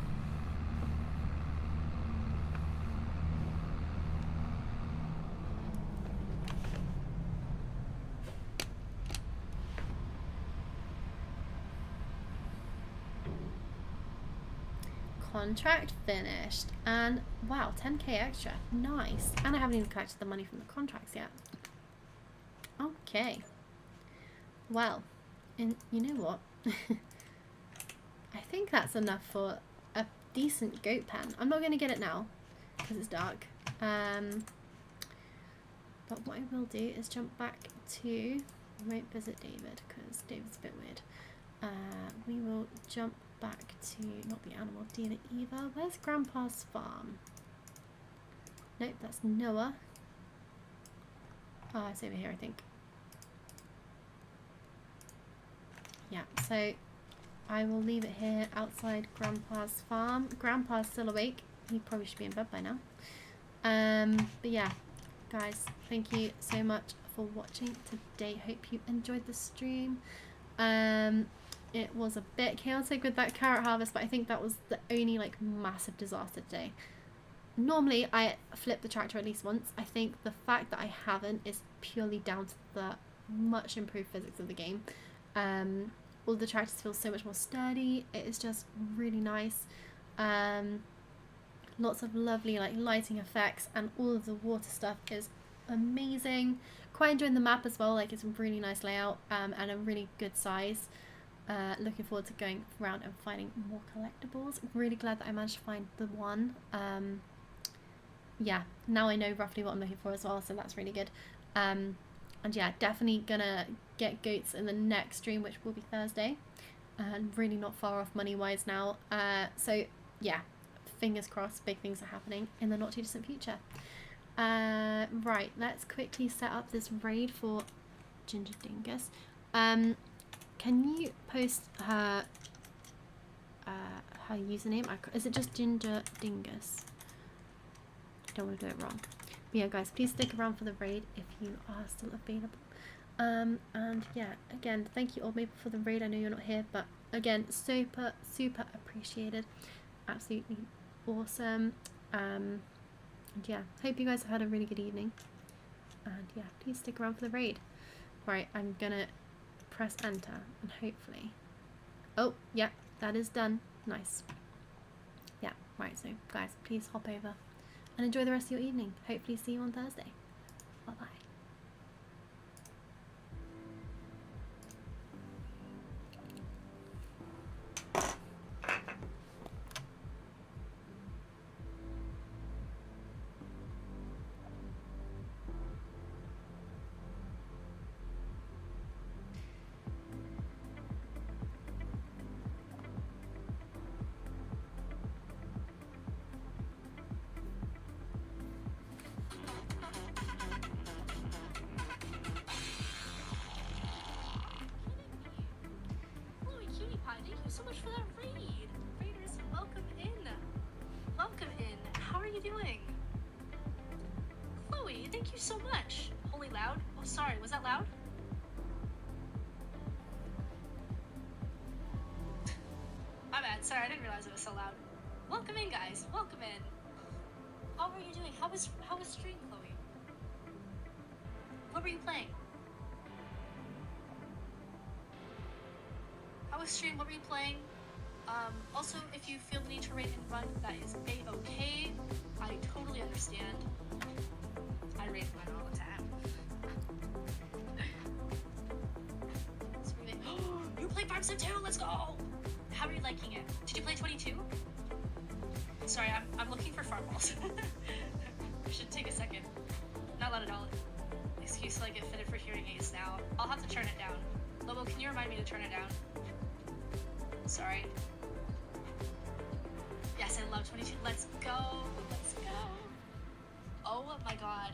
Contract finished, and wow, 10k extra, nice. And I haven't even collected the money from the contracts yet. Okay. Well, and you know what? I think that's enough for a decent goat pen. I'm not going to get it now because it's dark. But what I will do is jump back to... I won't visit David because David's a bit weird. We will jump back to, not the animal dealer either. Where's Grandpa's farm? Nope, that's Noah. Oh, it's over here, I think. Yeah, so I will leave it here outside Grandpa's farm. Grandpa's still awake. He probably should be in bed by now. But yeah, guys, thank you so much for watching today. Hope you enjoyed the stream. It was a bit chaotic with that carrot harvest, but I think that was the only like massive disaster today. Normally I flip the tractor at least once. I think the fact that I haven't is purely down to the much improved physics of the game. All the tractors feel so much more sturdy. It is just really nice. Lots of lovely like lighting effects, and all of the water stuff is amazing. Quite enjoying the map as well. Like, it's a really nice layout, and a really good size. Looking forward to going around and finding more collectibles. I'm really glad that I managed to find the one. Yeah, now I know roughly what I'm looking for as well, so that's really good. And yeah, definitely gonna get goats in the next stream, which will be Thursday, and really not far off money wise now. So yeah, fingers crossed, big things are happening in the not too distant future. Right, let's quickly set up this raid for Ginger Dingus. Can you post her her username? Is it just Ginger Dingus? Don't want to do it wrong. But yeah, guys, please stick around for the raid if you are still available. And yeah, again, thank you Old Maple for the raid. I know you're not here, but again, super appreciated. Absolutely awesome. And yeah, hope you guys have had a really good evening. And yeah, please stick around for the raid. Right, I'm gonna press enter and hopefully... Oh, yeah, that is done. Nice. Yeah, right, so guys, please hop over and enjoy the rest of your evening. Hopefully see you on Thursday. Bye-bye. So much for that raid. Raiders, welcome in. Welcome in. How are you doing? Chloe, thank you so much. Holy loud? Oh, sorry, was that loud? My bad, sorry, I didn't realize it was so loud. Welcome in, guys. Welcome in. How are you doing? How was stream, Chloe? What were you playing? How was stream? What were you playing? Also, if you feel the need to raid and run, that is a-okay. I totally understand. I raid and run all the time. You played Farm Sim 2? Let's go! How are you liking it? Did you play 22? Sorry, I'm looking for farm balls. I should take a second. Not loud at all. Excuse till I get fitted for hearing aids now. I'll have to turn it down. Lobo, can you remind me to turn it down? Sorry. Yes, I love 22. Let's go. Let's go. Oh my god.